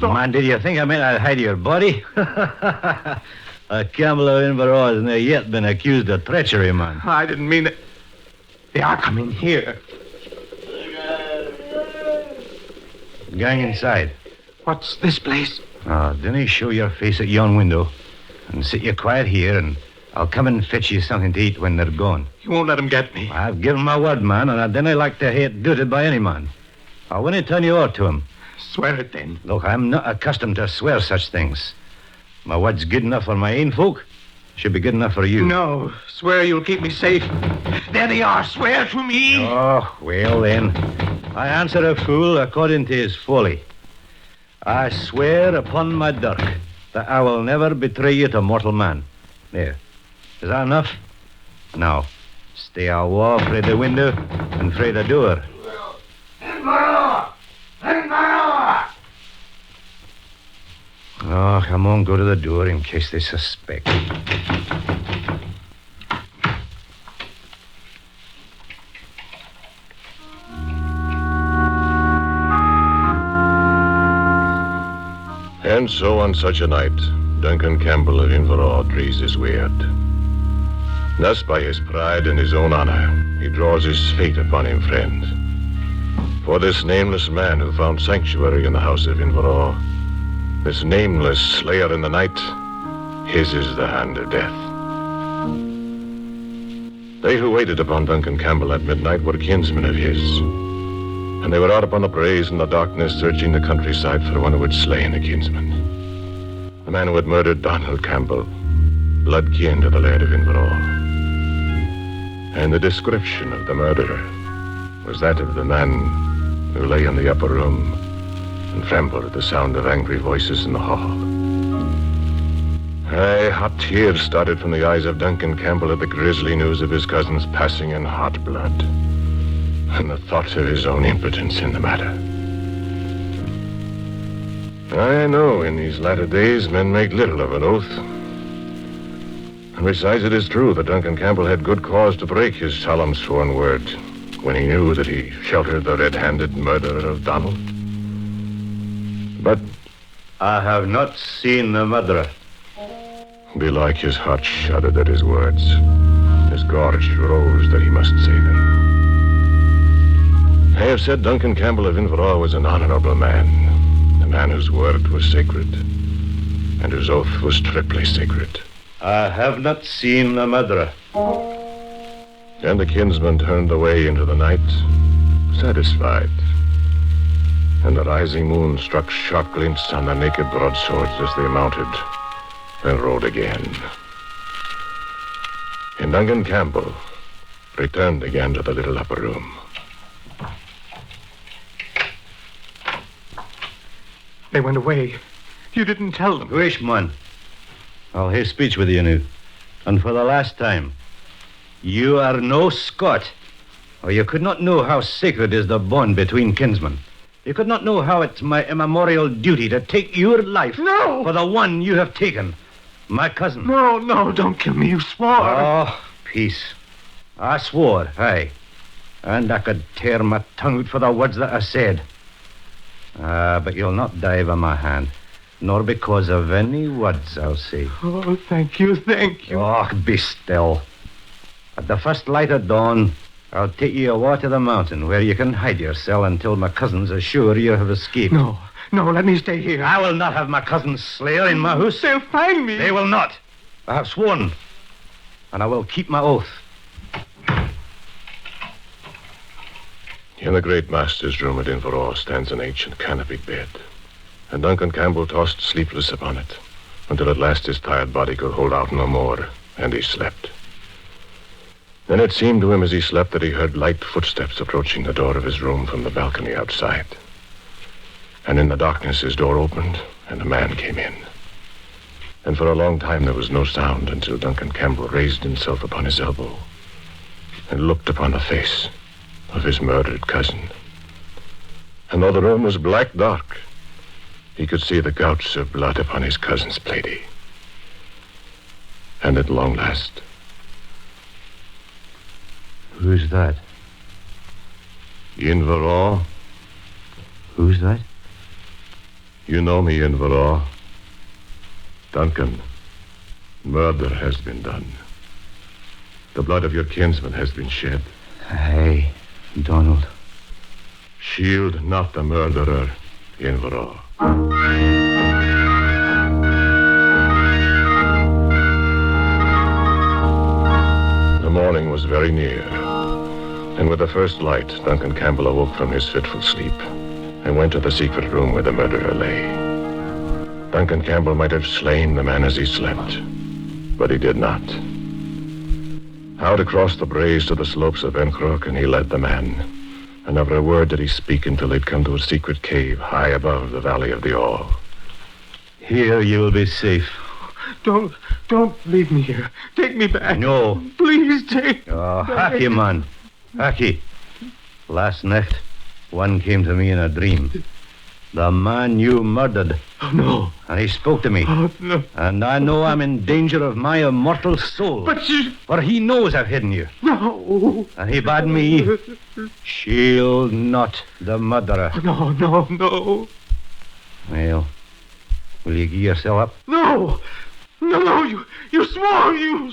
Man, did you think I meant I'd hide your body? A Campbell of Inverall has not yet been accused of treachery, man. I didn't mean it. They are coming here. Gang inside. What's this place? Oh, don't show your face at yon window. And sit you quiet here, and I'll come and fetch you something to eat when they're gone. You won't let them get me. I've given my word, man, and I don't like to hate duty by any man. I wouldn't turn you over to him. Swear it, then. Look, I'm not accustomed to swear such things. My word's good enough for my own folk. Should be good enough for you. No. Swear you'll keep me safe. There they are. Swear to me. Oh, well, then. I answer a fool according to his folly. I swear upon my dirk that I will never betray you to mortal man. There. Is that enough? Now, stay a while frae the window and frae the door. Oh, come on, go to the door in case they suspect. And so on such a night, Duncan Campbell of Inverall drees his weird. Thus by his pride and his own honor, he draws his fate upon him, friend. For this nameless man who found sanctuary in the house of Inverall, this nameless slayer in the night, his is the hand of death. They who waited upon Duncan Campbell at midnight were kinsmen of his, and they were out upon the braes in the darkness searching the countryside for one who had slain a kinsman. The man who had murdered Donald Campbell, blood kin to the laird of Inverall. And the description of the murderer was that of the man who lay in the upper room and trembled at the sound of angry voices in the hall. Aye, hot tears started from the eyes of Duncan Campbell at the grisly news of his cousin's passing in hot blood, and the thought of his own impotence in the matter. I know in these latter days men make little of an oath. And besides, it is true that Duncan Campbell had good cause to break his solemn sworn word when he knew that he sheltered the red-handed murderer of Donald. But I have not seen the murderer. belike his heart shuddered at his words. His gorge rose that he must say them. I have said Duncan Campbell of Inverall was an honorable man, a man whose word was sacred, and whose oath was triply sacred. I have not seen the murderer. And the kinsman turned away into the night, satisfied. And the rising moon struck sharp glints on the naked broadswords as they mounted, and rode again. And Duncan Campbell returned again to the little upper room. They went away. You didn't tell them. Wish, man. I'll have speech with you now. And for the last time, you are no Scot, or you could not know how sacred is the bond between kinsmen. You could not know how it's my immemorial duty to take your life for the one you have taken, my cousin. No, don't kill me. You swore. Oh, peace. I swore, aye. And I could tear my tongue out for the words that I said. But you'll not die by my hand, nor because of any words I'll say. Oh, thank you. Oh, be still. At the first light of dawn, I'll take you away to the mountain where you can hide yourself until my cousins are sure you have escaped. No, let me stay here. I will not have my cousin's slayer in my house. They'll find me. They will not. I have sworn, and I will keep my oath. In the great master's room at Inverall stands an ancient canopied bed, and Duncan Campbell tossed sleepless upon it, until at last his tired body could hold out no more, and he slept. Then it seemed to him as he slept that he heard light footsteps approaching the door of his room from the balcony outside. And in the darkness his door opened, and a man came in. And for a long time there was no sound until Duncan Campbell raised himself upon his elbow and looked upon the face of his murdered cousin. And though the room was black dark, he could see the gouts of blood upon his cousin's plaidy. And at long last... Who's that? Inverall. Who's that? You know me, Inverall. Duncan, murder has been done. The blood of your kinsman has been shed. Aye, Donald. Shield not the murderer, Inverall. The morning was very near, and with the first light, Duncan Campbell awoke from his fitful sleep and went to the secret room where the murderer lay. Duncan Campbell might have slain the man as he slept, but he did not. Out across the braes to the slopes of Encrook, and he led the man, and never a word did he speak until they'd come to a secret cave high above the valley of the All. Here you'll be safe. Don't leave me here. Take me back. No. Please take me Oh, back. Haki, man. Haki. Last night, one came to me in a dream. The man you murdered. Oh, no. And he spoke to me. Oh, no. And I know I'm in danger of my immortal soul. But you... For he knows I've hidden you. No. And he bade me shield not the murderer. No. Well, will you give yourself up? No, you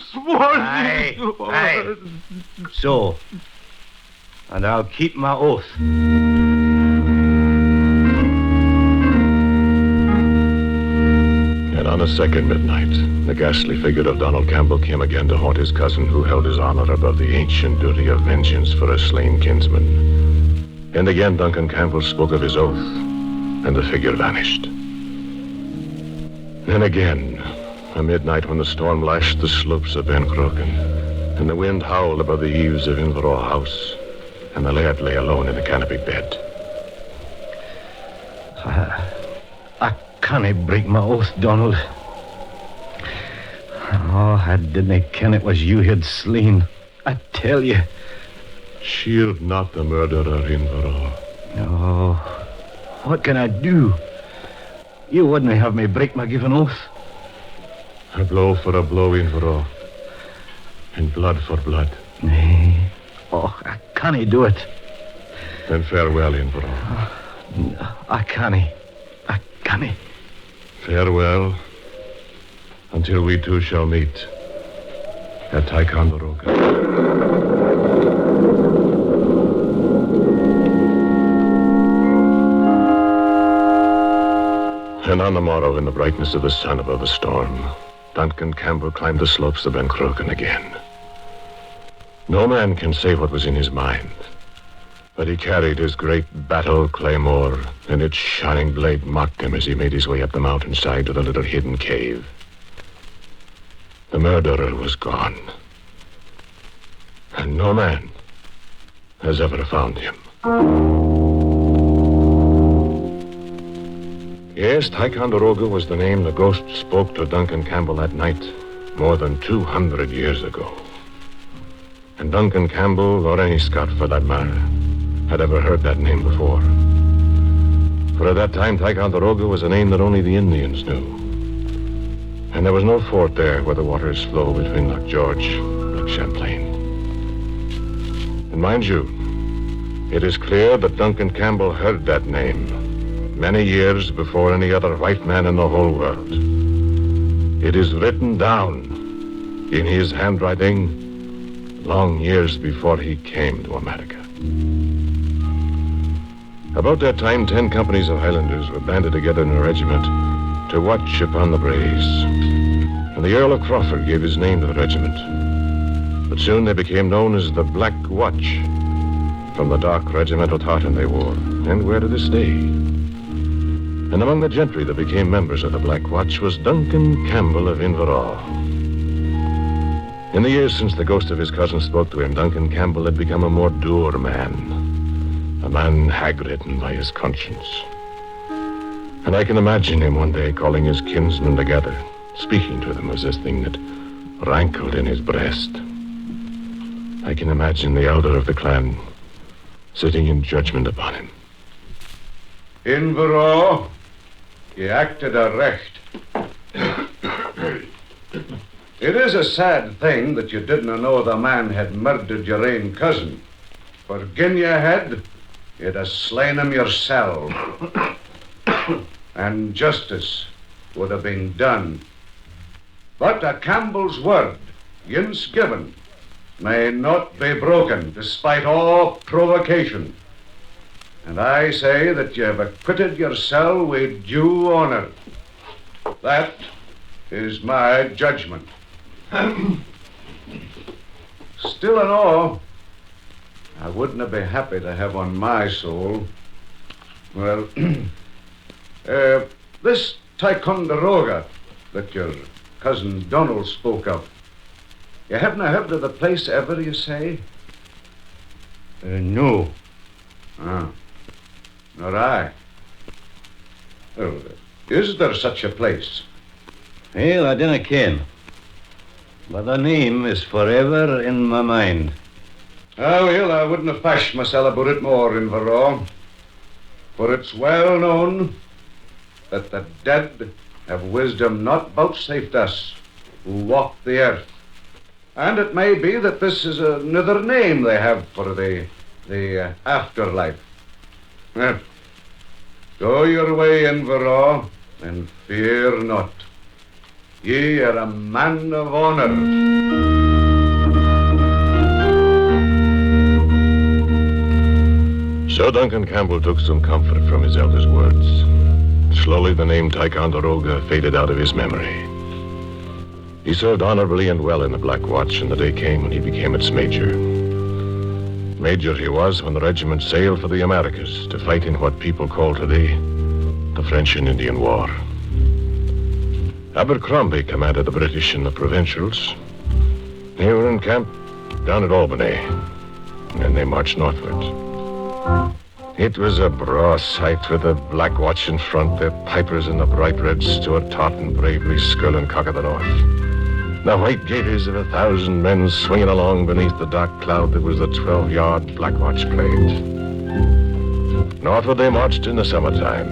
swore. Aye. So, and I'll keep my oath. And on a second midnight, the ghastly figure of Donald Campbell came again to haunt his cousin, who held his honor above the ancient duty of vengeance for a slain kinsman. And again Duncan Campbell spoke of his oath, and the figure vanished. Then again, a midnight when the storm lashed the slopes of Ben Croken, and the wind howled above the eaves of Inverall House, and the lad lay alone in the canopied bed. I can't break my oath, Donald. Oh, I didn't ken it was you had slain. I tell you. Shield not the murderer, Inverall. Oh, what can I do? You wouldn't have me break my given oath. A blow for a blow, Inverall. And blood for blood. Nay. Oh, I can't do it. Then farewell, Inverall. I can't. I Come. Farewell, until we two shall meet at Ticonderoga. And on the morrow, in the brightness of the sun above the storm, Duncan Campbell climbed the slopes of Ben Cruachan again. No man can say what was in his mind, but he carried his great battle claymore, and its shining blade mocked him as he made his way up the mountainside to the little hidden cave. The murderer was gone, and no man has ever found him. Yes, Ticonderoga was the name the ghost spoke to Duncan Campbell that night, more than 200 years ago. And Duncan Campbell, or any Scot for that matter, had ever heard that name before. For at that time, Ticonderoga was a name that only the Indians knew. And there was no fort there where the waters flow between Loch George and Loch Champlain. And mind you, it is clear that Duncan Campbell heard that name many years before any other white man in the whole world. It is written down in his handwriting long years before he came to America. About that time, 10 companies of Highlanders were banded together in a regiment to watch upon the braes. And the Earl of Crawford gave his name to the regiment. But soon they became known as the Black Watch, from the dark regimental tartan they wore, and wear to this day. And among the gentry that became members of the Black Watch was Duncan Campbell of Inverall. In the years since the ghost of his cousin spoke to him, Duncan Campbell had become a more dour man, a man hag-ridden by his conscience. And I can imagine him one day calling his kinsmen together, speaking to them of this thing that rankled in his breast. I can imagine the elder of the clan sitting in judgment upon him. Inverall, you acted a recht. It is a sad thing that you didn't know the man had murdered your own cousin. For gin you had, you'd have slain him yourself. And justice would have been done. But a Campbell's word, once given, may not be broken despite all provocation. And I say that you have acquitted yourself with due honor. That is my judgment. Still in all, I wouldn't be happy to have on my soul, well, this Ticonderoga that your cousin Donald spoke of. You haven't heard of the place ever, you say? No. Ah, nor I. Well, is there such a place? Well, I dinna ken. But the name is forever in my mind. Ah, well, I wouldn't have fashed myself about it more, Inverall. For it's well known that the dead have wisdom not vouchsafed us who walk the earth. And it may be that this is another name they have for the afterlife. Well, go your way, Inverall, and fear not. Ye are a man of honor. So Duncan Campbell took some comfort from his elder's words. Slowly the name Ticonderoga faded out of his memory. He served honorably and well in the Black Watch, and the day came when he became its major. Major he was when the regiment sailed for the Americas to fight in what people call today the French and Indian War. Abercrombie commanded the British in the Provincials. They were in camp down at Albany, and they marched northward. It was a braw sight with the Black Watch in front, their pipers in the bright red Stuart tartan bravely skirling cock of the north. The white gaiters of 1,000 men swinging along beneath the dark cloud that was the 12-yard Black Watch plate. Northward they marched in the summertime,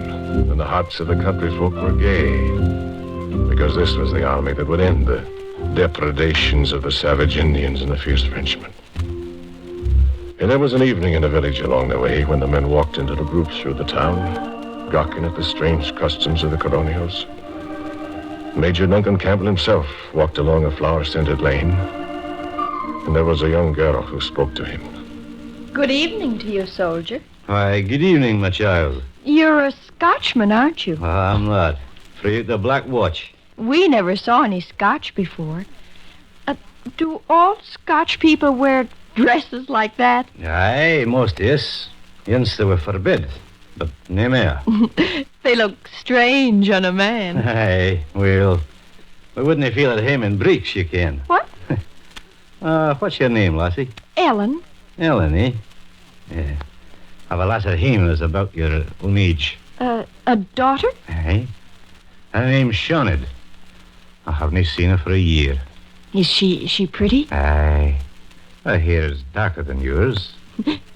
and the hearts of the country folk were gay, because this was the army that would end the depredations of the savage Indians and the fierce Frenchmen. And there was an evening in a village along the way when the men walked into the groups through the town, gawking at the strange customs of the colonials. Major Duncan Campbell himself walked along a flower-scented lane, and there was a young girl who spoke to him. Good evening to you, soldier. Why, good evening, my child. You're a Scotchman, aren't you? I'm not. Free the Black Watch. We never saw any Scotch before. Do all Scotch people wear dresses like that? Aye, most yes. Once they were forbid, but no more. They look strange on a man. Aye, well, we wouldn't feel at home in breeks, you can. What? What's your name, lassie? Ellen. Ellen, eh? Yeah. I've a lass at home that's about your own age. A daughter? Aye. Her name's Shaunid. I haven't seen her for a year. Is she pretty? Aye. Her hair's darker than yours.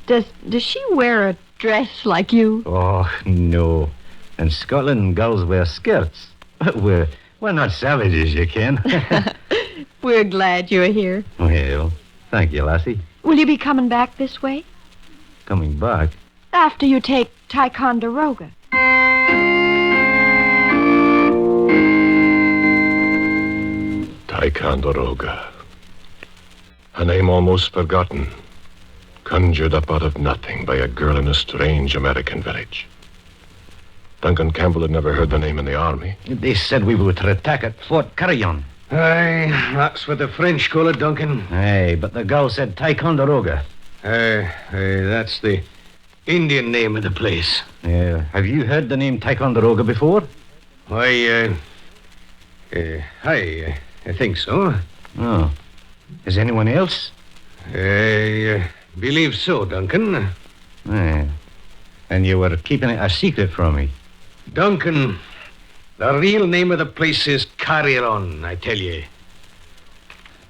Does she wear a dress like you? Oh, no. In Scotland, girls wear skirts. But we're not savages, you can. We're glad you're here. Well, thank you, lassie. Will you be coming back this way? Coming back? After you take Ticonderoga. Ticonderoga. A name almost forgotten, conjured up out of nothing by a girl in a strange American village. Duncan Campbell had never heard the name in the army. They said we were to attack at Fort Carillon. Aye, that's what the French call it, Duncan. Aye, but the girl said Ticonderoga. That's the Indian name of the place. Have you heard the name Ticonderoga before? I think so. Oh. Is anyone else? I believe so, Duncan. And you were keeping it a secret from me. Duncan, the real name of the place is Carillon, I tell you.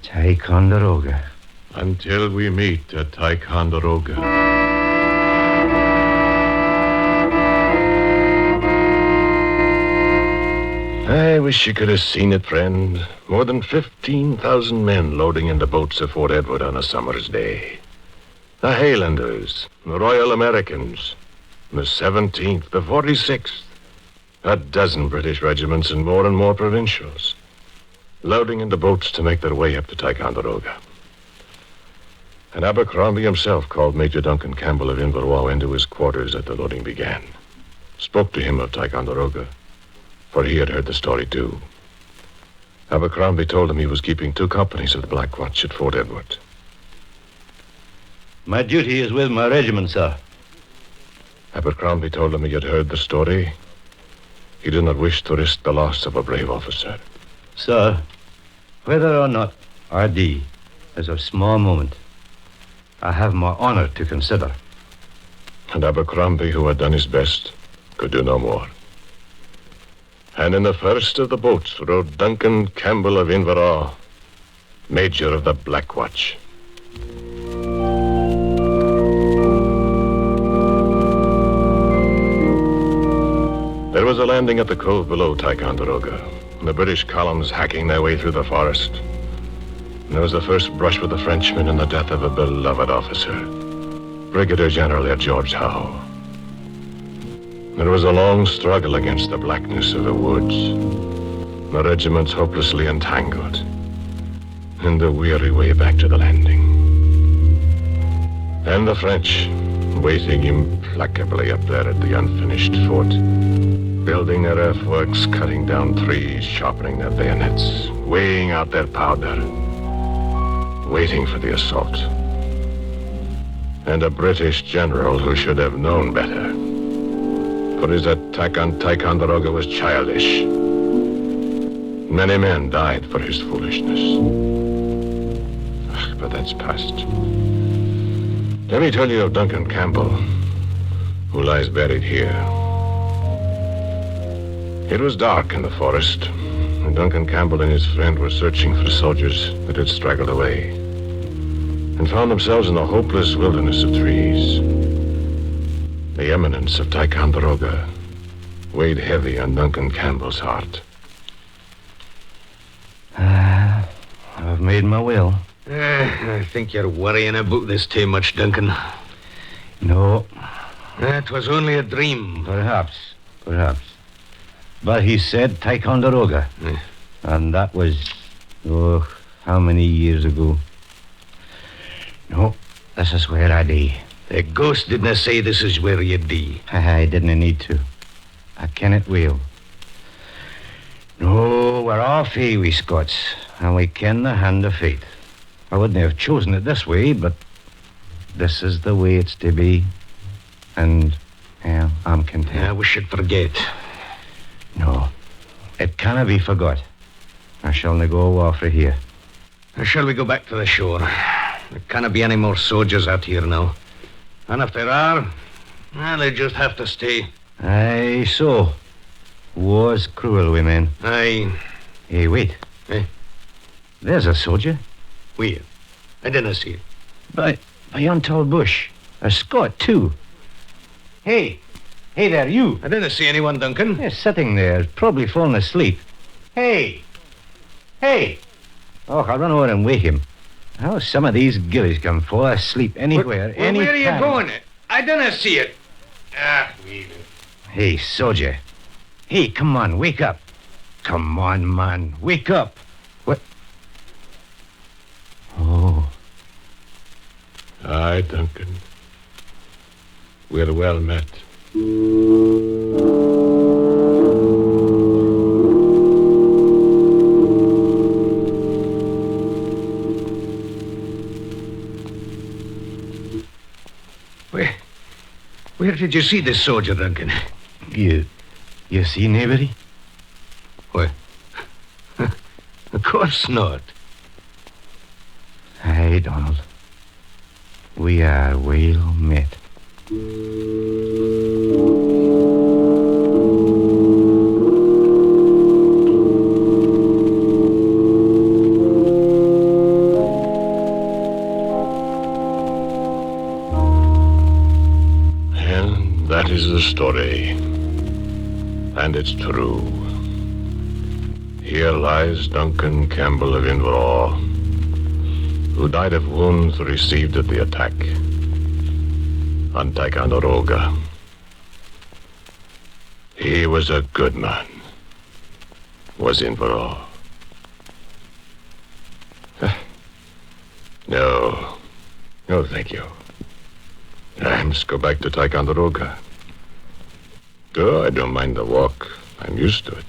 Ticonderoga. Until we meet at Ticonderoga. I wish you could have seen it, friend. More than 15,000 men loading into boats at Fort Edward on a summer's day. The Highlanders, the Royal Americans, the 17th, the 46th, a dozen British regiments and more provincials, loading into boats to make their way up to Ticonderoga. And Abercrombie himself called Major Duncan Campbell of Inverlois into his quarters as the loading began. Spoke to him of Ticonderoga, for he had heard the story too. Abercrombie told him he was keeping 2 companies of the Black Watch at Fort Edward. My duty is with my regiment, sir. Abercrombie told him he had heard the story. He did not wish to risk the loss of a brave officer. Sir, whether or not R.D. is of small moment, I have my honor to consider. And Abercrombie, who had done his best, could do no more. And in the first of the boats rode Duncan Campbell of Inverlois, Major of the Black Watch. There was a landing at the cove below Ticonderoga, and the British columns hacking their way through the forest. And there was the first brush with the Frenchmen and the death of a beloved officer, Brigadier General George Howe. There was a long struggle against the blackness of the woods, the regiments hopelessly entangled, and the weary way back to the landing. And the French, waiting implacably up there at the unfinished fort, building their earthworks, cutting down trees, sharpening their bayonets, weighing out their powder, waiting for the assault. And a British general who should have known better, for his attack on Ticonderoga was childish. Many men died for his foolishness. But that's past. Let me tell you of Duncan Campbell, who lies buried here. It was dark in the forest, and Duncan Campbell and his friend were searching for soldiers that had straggled away, and found themselves in a hopeless wilderness of trees. The eminence of Ticonderoga weighed heavy on Duncan Campbell's heart. I've made my will. I think you're worrying about this too much, Duncan. No. That was only a dream. Perhaps. Perhaps. But he said Ticonderoga. And that was, how many years ago? No, this is where I be. The ghost didn't say this is where you'd be. I didn't need to. I kennot well. No, we're all fae, we Scots, and we ken the hand of fate. I wouldn't have chosen it this way, but this is the way it's to be. And, I'm content. I wish you'd forget. No, it cannot be forgot. I shall na go off for here. Shall we go back to the shore? There cannot be any more soldiers out here now. And if there are, they just have to stay. Aye, so. War's cruel, we men. Aye. Hey, wait. There's a soldier. Where? I didn't see it. By yon tall bush. A Scot, too. Hey there, you. I didn't see anyone, Duncan. They're sitting there, probably falling asleep. Hey! Oh, I'll run over and wake him. How some of these gillies can fall asleep anywhere, any where are you time. going? I didn't see it. Leave it. Hey, soldier. Hey, come on, wake up. Come on, man, wake up. What? Oh. Aye, Duncan. We're well met. Where did you see this soldier, Duncan? You see nobody? What? Of course not. Aye, Donald. We are well met. And that is the story. And it's true. Here lies Duncan Campbell of Inverall, who died of wounds received at the attack on Ticonderoga. He was a good man, was Inverall. No, thank you. I must go back to Ticonderoga. Oh, I don't mind the walk. I'm used to it.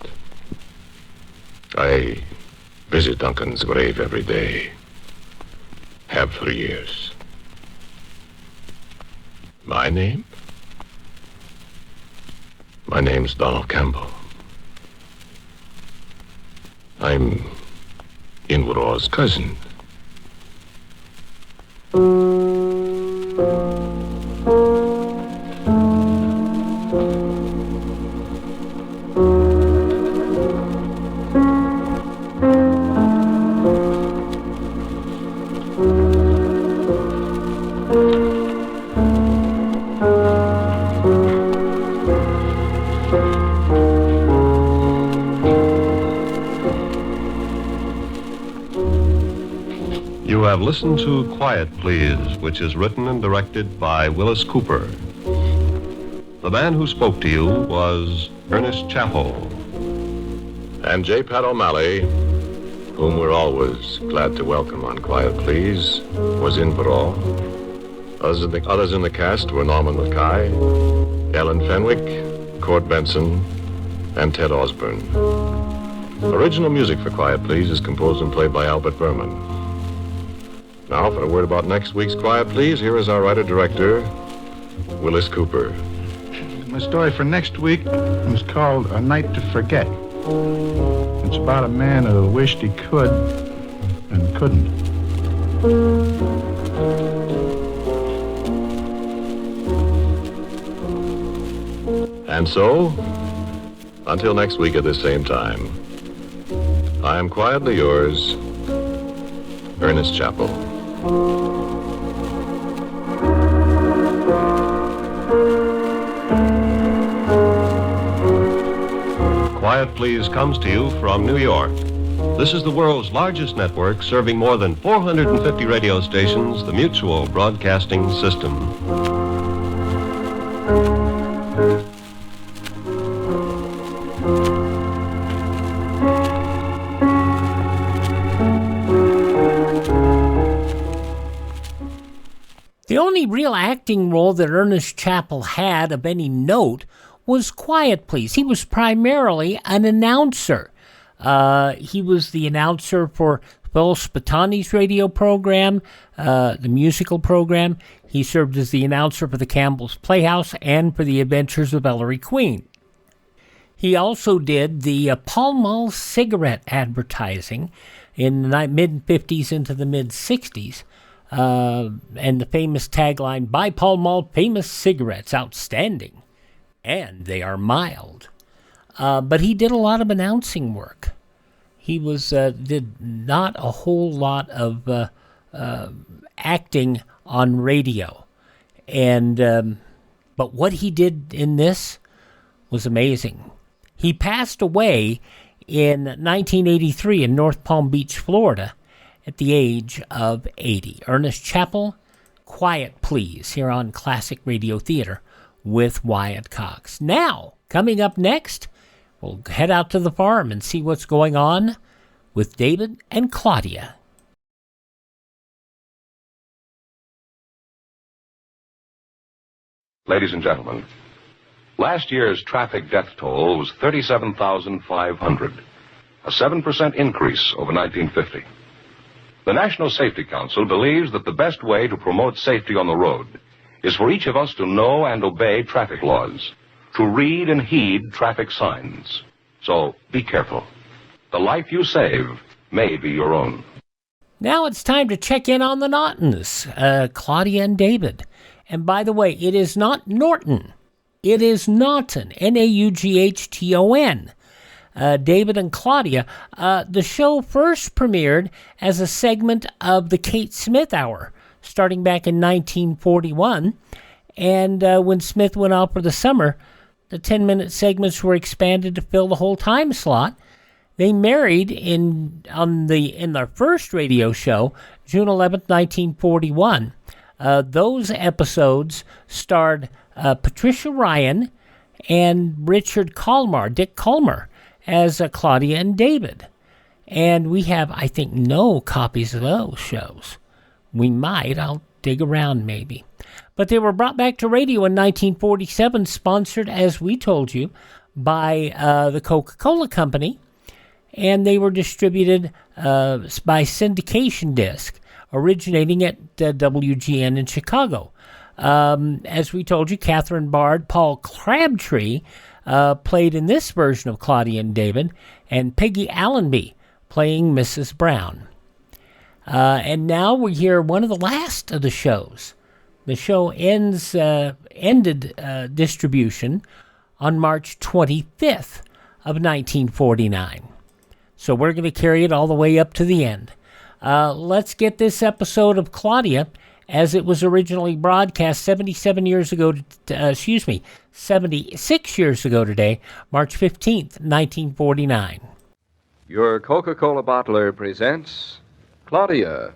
I visit Duncan's grave every day. Have for years. My name? My name's Donald Campbell. I'm Inverall's cousin. You have listened to Quiet Please, which is written and directed by Willis Cooper. The man who spoke to you was Ernest Chappell. And J. Pat O'Malley, whom we're always glad to welcome on Quiet Please, was Inverall. Others in the cast were Norman Mackay, Ellen Fenwick, Court Benson, and Ted Osborne. Original music for Quiet Please is composed and played by Albert Berman. Now, for a word about next week's Quiet Please, here is our writer-director, Willis Cooper. My story for next week is called A Night to Forget. It's about a man who wished he could and couldn't. And so, until next week at the same time, I am quietly yours, Ernest Chappell. Quiet Please comes to you from New York. This is the world's largest network serving more than 450 radio stations, the Mutual Broadcasting System. only real acting role that Ernest Chappell had of any note was Quiet Please. He was primarily an announcer. He was the announcer for Phil Spitani's radio program, the musical program. He served as the announcer for the Campbell's Playhouse and for the Adventures of Ellery Queen. He also did the Pall Mall cigarette advertising in the mid-50s into the mid-60s, and the famous tagline, "Buy Pall Mall famous cigarettes, outstanding, and they are mild." But he did a lot of announcing work. He did not a whole lot of acting on radio, but what he did in this was amazing. He passed away in 1983 in North Palm Beach, Florida, at the age of 80. Ernest Chappell, Quiet Please, here on Classic Radio Theater with Wyatt Cox. Now, coming up next, we'll head out to the farm and see what's going on with David and Claudia. Ladies and gentlemen, last year's traffic death toll was 37,500, a 7% increase over 1950. The National Safety Council believes that the best way to promote safety on the road is for each of us to know and obey traffic laws, to read and heed traffic signs. So be careful. The life you save may be your own. Now it's time to check in on the Naughtons, Claudia and David. And by the way, it is not Norton. It is Naughton, Naughton. David and Claudia. The show first premiered as a segment of the Kate Smith Hour, starting back in 1941. And when Smith went off for the summer, the 10-minute segments were expanded to fill the whole time slot. They married in their first radio show, June 11th, 1941. Those episodes starred Patricia Ryan and Dick Colmar, as Claudia and David. And we have, I think, no copies of those shows. We might. I'll dig around maybe. But they were brought back to radio in 1947, sponsored, as we told you, by the Coca-Cola Company. And they were distributed by syndication disc, originating at WGN in Chicago. As we told you, Catherine Bard, Paul Crabtree played in this version of Claudia and David, and Peggy Allenby playing Mrs. Brown. And now we hear one of the last of the shows. The show ended distribution on March 25th of 1949. So we're going to carry it all the way up to the end. Let's get this episode of Claudia, as it was originally broadcast 76 years ago today, March 15th, 1949. Your Coca-Cola bottler presents Claudia.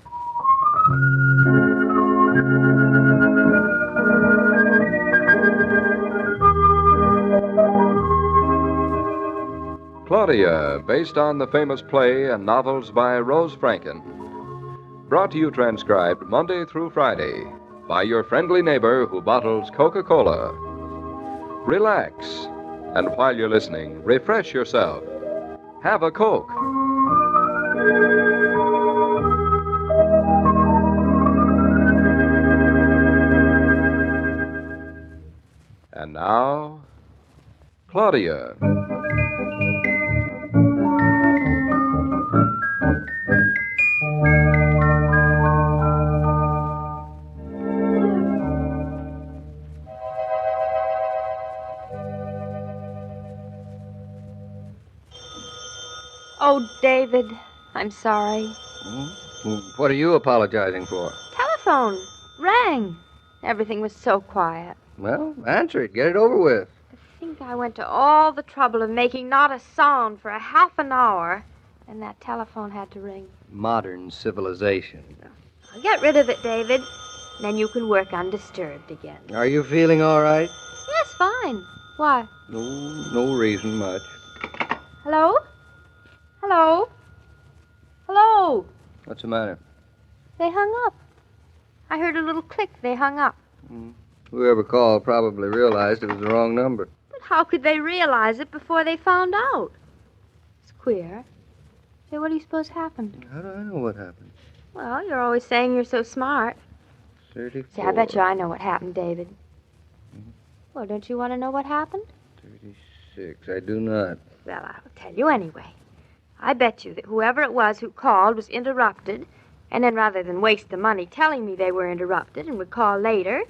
Claudia, based on the famous play and novels by Rose Franken. Brought to you transcribed Monday through Friday by your friendly neighbor who bottles Coca-Cola. Relax, and while you're listening, refresh yourself. Have a Coke. And now, Claudia. Oh, David, I'm sorry. What are you apologizing for? Telephone rang. Everything was so quiet. Well, answer it. Get it over with. I think I went to all the trouble of making not a sound for a half an hour, and that telephone had to ring. Modern civilization. I'll get rid of it, David. Then you can work undisturbed again. Are you feeling all right? Yes, fine. Why? No reason much. Hello? Hello? Hello? What's the matter? They hung up. I heard a little click. They hung up. Whoever called probably realized it was the wrong number. But how could they realize it before they found out? It's queer. Say, what do you suppose happened? How do I know what happened? Well, you're always saying you're so smart. 34. See, I bet you I know what happened, David. Well, don't you want to know what happened? 36. I do not. Well, I'll tell you anyway. I bet you that whoever it was who called was interrupted, and then rather than waste the money telling me they were interrupted and would call later,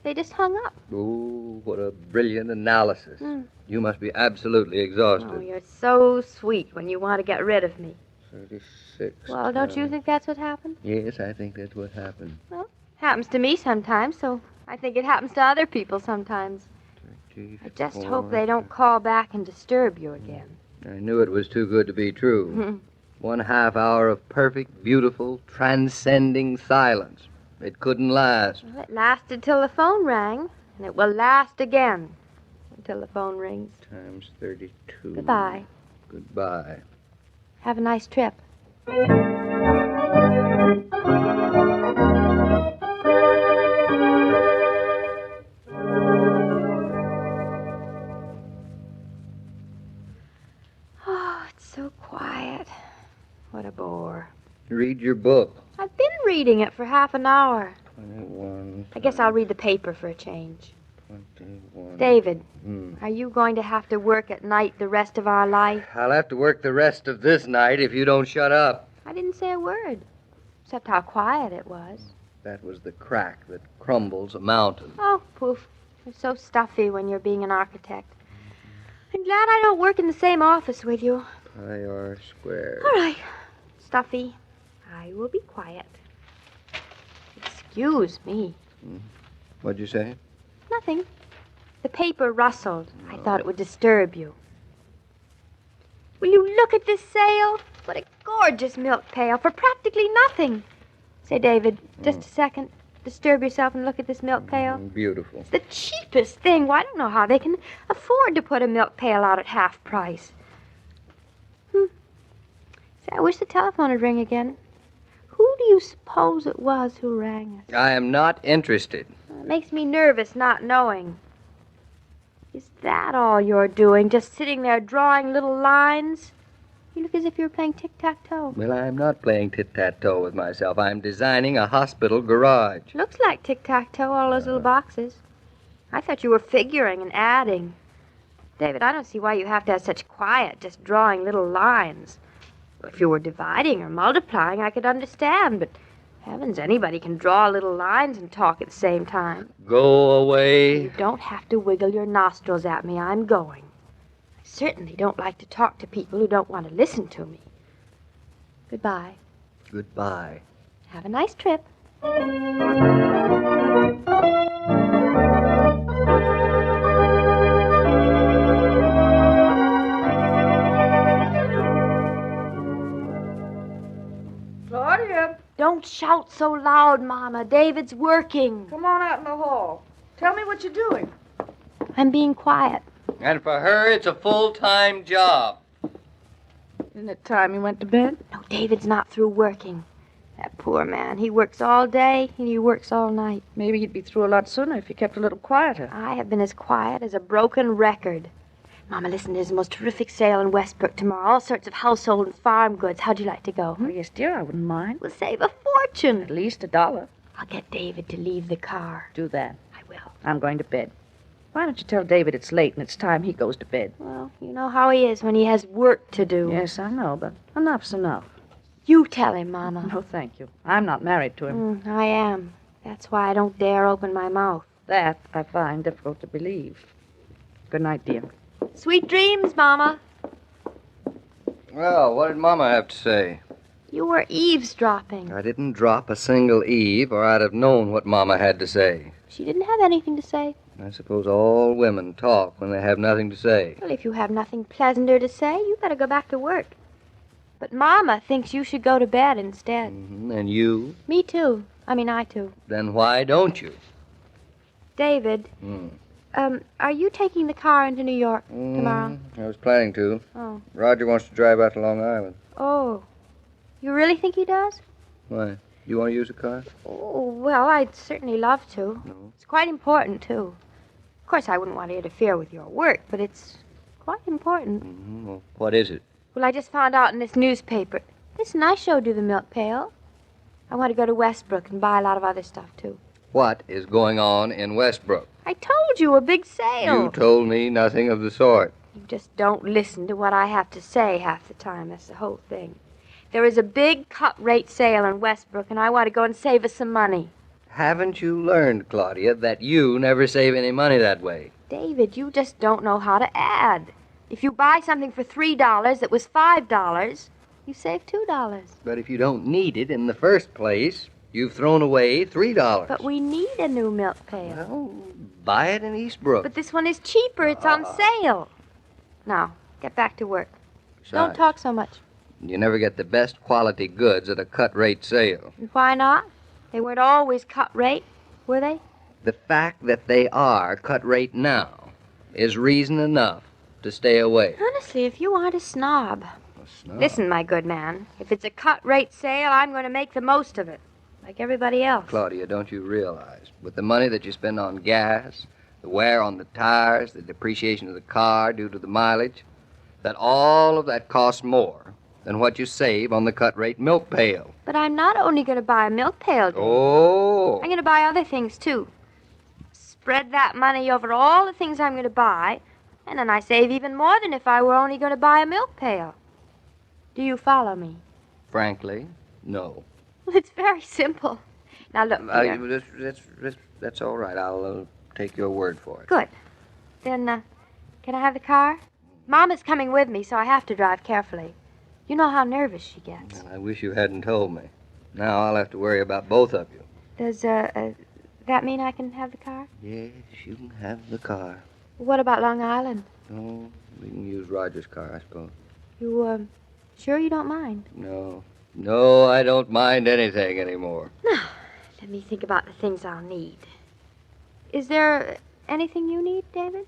they just hung up. Oh, what a brilliant analysis. You must be absolutely exhausted. Oh, you're so sweet when you want to get rid of me. 36. Well, don't you think that's what happened? Yes, I think that's what happened. Well, happens to me sometimes, so I think it happens to other people sometimes. 34. I just hope they don't call back and disturb you again. I knew it was too good to be true. 1/2 hour of perfect, beautiful, transcending silence. It couldn't last. Well, it lasted till the phone rang, and it will last again until the phone rings. Times 32. Goodbye. Goodbye. Have a nice trip. Oh, it's so quiet. What a bore. Read your book. I've been reading it for half an hour. 21. I guess I'll read the paper for a change. 21. David, are you going to have to work at night the rest of our life? I'll have to work the rest of this night if you don't shut up. I didn't say a word, except how quiet it was. That was the crack that crumbles a mountain. Oh, poof. You're so stuffy when you're being an architect. I'm glad I don't work in the same office with you. Pi r squared. All right, Stuffy. I will be quiet. Excuse me. What'd you say? Nothing. The paper rustled. I thought it would disturb you. Will you look at this sale? What a gorgeous milk pail for practically nothing. Say, David, just a second. Disturb yourself and look at this milk pail. Beautiful. It's the cheapest thing. Well, I don't know how they can afford to put a milk pail out at half price. Say, I wish the telephone would ring again. Who do you suppose it was who rang us? I am not interested. It makes me nervous not knowing. Is that all you're doing? Just sitting there drawing little lines? You look as if you were playing tic-tac-toe. Well, I'm not playing tit-tat-toe with myself. I'm designing a hospital garage. Looks like tic-tac-toe, all those little boxes. I thought you were figuring and adding. David, I don't see why you have to have such quiet, just drawing little lines. If you were dividing or multiplying, I could understand, but heavens, anybody can draw little lines and talk at the same time. Go away. You don't have to wiggle your nostrils at me. I'm going. I certainly don't like to talk to people who don't want to listen to me. Goodbye. Goodbye. Have a nice trip. Claudia! Don't shout so loud, Mama. David's working. Come on out in the hall. Tell me what you're doing. I'm being quiet. And for her, it's a full-time job. Isn't it time you went to bed? No, David's not through working. That poor man. He works all day and he works all night. Maybe he'd be through a lot sooner if you kept a little quieter. I have been as quiet as a broken record. Mama, listen, there's the most terrific sale in Westbrook tomorrow. All sorts of household and farm goods. How'd you like to go? Oh, yes, dear, I wouldn't mind. We'll save a fortune. At least $1. I'll get David to leave the car. Do that. I will. I'm going to bed. Why don't you tell David it's late and it's time he goes to bed? Well, you know how he is when he has work to do. Yes, I know, but enough's enough. You tell him, Mama. No, thank you. I'm not married to him. I am. That's why I don't dare open my mouth. That I find difficult to believe. Good night, dear. Sweet dreams, Mama. Well, what did Mama have to say? You were eavesdropping. I didn't drop a single Eve, or I'd have known what Mama had to say. She didn't have anything to say. I suppose all women talk when they have nothing to say. Well, if you have nothing pleasanter to say, you better go back to work. But Mama thinks you should go to bed instead. And you? Me too. I too. Then why don't you? David, are you taking the car into New York tomorrow? I was planning to. Oh. Roger wants to drive out to Long Island. Oh. You really think he does? Why? You want to use a car? Oh, well, I'd certainly love to. No. It's quite important, too. Of course, I wouldn't want to interfere with your work, but it's quite important. Mm-hmm. Well, what is it? Well, I just found out in this newspaper. Listen, I showed you the milk pail. I want to go to Westbrook and buy a lot of other stuff, too. What is going on in Westbrook? I told you, a big sale. You told me nothing of the sort. You just don't listen to what I have to say half the time. That's the whole thing. There is a big cut-rate sale in Westbrook, and I want to go and save us some money. Haven't you learned, Claudia, that you never save any money that way? David, you just don't know how to add. If you buy something for $3 that was $5, you save $2. But if you don't need it in the first place, you've thrown away $3. But we need a new milk pail. Well, buy it in Eastbrook. But this one is cheaper. It's on sale. Now, get back to work. Don't talk so much. You never get the best quality goods at a cut-rate sale. And why not? They weren't always cut rate, were they? The fact that they are cut rate now is reason enough to stay away. Honestly, if you aren't a snob. Snob? Listen, my good man. If it's a cut rate sale, I'm going to make the most of it, like everybody else. Claudia, don't you realize, with the money that you spend on gas, the wear on the tires, the depreciation of the car due to the mileage, that all of that costs more than what you save on the cut-rate milk pail. But I'm not only going to buy a milk pail, Dave. Oh. I'm going to buy other things, too. Spread that money over all the things I'm going to buy, and then I save even more than if I were only going to buy a milk pail. Do you follow me? Frankly, no. Well, it's very simple. Now, look, dear. That's all right. I'll take your word for it. Good. Then, can I have the car? Mama's coming with me, so I have to drive carefully. You know how nervous she gets. Well, I wish you hadn't told me. Now I'll have to worry about both of you. Does, that mean I can have the car? Yes, you can have the car. What about Long Island? Oh, we can use Roger's car, I suppose. You, sure you don't mind? No, I don't mind anything anymore. Now, let me think about the things I'll need. Is there anything you need, David?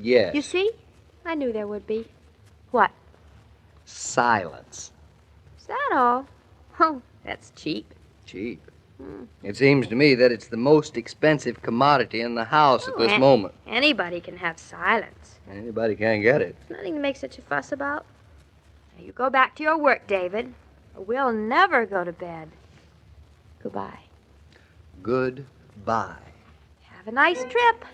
Yes. You see? I knew there would be. What? Silence. Is that all? Oh, that's cheap. Cheap? It seems to me that it's the most expensive commodity in the house at this moment. Anybody can have silence. Anybody can get it. It's nothing to make such a fuss about. Now, you go back to your work, David, or we'll never go to bed. Goodbye. Goodbye. Have a nice trip.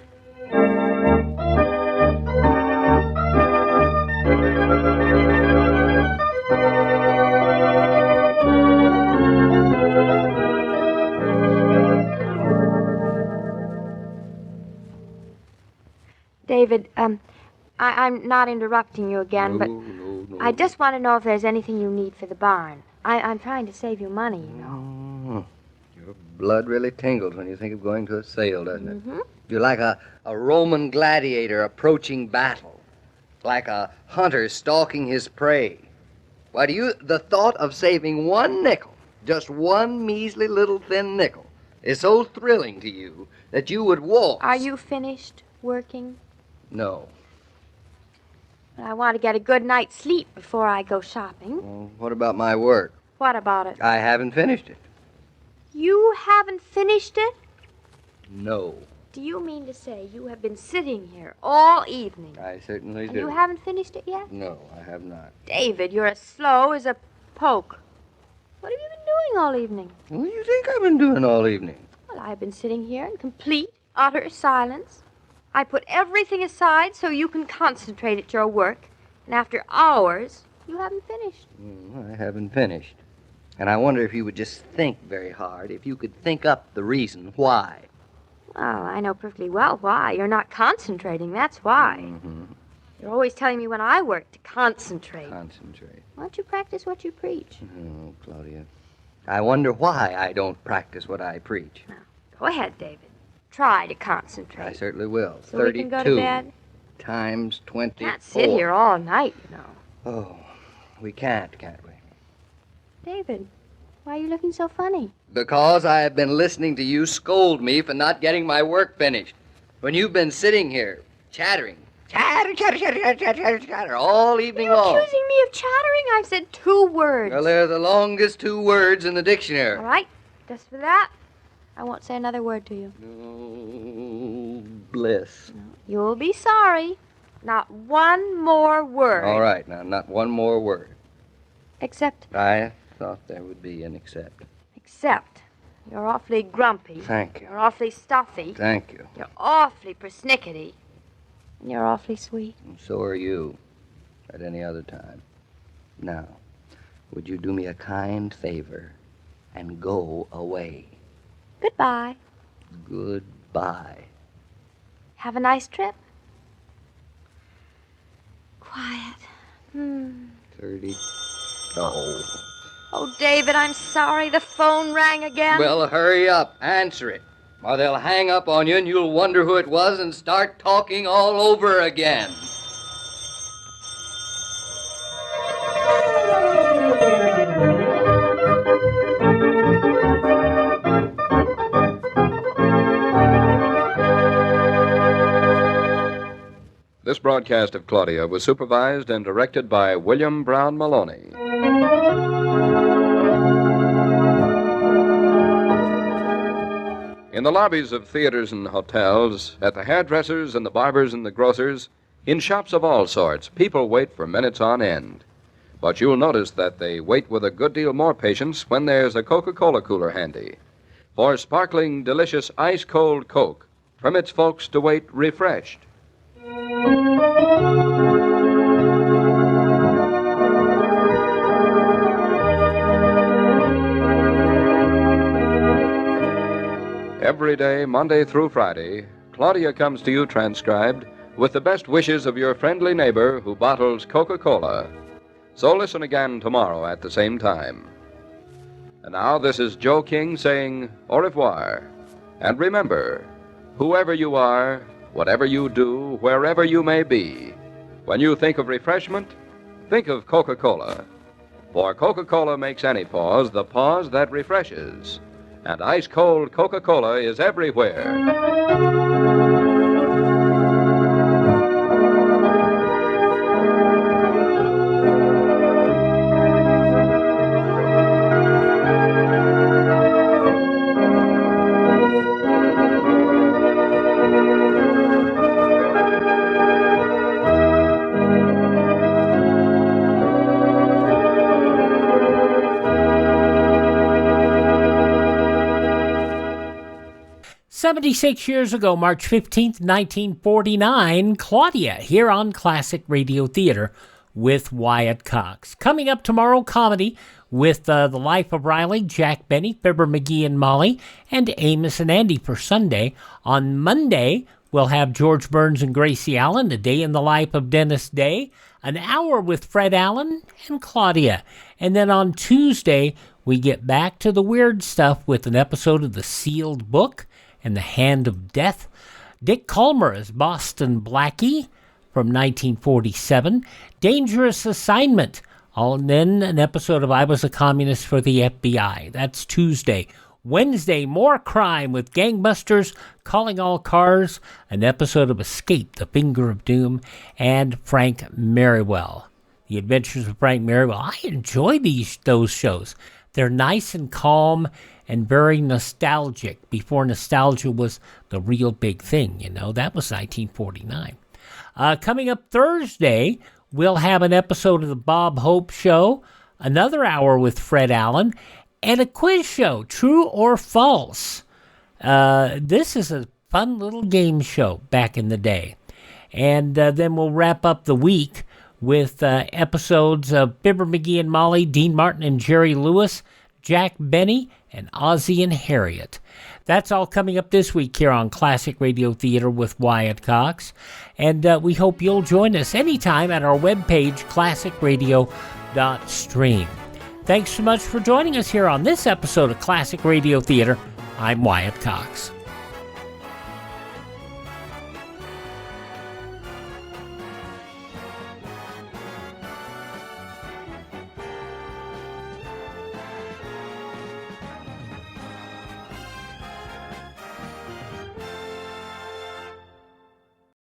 David, I'm not interrupting you again, but I just want to know if there's anything you need for the barn. I'm trying to save you money, you know. Your blood really tingles when you think of going to a sale, doesn't it? Mm-hmm. You're like a Roman gladiator approaching battle, like a hunter stalking his prey. Why, the thought of saving one nickel, just one measly little thin nickel, is so thrilling to you that you would waltz. Are you finished working? No. I want to get a good night's sleep before I go shopping. Well, what about my work? What about it? I haven't finished it. You haven't finished it? No. Do you mean to say you have been sitting here all evening? I certainly And do. you haven't finished it yet? No, I have not. David, you're as slow as a poke. What have you been doing all evening? What do you think I've been doing all evening? Well, I've been sitting here in complete, utter silence. I put everything aside so you can concentrate at your work. And after hours, you haven't finished. I haven't finished. And I wonder if you would just think very hard, if you could think up the reason why. Well, I know perfectly well why. You're not concentrating, that's why. Mm-hmm. You're always telling me when I work to concentrate. Concentrate. Why don't you practice what you preach? Oh, Claudia. I wonder why I don't practice what I preach. Now, go ahead, David. Try to concentrate. I certainly will. So 32 we can go to bed? times 24. Can't sit here all night, you know. Oh, we can't we? David, why are you looking so funny? Because I have been listening to you scold me for not getting my work finished. When you've been sitting here, chattering Chatter all evening long. You're accusing me of chattering? I've said 2 words. Well, they're the longest 2 words in the dictionary. All right. Just for that, I won't say another word to you. Oh, bliss. You'll be sorry. Not one more word. All right, now, not one more word. Except. I thought there would be an except. Except. You're awfully grumpy. Thank you. You're awfully stuffy. Thank you. You're awfully persnickety. And you're awfully sweet. And so are you. At any other time. Now, would you do me a kind favor and go away? Goodbye. Goodbye. Have a nice trip. Quiet. 30. Oh. Oh, David, I'm sorry. The phone rang again. Well, hurry up. Answer it. Or they'll hang up on you and you'll wonder who it was and start talking all over again. This broadcast of Claudia was supervised and directed by William Brown Maloney. In the lobbies of theaters and hotels, at the hairdressers and the barbers and the grocers, in shops of all sorts, people wait for minutes on end. But you'll notice that they wait with a good deal more patience when there's a Coca-Cola cooler handy. For sparkling, delicious, ice-cold Coke permits folks to wait refreshed. Every day, Monday through Friday, Claudia comes to you transcribed with the best wishes of your friendly neighbor who bottles Coca-Cola. So listen again tomorrow at the same time. And now this is Joe King saying au revoir. And remember, whoever you are, whatever you do, wherever you may be, when you think of refreshment, think of Coca-Cola. For Coca-Cola makes any pause the pause that refreshes. And ice-cold Coca-Cola is everywhere. "76 years ago, March 15th, 1949, Claudia here on Classic Radio Theater with Wyatt Cox. Coming up tomorrow, comedy with The Life of Riley, Jack Benny, Fibber McGee and Molly, and Amos and Andy for Sunday. On Monday, we'll have George Burns and Gracie Allen, A Day in the Life of Dennis Day, an hour with Fred Allen and Claudia. And then on Tuesday, we get back to the weird stuff with an episode of The Sealed Book and The Hand of Death. Dick Calmer as Boston Blackie from 1947. Dangerous Assignment. And then an episode of I Was a Communist for the FBI. That's Tuesday. Wednesday, more crime with Gangbusters, Calling All Cars, an episode of Escape, The Finger of Doom, and Frank Merriwell. The Adventures of Frank Merriwell. I enjoy those shows. They're nice and calm and very nostalgic, before nostalgia was the real big thing, you know. That was 1949. Coming up Thursday, we'll have an episode of the Bob Hope Show, another hour with Fred Allen, and a quiz show, True or False. This is a fun little game show back in the day. And then we'll wrap up the week with episodes of Fibber McGee and Molly, Dean Martin and Jerry Lewis, Jack Benny, and Ozzie and Harriet. That's all coming up this week here on Classic Radio Theater with Wyatt Cox. And we hope you'll join us anytime at our webpage, classicradio.stream. Thanks so much for joining us here on this episode of Classic Radio Theater. I'm Wyatt Cox.